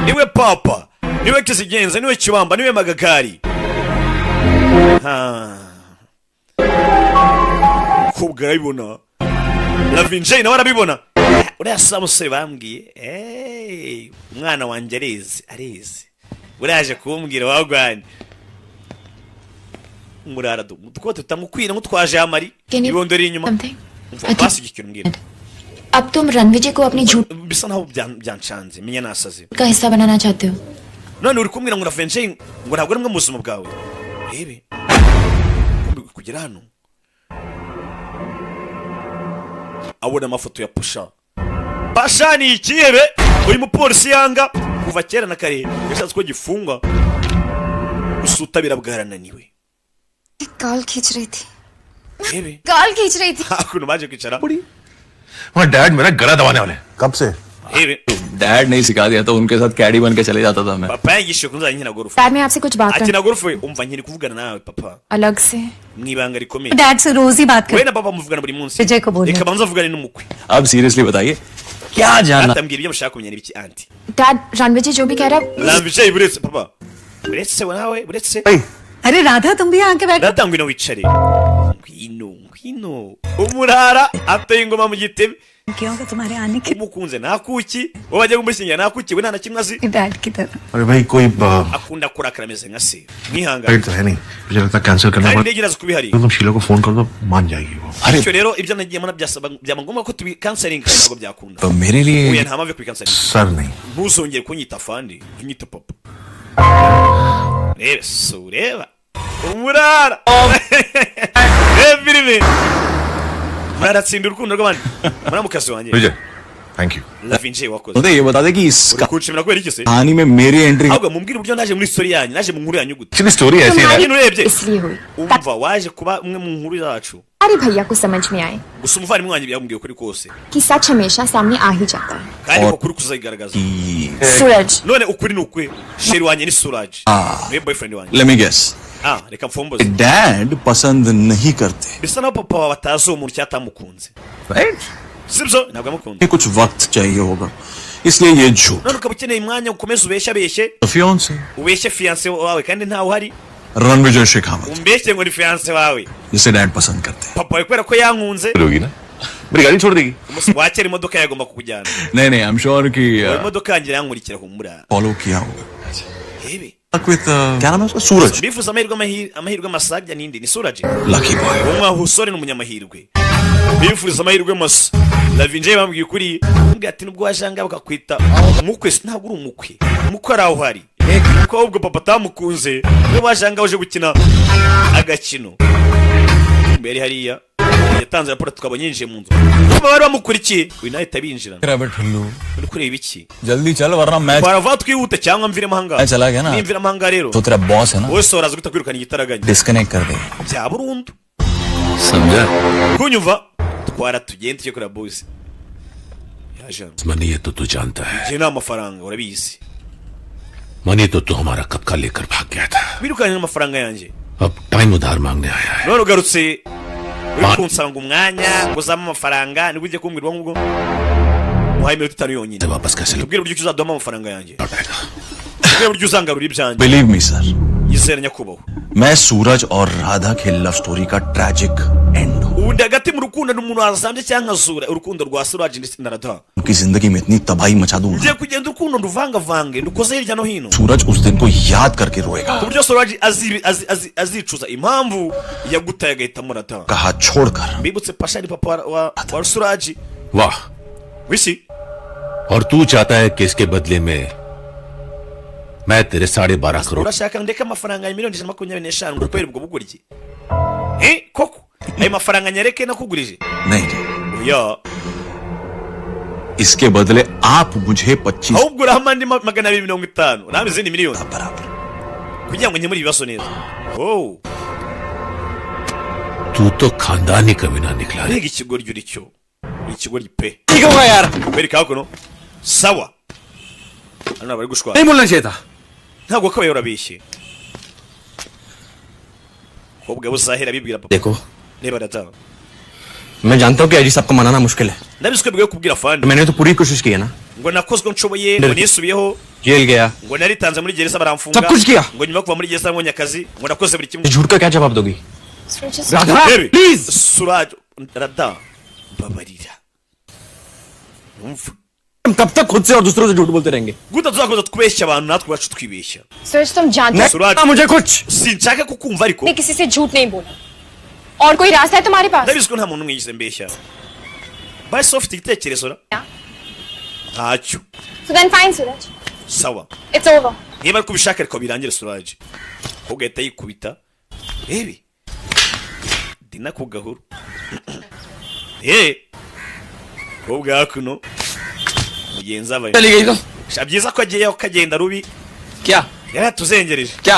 niwe papa niwe kizigenza niwe kibamba niwe magagari kubwa ibona Lavinjay nawe arabibona uriya samusore bambwiye umwana wanjye arezi uraje kumbwira wagwanye murara dukote tutamukwira nk'utwaje amari ibondo ri inyuma basigikira umbwira अब तुम रणविजय को अपनी झूठ bisa naho byancanze menya nasaze का हिस्सा बनाना चाहते हो none uri kumbwira ngo Lavinjay ngo ntabwo ari mwe mu buzima bwawe rebe kugera hano abona amafoto ya Pasha ni ikihebe uyu mupolisi yanga kuva kera na kare yashatse ko gifungwa usuta birabwarananiwe गाल खींच रही थी hebe गाल खींच रही थी hakuno baje kwicara वहाँ डैड मेरा गला दबाने वाले कब से hebe डैड नहीं सिखा दिया तो उनके साथ कैडी बन के चले जाता था मैं papa yishe kunza nkina golf dad मैं आपसे कुछ बात ati na golf umva nkiri kuvugana nawe papa अलग से mwibanga rikomeye डैड से रोज ही बात we कर na papa muvugana buri munsi विजय को बोलिए reka banza vugane n'umukwe अब सीरियसली बताइए क्या जानना atambwira ibyo mushaka kumenya n'ibiki anti dad Ranvijay जो भी कह रहा है Lavinjay buretse papa buretse nawe buretse अरे राधा तुम भी आके बैठो datangwe no wicare ngwino umurara ateye ingoma mu gitebe क्यों कि तुम्हारे आने के umukunze nakuki wowe bajya kumushingira nakuki we nta kimwe azi dad की तरह अरे भाई कोई akunda kurakara ameze nka se mwihangane पेट तो है नहीं मुझे लगता कैंसिल करना kandi पड़ेगा ntegereza kubihari तुम शीला को फोन कर दो मान जाएगी वो icyo rero ibyo nagiye mbona byaba ngombwa ko tubikanselinga ntabwo byakunda तो मेरे लिए oya nta mpamvu yo kubikanselinga sir नहीं ntuzongere kunyita fandi unyita papa reba so ureba umurara reba filime maratsinda urukundo rw'abandi muramukazi wanjye Vijay thank you lavinje wakoze मुझे ये बता दे कि इस kushimira kubera iki se कहानी में मेरी entry ahubwo mumbwire uburyo naje muri story yanyu naje mu nkuru yanyu gute actually story ऐसी है ibintu urebye इसलिए हुई umva waje kuba umwe mu nkuru zacu अरे भैया को समझ में आए gusa umuvandimwe wanjye yambwiye ukuri kose कि सच हमेशा सामने आ ही जाता है kandi ko kuri kuzayigaragaza सूरज none ukuri ni ukwe sheri wanjye ni surage niwe boyfriend wanjye let me guess reka mfomboze dad पसंद नहीं करते bisa naho papa wawe atazi uwo muntu cyatamukunze right sibyo ntabwo amukunda कुछ वक्त चाहिए होगा इसलिए ये झूठ none ukaba ukeneye umwanya ukomeze ubeshyabeshye fiance ubeshye fiance wawe kandi ntawe uhari Ranvijay Shekhawat umbeshye ngo ni fiance wawe जिसे डैड पसंद करते हैं papa wawe kubera ko yankunze होगी ना मेरी गाड़ी छोड़ देगी wakera imodoka yagomba kukujyana नहीं नहीं आई एम श्योर कि imodoka yanjye yankurikira humura follow किया होगा Ebe. with क्या नाम है उसका सूरज bifuza amahirwe masajya nindi ni surage lucky boy umwahusore n'umunyamahirwe bifuza amahirwe masa lavinje bambwiye kuri mbwa ati nubwo wajanga bakakwita umukwe ntabwo uri umukwe araho hari kuko ahubwo papa tamukunze we wajanga uje gukina agakino mbere hariya yatanze raporo tukabonye yinjiye mu nzu kuba bari bamukurikiye we nawe tabinjira uri kureba iki जल्दी चल वरना मैं barava twihute cyangwa mvire mahanga चला गया ना nimvira mahanga rero तो तेरा बॉस है ना wowe soraza gutakwirukana igitaraganya disconnect कर दे bya burundu समझा kunyumva twara tugende tujye kuri boss yaje money ये तो तू जानता है je na amafaranga urabizi money तो तू हमारा कब का लेकर भाग गया था birukanye amafaranga yanjye अब टाइम उधार मांगने आया है none ugarutse uri kunsanga umwanya nguzamo amafaranga ni ujye kumbwirwa ngubwo muhaye iminota 5 yonyine वापस कैसे tubwire uburyo uzadoma amafaranga yanjye tubwire uburyo uzangarura ibyanjye believe me sir yizera nyakubahwa मैं सूरज और राधा के लव स्टोरी का ट्रैजिक एंड हूँ ubundi hagati mu rukundo n'umuntu wasanze cyangwa azura urukundo rwa surage ndetse na radha उनकी जिंदगी में इतनी तबाही मचा दूंगा ngiye kugenda urukundo nduvangavange ndukoze hirya no hino सूरज उस दिन को याद करके रोएगा ku buryo surage azicuza impamvu yagutaye agahita murata कहा छोड़कर mbibutse pasha ni papa wa surage वाह wisi और तू चाहता है कि इसके बदले में मैं तेरे 12.5 crore urashaka ndeka amafaranga ya miliyoni 125 ngukwera ubwo buguriki koko ayo mafaranga nyareke nakugurije नहीं oya इसके बदले आप मुझे 25 ahubwo urahama andi 250 nawe izindi miliyoni kugira ngo nkemure ibibazo neza तू तो खानदानी कमीना निकला रे rega ikigoryi uri cyo ikigoryi pe ठीक होगा यार bereka kuno sawa hano bari gushwara नहीं बोलना चाहिए था ntabwo kabaye urabishye ubwo buzahera bibwira papa देखो reba data मैं जानता हूँ कि अजी सबको मनाना मुश्किल है ndabiswe bwo kubwira fandi मैंने तो पूरी कोशिश की है ना ngo nakozwe nshoboye ngo nisubiyeho jail गया ngo naritanze muri gereza baramfunga सब कुछ किया ngo nyuma kuva muri gereza mbonye akazi ngo nakoze buri kimwe झूठ का क्या जवाब दोगी Radha please surage radha babarira umva हम तब तक खुद से और दूसरों से झूठ बोलते रहेंगे guta tuzakomeza twibeshya abantu natwe bacu twibeshya सूरज तुम जानते surage मुझे कुछ sinshaka kukumva ariko मैं किसी से झूठ नहीं बोला और कोई रास्ता है तुम्हारे पास ndabizi ko nta muntu mwigeze mbeshya basi ufite igitekerezo ra ntacyo So then fine, Suraj. sawa It's over. niba ariko ubishaka ariko birangire surage ahubwo ahita yikubita ebi dina ku gahuru ahubwo hakuno mugenzi abaye byiza ko agiyeho kagenda rubi क्या yaratuzengereje क्या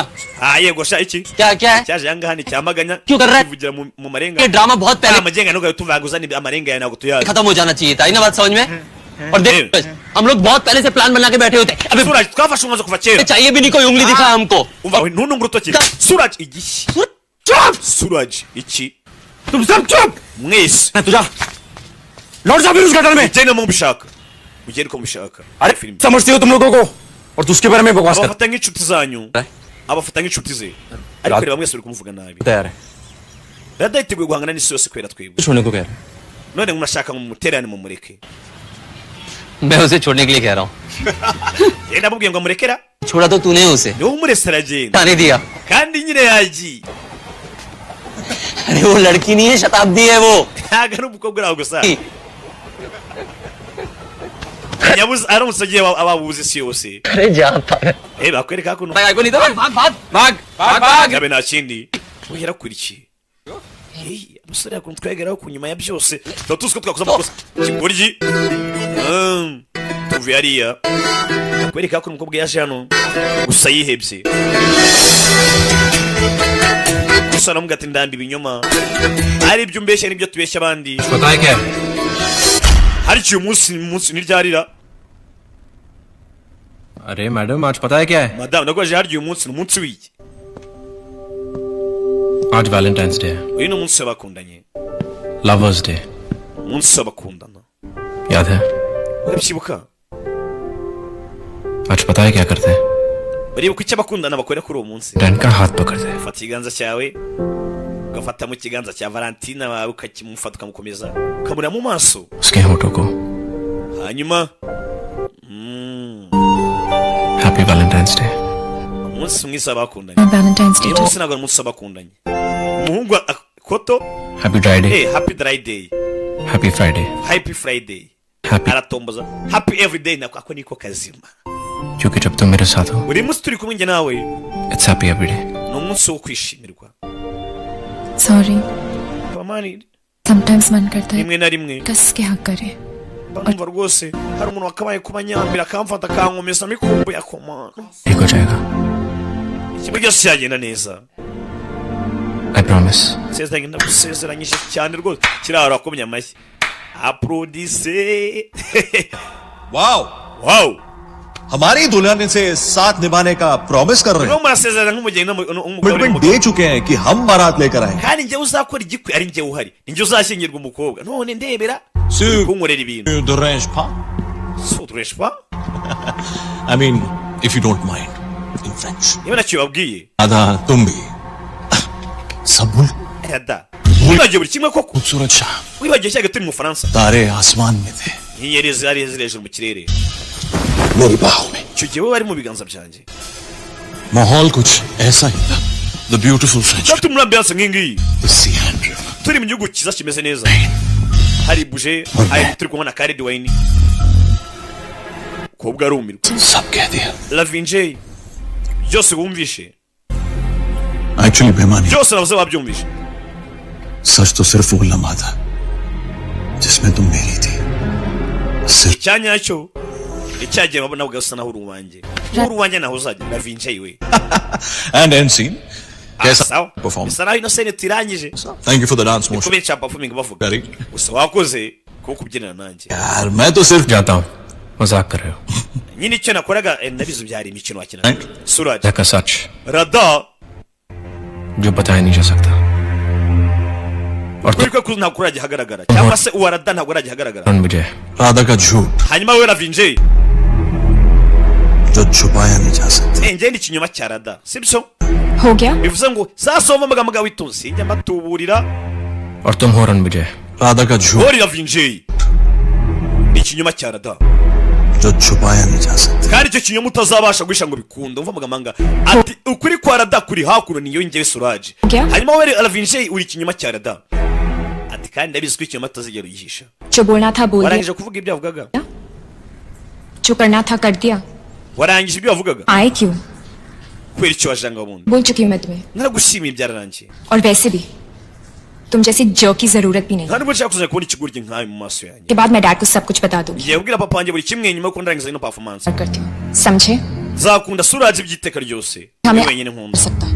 yego sha iki क्या क्या है cyaje yanga hani cyamaganya क्यों कर रहा है kuvugira mu marenga ये ड्रामा बहुत पहले amagenga nuko tuvaguza ni amarenga yana gutuyaza खत्म हो जाना चाहिए था ना बात समझ में और देख हम लोग बहुत पहले से प्लान बना के बैठे होते अबे surage twafashe umwanzuro kuva kera चाहिए भी नहीं कोई उंगली दिखा हमको umva ntunungu urutoki surage igishi surage iki तुम सब चुप mwese तुझा लौट जा फिर उस गटर में ugende mu bishaka ugende ko mubishaka अरे समझती हो तुम लोगों को और तू उसके बारे में बकवास कर abafata nk'inshuti zanyu abafata nk'inshuti ze ariko reba mwese uri kumuvuga nabi तैयार है Rada yiteguye guhangana n'isi yose kwera twebwe. छोड़ने को कह रहा None murashaka mu muterane mu mureke. मैं उसे छोड़ने के लिए कह रहा हूँ Yenda mubwiye ngo murekera? छोड़ा तो तूने उसे Niwe umurese aragenda. आने दिया Kandi nyine yagiye. अरे वो लड़की नहीं है शताब्दी है वो Ntago ari umukobwa uraho gusa. Nyabuze aramutse agiye ababuze isi yose. अरे जा पागल Bakwereka kuno. भाग को नहीं तो भाग भाग भाग भाग भाग Gabe nta kindi. We yarakurikiye. Umusore yakunze twegeraho ku nyuma ya byose. Tuba tuzi ko twakoze amakosa. Kigoryi. Tuve hariya. Bakwereka ko umukobwa yaje hano. Gusa yihebye. Gusa namuga ati ndandi ibinyoma. Ari ibyo umbeshya n'ibyo tubeshya abandi. बताए क्या Hari cyo umunsi niryarira. अरे मैडम आज पता है क्या है Madame nagwaje hari umunsi w'iki. आज Valentine's day है Uyu ni umunsi w'abakundanye. Lovers day Umunsi w'abakundana. याद है Urabyibuka? आज पता है क्या करते हैं Baribuka icyo abakundana bakora kuri uwo munsi. Dan का हाथ पकड़ते हैं Fata ikiganza cyawe. Ugafata mu kiganza cya Valentina wawe ukakimufata ukamukomeza. Ukamureba mu maso. उसके होठों को Hanyuma happy Valentine's day umunsi mwiza w'abakundanye. Valentine's Day. Umunsi ntabwo ari umunsi w'abakundanye. Umuhungu koto. Happy dry day Happy dry day. Happy Friday Happy Friday. Happy Aratomboza. Happy every day nako ako niko kazima. क्योंकि जब तुम मेरे साथ हो Buri munsi turi kumwe njye nawe. It's happy every day Ni umunsi wo kwishimirwa. Sorry. Pamani. Sometimes मन करता है Rimwe na rimwe. कस के हक करे. Bamva rwose hari umuntu wakabaye kuba nyambira akamfata akankomeza mikumbu ya komana. ठीक हो जाएगा Ikintu cyose cyagenda neza. I promise Sezeranye ndagusezeranyije cyane rwose. Kiraro akomye amashyi. Applaudissez. Wow Wow. हमारी दुल्हन इसे साथ निभाने का प्रॉमिस कर रहे No हैं murasezerana nk'umugeni कमिटमेंट दे चुके हैं कि हम बारात लेकर आएंगे kandi njye uzakora igikwi ari njye uhari njye uzashyingirwa umukobwa none ndebera kunkorera ibintu sudureshwa I mean if you don't mind in French niba nacyo babwiye आधा तुम भी सब मुल्क Rada wibagiwe buri kimwe koko खूबसूरत शाम wibagiwe cyaga turi mu Faransa तारे आसमान में थे inyenyeri zari ziri hejuru mu kirere मेरी बाहों में icyo gihe bari mu biganza byanjye माहौल कुछ ऐसा ही था the beautiful French turi muri ambiance nk'ingiyi the sea and river turi mu gihugu cyiza kimeze neza hari buje hari turi kumwe na Khaled Wine kobwa arumirwa सब कह दिया Lavinje byose wumvishe actually बेमानी byose navuze wabyumvishe सच तो सिर्फ वो लम्हा था जिसमें तुम मेरी थी icyanyacyo icyagiye babona ugasa naho uruwanjye uruwanjye naho uzajya Lavinje we and end scene कैसा performance bisa naho ino scene tirangije thank you for the dance motion kubera cha performing bavuga gusa wakoze ko kubyinana nanjye यार मैं तो सिर्फ जाता हूँ मजाक कर रहे हो nyine icyo nakoraga nabizo byari imikino wakina surage का सच Rada जो बताया नहीं जा सकता और ko kuzi ntabwo urajya hagaragara cyangwa se uwa Rada ntabwo urajya hagaragara मुझे राधा का झूठ hanyuma we Lavinje जो छुपाया नहीं जा सकता njye ndi ikinyoma cya Rada sibyo हो गया bivuze ngo sasoma amagambo witonse njya mbatuburira और तुम हो रणविजय राधा का झूठ ori Lavinje ni ikinyoma cya Rada जो छुपाया नहीं जा सकता kandi icyo kinyoma utazabasha guhisha ngo bikunde umva amagambo ati ukuri kwa Rada kuri hakuno niyo njyewe surage hanyuma we Lavinje uri ikinyoma cya Rada ati kandi ndabizi ko ikinyoma utazigera uyihisha जो बोलना था बोल warangije kuvuga ibyo avugaga जो करना था कर दिया warangije ibyo avugaga आए क्यों kwera icyo wajanga bundi बोल चुकी हूँ मैं तुम्हें naragushimiye byararangiye और वैसे भी तुम जैसी जो की जरूरत भी नहीं nta nubwo nshaka kuzajya kubona ikigoryi nkawe mu maso yanjye के बाद मैं डैड को सब कुछ बता दूंगी ngiye kubwira papa wanjye buri kimwe nyuma yo kurangiza ino performance करती हूँ समझे nzakunda surage by'iteka ryose हमें wenyine nkunda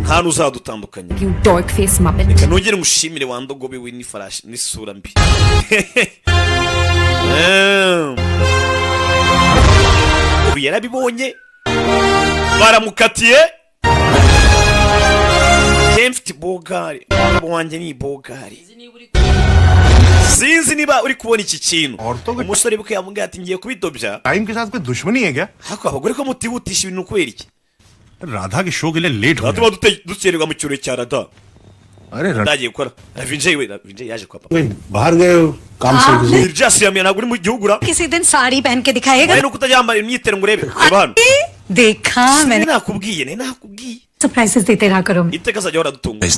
nta n'uzadutandukanya you dork face muppet reka nongere ngushimire wandogobe we n'ifarashi n'isura mbi ubu yarabibonye baramukatiye mfite bogari umugabo wanjye ni bogari sinzi niba uri kubona iki kintu umusore bwe yamubwiye ati ngiye kubidobya time के साथ कोई दुश्मनी है क्या ariko abagore ko mutihutisha ibintu kubera iki Radha के शो के लिए लेट हो tuba dukererwa mu kirori cya Rada अरे ndagiye gukora Vinjay we Vinjay yaje kwa papa बाहर गए काम से Virja siyamye ntabwo uri mu gihugu ra किसी दिन साड़ी पहन के दिखाएगा Wowe nuko utajyambaye imyitero ngo urebe reba hano देखा मैंने nakubwiye सरप्राइजेस देते रहा करो iteka azajya ahora adutungura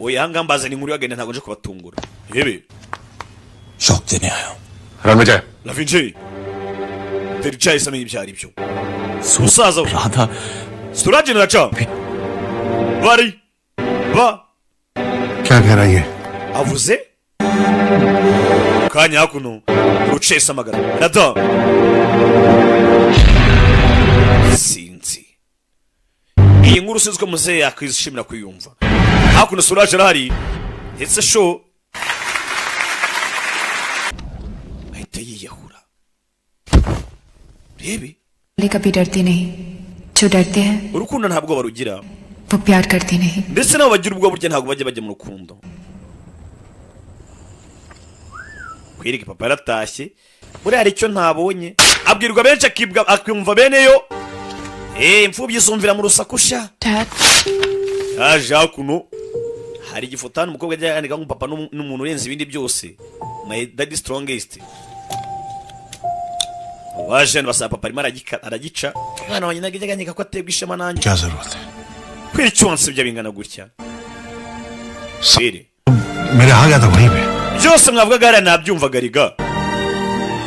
oya hanga mbazana inkuru yagenda ntabwo nje kubatungura rebe शौक देने आया हूं रन में जाए La Vinjay Virja isamenye ibyo ari byo Musaza Radha Surage naracha Bari Ba क्या कह रहा है avuze kanya kuno ucesa amagara rada sinzi iyi nkuru sinzwe muze yakwishimira kuyumva hakuno Surage arahari ndetse show ahita yiyahura rebe कभी डरती नहीं जो डरते हैं urukundo ntabwo barugira वो प्यार करती नहीं ndetse nabo bagira ubwo burya ntabwo bajya mu rukundo kwirika papa yaratashye buri hari icyo ntabonye abwirwa benshi akumva beneyo imfubyi zumvira mu rusakusha yaje hakuno hari igifotani umukobwa ajya yandika nk'umupapa n'umuntu urenze ibindi byose my daddy strongest waje basaba papa arimo aragica umwana wanjye nagijya ko aterwa ishema nanjye क्या जरूरत है kwira icyonse bya bingana gutya मेरे आ गया था वहीं पे byose mwavugaga hariya nabyumvaga riga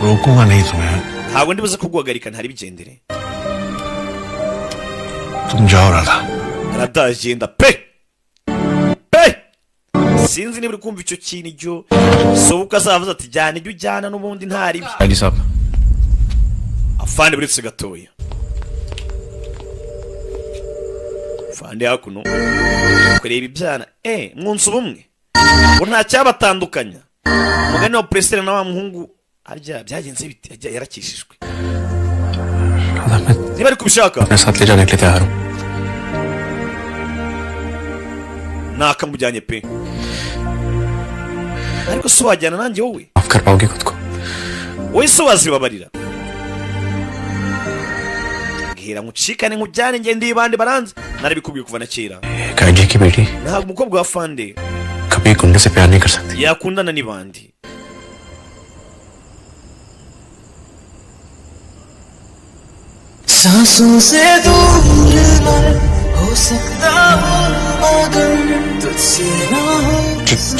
रोकूंगा नहीं तुम्हें ntabwo ndibuze kuguhagarika ntari bigendere तुम जाओ Radha aradagenda pe sinzi niba uri kumva icyo kintu icyo sobuka azavuze ati jyana ibyo ujyana n'ubundi ntari bi Ali Saab afande buretse gatoya afande hakuno kureba ibyana mwunsi ubumwe ngo nta cyabatandukanya umugani wa Preston na wa muhungu arya byagenze biti yarakishijwe niba ari kubishaka अपने साथ ले जाने के लिए तैयार हूं nakamujyanye pe ariko so wajyana nanjye wowe माफ कर पाओगे खुद को wowe so wazibabarira bwira mucikane nkujyane ngende ibandi baranze narabikubwiye kuva na kera काजी की बेटी ntabwo umukobwa wa fande कभी गुंडे से प्यार नहीं कर सकती yakundana n'ibandi सांसों से दूर मैं हो सकता हूँ मगर तुझसे ना हो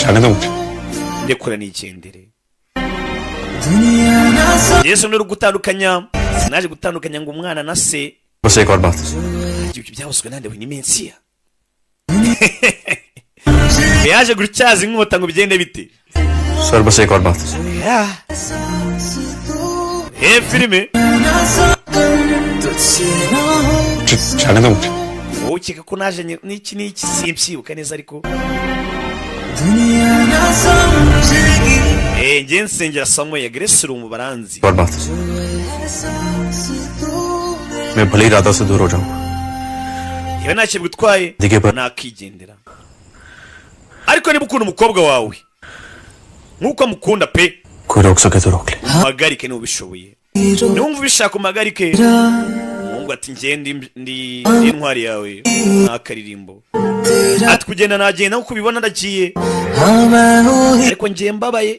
जाने दो ndekura n'igendere दुनिया ना Yesu ni gutandukanya sinaje gutandukanya ngo umwana na se बस एक और बात ibyo byabuzwe nande we ni mensiya yaje gutyaza inkota ngo bigende bite sir बस एक और बात filime जाने दो wowe ukeka ko naje n'iki simpyibuka neza ariko njye nsengera Samuel Grace mu baranzi और बात मैं भले ही राधा से दूर हो जाऊं iba ntacyo bigutwaye nakigendera ariko niba ukunda umukobwa wawe nk'uko amukunda pe कोई रोक सके तो रोक ले umpagarike niba ubishoboye niwumva ubishaka umpagarike umuhungu ati ngende ndi intwari yawe ntakaririmbo ati kugenda nagenda nk'uko ubibona ndagiye ariko ngiye mbabaye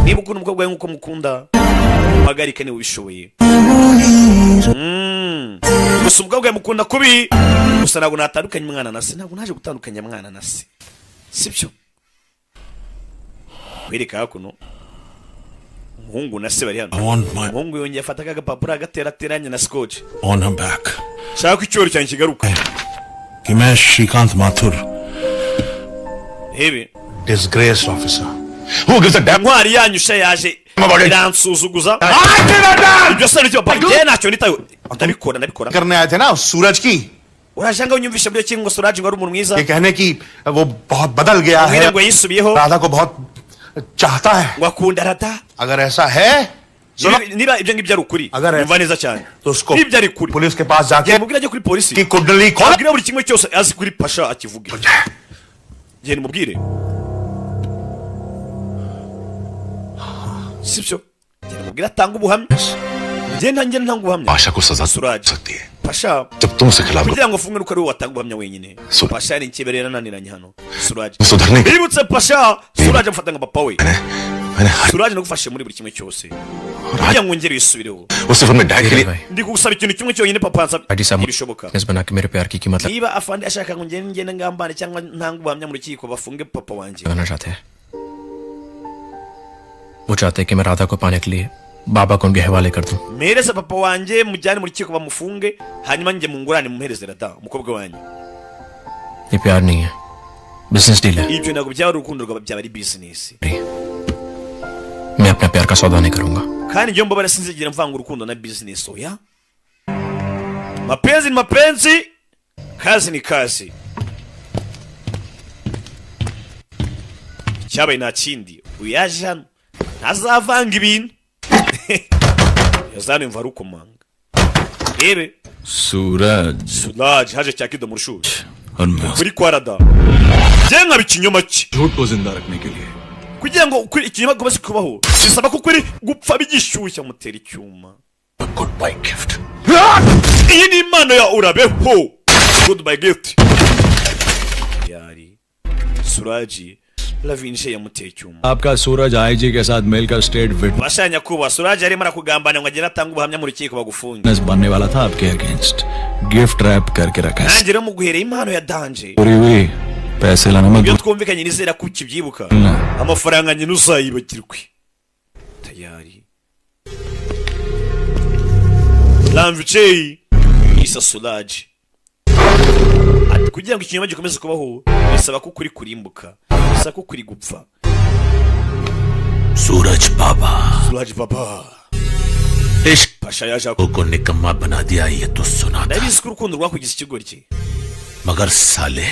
niba ukunda umukobwa wawe nk'uko mukunda umpagarike niba ubishoboye gusa umukobwa wawe mukunda kubi gusa ntabwo natandukanye umwana na se ntabwo naje gutandukanya mwana na se sibyo kwereka hakuno umuhungu na se bari hano umuhungu yongeye afata agapapuro agaterateranya na scotch on her back shaka ko icyoro cyanjye kigaruka कि मैं श्रीकांत Mathur hebe disgraced officer who gives a damn ntwari yanyu sha yaje iransuzuguza ibyo se nicyo papa njye ntacyo nitayo ndabikora करने आए थे ना सूरज की urashanga unyumvisha byo kingo Surage ngo ari umuntu mwiza ये कहने की वो बहुत बदल गया है ngo yisubiyeho राधा को बहुत चाहता है ngo akunda Radha अगर ऐसा है niba ibyo ngibyo ari ukuri umva neza cyane तो उसको ibyo ari ukuri पुलिस के पास जाके mubwira ajye kuri polisi की कुंडली खोल abwira buri kimwe cyose azi kuri pasha akivuge genda mubwire sibyo genda mubwira atanga ubuhamya ngenda ntanga ubuhamya Pasha को सजा सकती है pasha जब तुम उसे खिलाफ kugira ngo ufungwe nuko ari watanga ubuhamya wenyine pasha ari ikiberera naniranye hano surage सुधरने bibutse pasha surage amfata nka papa we surage nagufashe muri buri kimwe cyose kugira ngo ngere yisubireho उसे फिर मैं डाय के लिए ndi kugusaba ikintu kimwe cyonyine papa nsaba bishoboka इस बना के मेरे प्यार की कीमत niba afande ashaka ngo ngende ngambane cyangwa ntanga ubuhamya mu rukiko bafunge papa wanjye लगाना चाहते हैं वो चाहते हैं कि मैं राधा को पाने के लिए बाबा को उनके हवाले कर दूं मेरे से papa wanjye mujyane mu rukiko bamufunge hanyuma njye mungurane mumuhereze Rada umukobwa wanjye ये प्यार नहीं है बिजनेस डील है ibyo ntabwo byaba urukundo rwaba byaba ari business मैं अपना प्यार का सौदा नहीं करूंगा kandi njye mbabara sinzigera mvanga urukundo na business oya mapenzi ni mapenzi kazi ni kazi cyabaye nta kindi uyaje hano ntazavanga ibintu yazana imva rukomanga rebe surage haje cyakido mu rushushi kuri kwa Rada njye nkaba ikinyoma cye झूठ को जिंदा रखने के लिए kugira ngo ukuri ikinyoma gomeze kubaho bisaba ko ukuri gupfa bigishyushya mutera icyuma goodbye gift iyi ni impano ya urabeho goodbye gift yari surage lavinje yamuteye icyuma आपका सूरज आईजी के साथ मिलकर state bashanya kuba surage arimo arakugambana ngo agera atanga ubuhamya mu rukiko bagufunge witness बनने वाला था आपके against gift wrap करके रखा है nanjye rero muguhereye impano ya danje पूरी हुई पैसे लाना मत iyo twumvikanye nizera ko ukibyibuka amafaranga nyine uzayibagirwe tayari lamvichei isa surage ati kugira ngo ikinyoma gikomeze kubaho bisaba ko ukuri kurimbuka bisaba ko ukuri gupfa सूरज बाबा surage baba इश्क pasha yaje को निकम्मा बना दिया ये तो सुना था ndabizi ko urukundo rwakugize ikigoryi मगर साले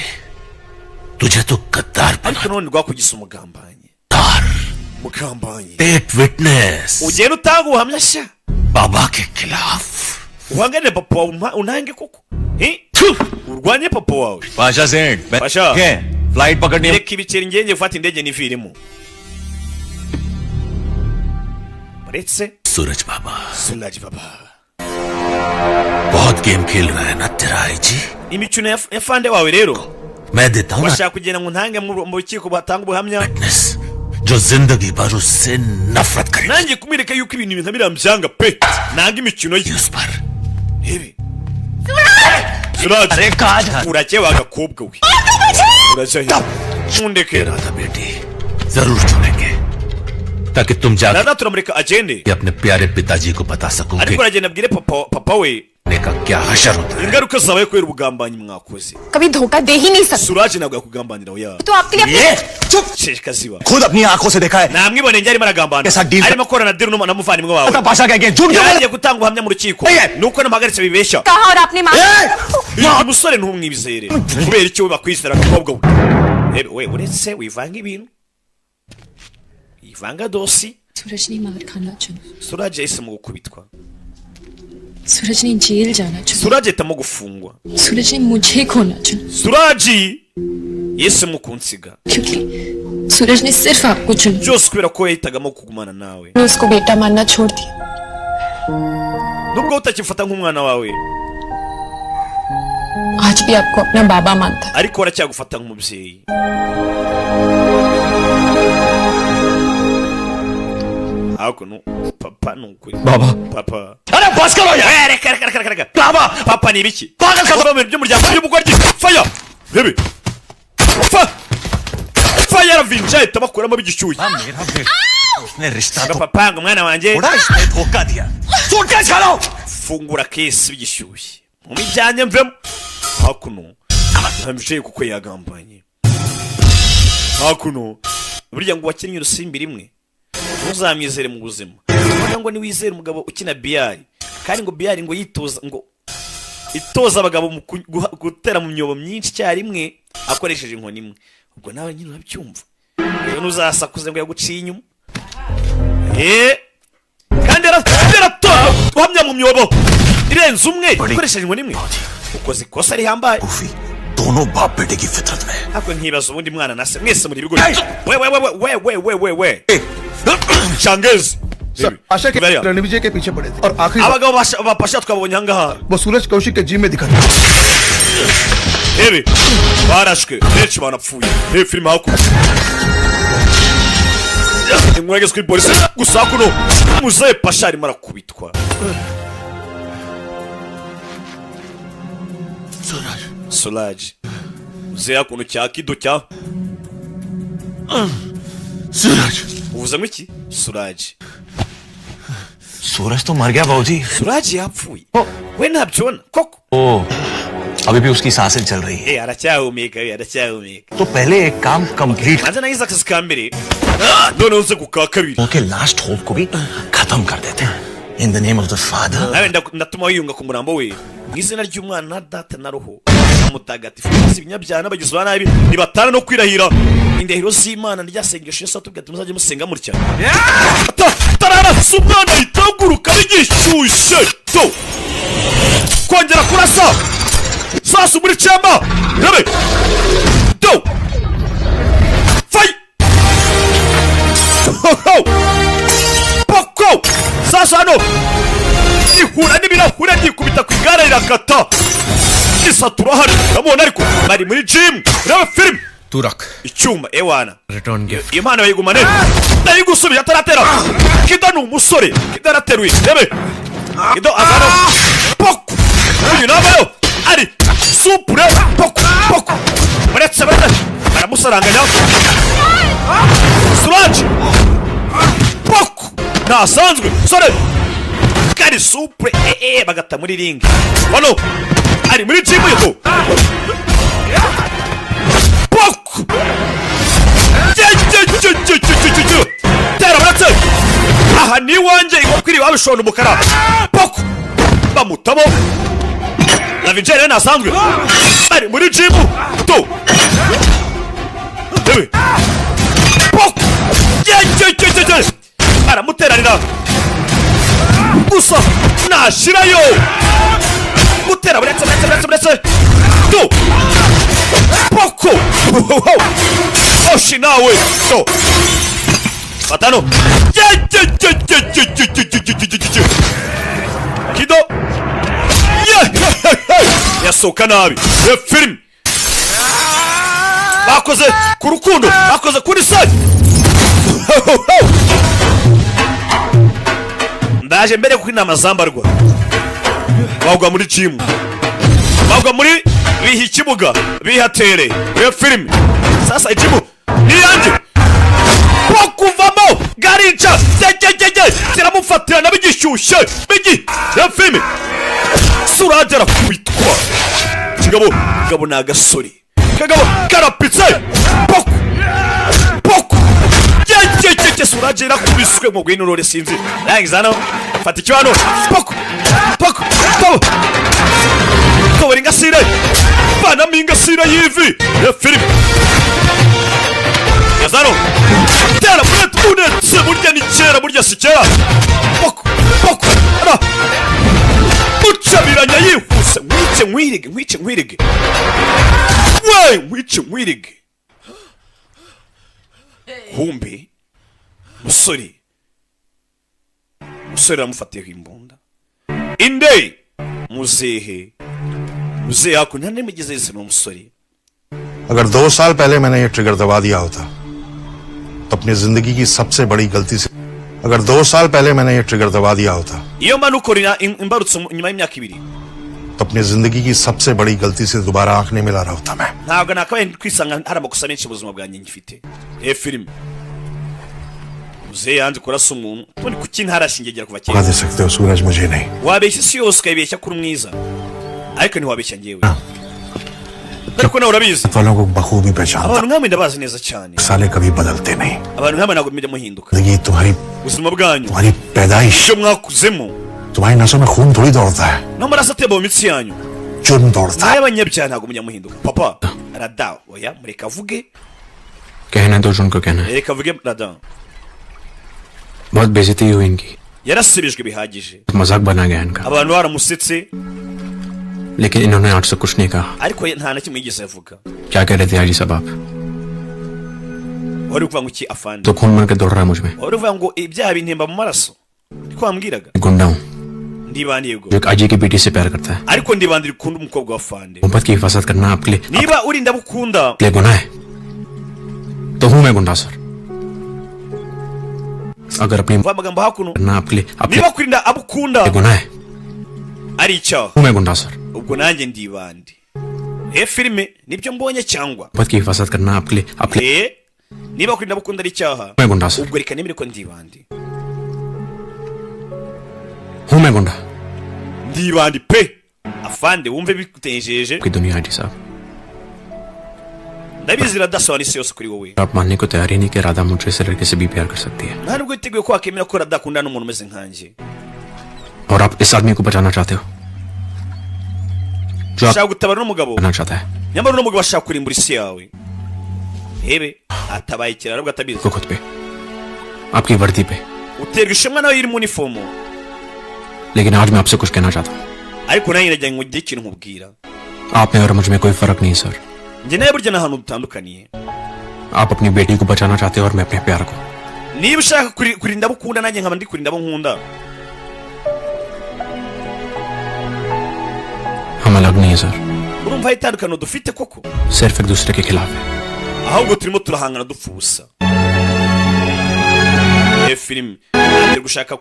तुझे तो गद्दार ariko none rwakugize umugambanyi mugambanyi state witness ugenda utanga ubuhamya sha बाबा के खिलाफ uhangane papa wawe unange koko urwanye papa wawe Pasha सेठ pasha फ्लाइट पकड़नी है reka ibiceri ngenge gufata indege niviremo uretse सूरज बाबा surage baba बहुत गेम खेल रहा है ना तेरा IG imikino ya fande wawe rero मैं देता हूँ bashaka kugenda ngo ntange mu rukiko batanga ubuhamya जो जिंदगी भर उससे नफरत करे nanjye kumwereka yuko ibintu nka birambyanga pe nanga imikino ye ibi surage urake wagakobwa we uracyahe mundeke Radha बेटी जरूर छोड़ेंगे ताकि तुम जाकर Rada turamureka agende अपने प्यारे पिताजी को बता सकोगे ariko aragenda abwire papa we का क्या हशर होता है ingaruka zabaye kubera ubugambanyi mwakoze कभी धोखा दे ही नहीं सकते surage ntabwo yakugambanira oya तो आपके लिए चुप sheshka ziba खुद अपनी आंखों से देखा है namwibone njye arimo aragambana arimo akorana deal n'umuvandimwe wawe Pasha कह के झूठ क्यों yagiye gutanga ubuhamya mu rukiko nuko namuhagaritse bibeshya कहा और आपने uyu musore ntumwibizere kubera icyo bakwisera agakobwa we we uretse wivanga ibintu yivanga dosi सूरज ने मार खाना चुना surage yahisemo gukubitwa सूरज ने जेल जाना चुना surage ahitamo gufungwa सूरज ने मुझे खोना चुना surage yahisemo kunsiga क्योंकि सूरज ने सिर्फ आपको चुना byose kubera ko yahitagamo kugumana nawe उसको बेटा मानना छोड़ दिया nubwo utakimfata nk'umwana wawe आज भी आपको अपना बाबा मानता ariko aracyagufata nk'umubyeyi hakuno papa nukuri papa अरे बस करो यार reka papa papa ni ibiki pagal ka bamwe by'umuryango by'umugoryi fire bebe fire vinja itabakuramo bigishyuye उसने रिश्ता तो papa ngo mwana wanje थोड़ा इसने धोखा दिया सूटकेस खाओ fungura kesi bigishyuye mu mijyanye mvemo hakuno ntambicaye kuko yagambanye hakuno burya ngo wakinnye urusimbi rimwe ntuzamwizere mu buzima ubona ngo niwizere umugabo ukina biyari kandi ngo biyari ngo itoza abagabo mu gutera mu myobo myinshi icyarimwe akoresheje inkoni imwe ubwo nawe nyine urabyumva rero ntuzasakuze ngo yaguciye inyuma kandi aratora uhamya mu myobo irenze umwe ukoresheje inkoni imwe ukoze ikosa rihambaye दोनों बाप बेटे की फितरत में ako nkibaza ubundi mwana na se mwese muri ibigo we changezi sir Asha के रणविजय के पीछे पड़े थे और आखिरी abagabo bapasha twabonye ahangaha वो सूरज कौशिक के जिम में दिखा था ebi barashwe benshi banapfuye reba filime hakurya inkuru yageze kuri polisi gusa kuno muzehe pasha arimo arakubitwa surage muzehe hakuno cya kido cya सूरज uvuzemo iki surage सूरज तो मर गया बाबूजी surage yapfuye we ntabyibona koko ओ अभी भी उसकी सांसें चल रही है aracyahumeka तो पहले एक काम complete maze nagize akazi ka mbere none uze ku ka kabiri okay last hope को भी खत्म कर देते हैं in the name of the father nawe ndatuma wiyunga ku murambo we mu izina ry'umwana na data na roho mutagatifu ibinyabyaha n'abagizi ba nabi nibatana no kwirahira indahiro z'Imana ryasengesho Yesu atubwira ati muzajye musenga mutya tarara sumwana itaguruka bigishyushye to kongera kurasa sasa muri chamba rebe to fight poko sasa no ihura n'ibirahura gikubita ku igare rirakata isatura hari namubona ariko bari muri gym reba film turak icyuma ewana return gift impano yayigumane ndayigusubira ataratera kido ni umusore kido arateruye rebe kido azana poko uyu nabayo ari supure poko poko baretse baramusaranganya surage poko ntasanzwe sore kari supure bagata muri ringi wano ari muri gym yeto poko tera baretse aha ni wanje ikwiri wabishonda umukara poko bamutamo la vigile nasanzwe ari muri gym to ewe poko aramuteranira gusa nashirayo mutera buretse to poko oshi nawe to patano kido yasohoka nabi iyo film bakoze ku rukundo bakoze kuri side ndaje mbere kuko inama zambarwa bagwa muri gym bagwa muri biha ikibuga bihatere iyo film sasa ikibu niyange bakuvamo garica ziramufatira nabigishyushye bigi iyo film surage arakubitwa kigabo ni agasore kagabo karapitse poko poko surage irakubiswe mu gwinurore sinzi nangiza hano fata ikiwano poko poko tobora ingasire banamo ingasire y'ivi ya filime yazano tera unetse burya ni kera burya si kera poko poko mucabiranya yihuse nkwice nkwirige we nkwice nkwirige kumbe musore aramufatiyeho imbunda inde muzehe hakuno nta n'imigeze yese n'umusore अगर 2 साल पहले मैंने ये ट्रिगर दबा दिया होता तो अपनी जिंदगी की सबसे बड़ी गलती से अगर 2 साल पहले मैंने ये ट्रिगर दबा दिया होता iyo manu ukorera imbarutso nyuma y'imyaka 2 तो अपनी जिंदगी की सबसे बड़ी गलती से दोबारा आंख नहीं मिला रहा होता मैं ntabwo nakabaye kwisanga hari amakosa menshi mu buzima bwanjye ngifite film muzehe yanze kurasa umuntu toni kuki ntarashingegera kuva kera दे सकते हो सूरज मुझे नहीं wabeshya isi yose ukayibeshya kuri mwiza ariko ntiwabeshya ngewe ariko nawe urabizi वालों को बखूबी पहचानता abantu nkamwe ndabazi neza cyane साले कभी बदलते नहीं abantu nkamwe ntabwo mujya muhinduka जिंदगी ubuzima bwanyu तुम्हारी पैदाइश icyo mwakuzemo तुम्हारी नसों में खून थोड़ी दौड़ता है n'amaraso atemba mu mitsi yanyu जुर्म दौड़ता है n'ay'abanyabyaha ntabwo mujya muhinduka papa rada oya mureka avuge कहना तो उनको कहना है reka avuge rada बहुत बेइज्जती हुई इनकी yarasibijwe bihagije मजाक बना गया इनका abantu baramusetse लेकिन इन्होंने आपसे कुछ नहीं कहा ariko nta na kimwe yigeze avuga क्या कह रहे थे हाजी साहब आप wari kuvuga ngo iki afande तो खून मन के दौड़ रहा है मुझ में wari kuvuga ngo ibyaha bintemba mu maraso niko wambwiraga गुंडा हूँ ndibandiye go जो एक अजय की बेटी से प्यार करता है ariko ndibandira ukunda umukobwa wa Fande मोहब्बत की हिफाजत करना आपके लिए niba urinda bukunda ले गुनाह है तो हूँ मैं गुंडा सर अगर अपनी magambo hakuno करना आपके लिए niba kurinda abukunda गुनाह है ari icyaha हूँ मैं गुंडा sir ubwo nanjye ndibandi filime nibyo mbonye cyangwa मोहब्बत की हिफाजत करना आपके लिए niba kurinda bukunda ari icyaha मैं गुंडा sir ubwo reka nemere ko ndibandi हूँ मैं गुंडा ndibandi pe afande wumve bikutenjeje की दुनिया है साहब ndabizi radasobanura isi yose kuri wowe आप मानने को तैयार ही नहीं कि राधा मुझे से लड़के से भी प्यार कर सकती है nta nubwo witeguye ko wakemera ko radakundana n'umuntu umeze nkanjye और आप इस आदमी को बचाना चाहते हो जो ashaka gutabara n'umugabo करना चाहता है nyamara n'umugabo ashaka kurimbura isi yawe ebe atabaye ikirara nubwo atabizi को खुद पे आपकी वर्दी पे uterwa ishema nawe iri mu uniform लेकिन आज मैं आपसे कुछ कहना चाहता हूँ ariko nanjye nagira ngo ngire ikintu nkubwira आप में और मुझ में कोई फर्क नहीं sir njye nawe burya n'ahantu dutandukaniye आप अपनी बेटी को बचाना चाहते हो और मैं अपने प्यार को niba ushaka kurinda bukunda nanjye nkaba ndi kurinda abo nkunda हम अलग नहीं है sir urumva itandukano dufite koko सिर्फ एक दूसरे के खिलाफ है ahubwo turimo turahangana dupfa ubusa filime ndi gushaka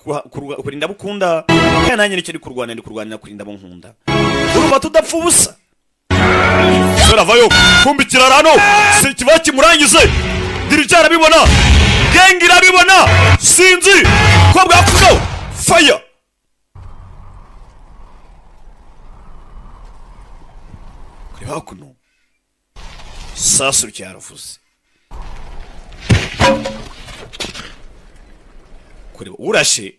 kurinda bukunda kandi nanjye nicyo ndi kurwanira kurinda abo nkunda urumva tudapfa ubusa sora vayo kumbikira rano si kiva kimurangize dirija arabibona gengi irabibona sinzi ko bwakuno fire kureba kuno sasu ryaravuze kureba urashe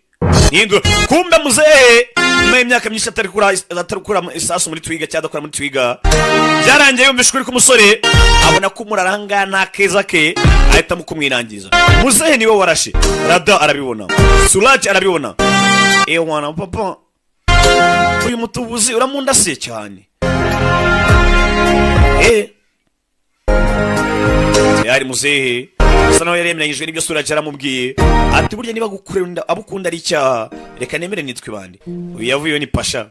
nindo kumbe muzehe nyuma y'imyaka myinshi atarukura isasu muri twiga cyangwa adakora muri twiga byarangiye yumva ishuri k'umusore abona ko umuraranga nta keza ke ahitamo kumwirangiza muzehe niwe warashe rada arabibona surage arabibona wana papa uyu mutubuzi uramundasiye cyane yari muzehe asa nawe yaremyanyijwe n'ibyo surage aramubwiye ati burya niba gukunda abukunda ari icyaha reka nemere nitwe bandi uyu yavuyeho ni pasha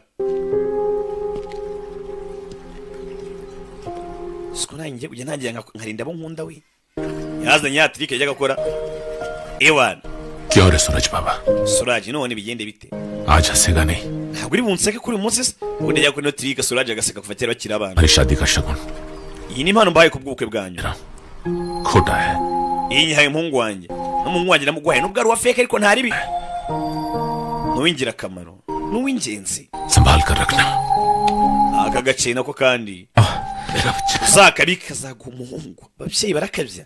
siko nanjye ujya ntangira nkarinda abo nkunda we yazanye ya trike yajyaga akora ewana क्या रे सूरज बाबा surage none bigende bite आज हंसेगा नहीं ntabwo uri bunseke kuri uyu munsi se ubundi ajya kuri no trike surage agaseka kuva kera bakiri abana हमारी शादी का शगुन iyi ni impano mbaye ku bw'ubukwe bwanyu खोटा है iyi nyihaye umuhungu wanjye n'umuhungu wanjye namuguhaye nubwo ari uwa feke ariko ntari bi n'uw'ingirakamaro n'uw'ingenzi संभाल कर रखना aka gace nako kandi uzakabika kazaguha umuhungu ababyeyi barakabya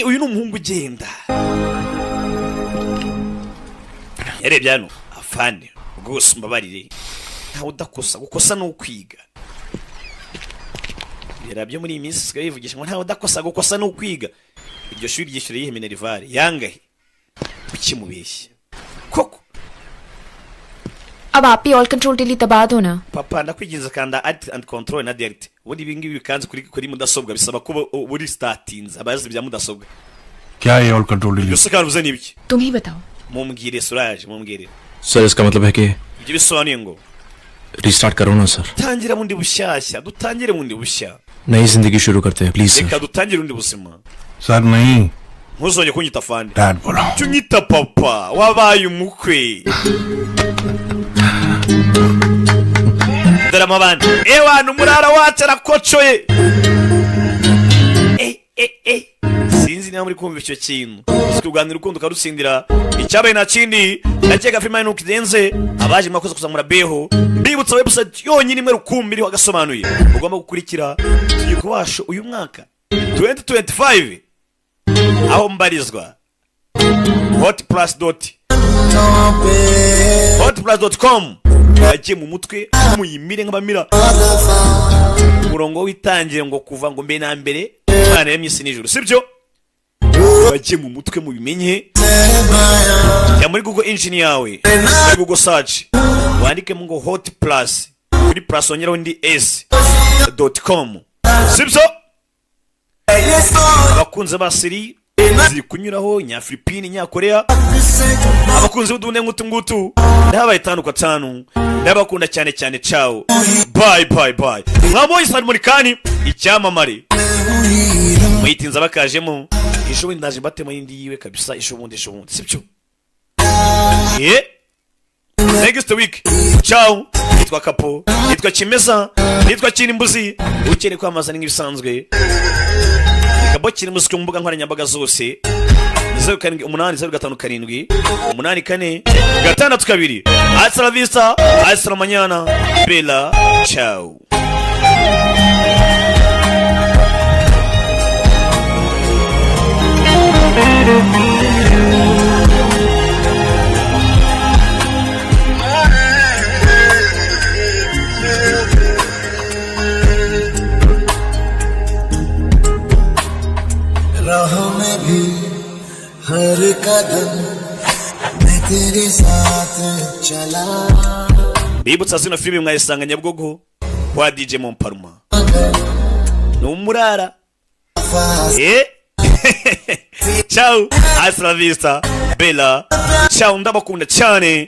uyu ni umuhungu ugenda yarebye hano afande rwose mbabarire ntawe udakosa gukosa ni ukwiga yarabyo muri iyi minsi sigaye yivugisha ngo ntawe udakosa gukosa ni ukwiga iryo shuri ryishyura yihe minerivare yangahe ukimubeshya koko अब आप ही all control delete दबा दो ना papa ndakwigiza kanda add and control na delete ubundi ibi ngibi bikanze kuri mudasobwa bisaba ko buri startings abazi bya mudasobwa क्या ये all control delete byose kandi uzani ibiki तुम ही बताओ mumbwire surage mumbwire sir इसका मतलब है कि ibyo bisobanuye ngo restart करो ना sir tangira bundi bushyashya dutangire bundi bushya नई जिंदगी शुरू करते हैं please sir reka dutangire bundi buzima sir नहीं ntuzongere kunyita fande डैड बोला cyo nyita papa wabaye umukwe drama bandi ewana umurara wacu arakocoye sinzi niba muri kumva icyo kintu tuganira urukundo ukarutsindira icyabaye nta kindi ndakeka filime nuko igenze abaje mwakoze kuzamura beho mbibutsa website yonyine imwe rukumbi iriho agasobanuye ugomba gukurikira tugiye kubasha uyu mwaka 2025 aho mbarizwa hotplus.com yagiye mu mutwe muyimire nk'abamira umurongo witangire ngo kuva ngo mbe na mbere imana yamye isi n'ijuru sibyo yagiye mu mutwe mubimenye ya muri Google engine yawe muri Google search wandikemo ngo hotplus kuri plus ongeraho ndi s.com sibyo abakunze ba siri ziri kunyuraho nyafilipine nyakorea abakunzi b'udune ngutu ngutu ndabaye 5 kwa 5 ndabakunda cyane cyane ciao bye bye bye mwabonye Salmonikani icyamamare muyitinza bakajemo ishobundi ndaje batema yindi yiwe kabisa ishobundi sibyo next week ciao nitwa Kapo nitwa Kimeza nitwa Kirimbuzi ukene kwamazana nk'ibisanzwe Kapo Kirimbuzi ku mbuga nkoranyambaga zose 08058784 hasta la vista hasta la mañana bella ciao राहों में भी हर कदम मैं तेरे साथ चला bibutsa zino filime mwayisanga Nyabugogo kwa DJ Momparuma numurara ciao hasta la vista bella ciao ndabakunda cyane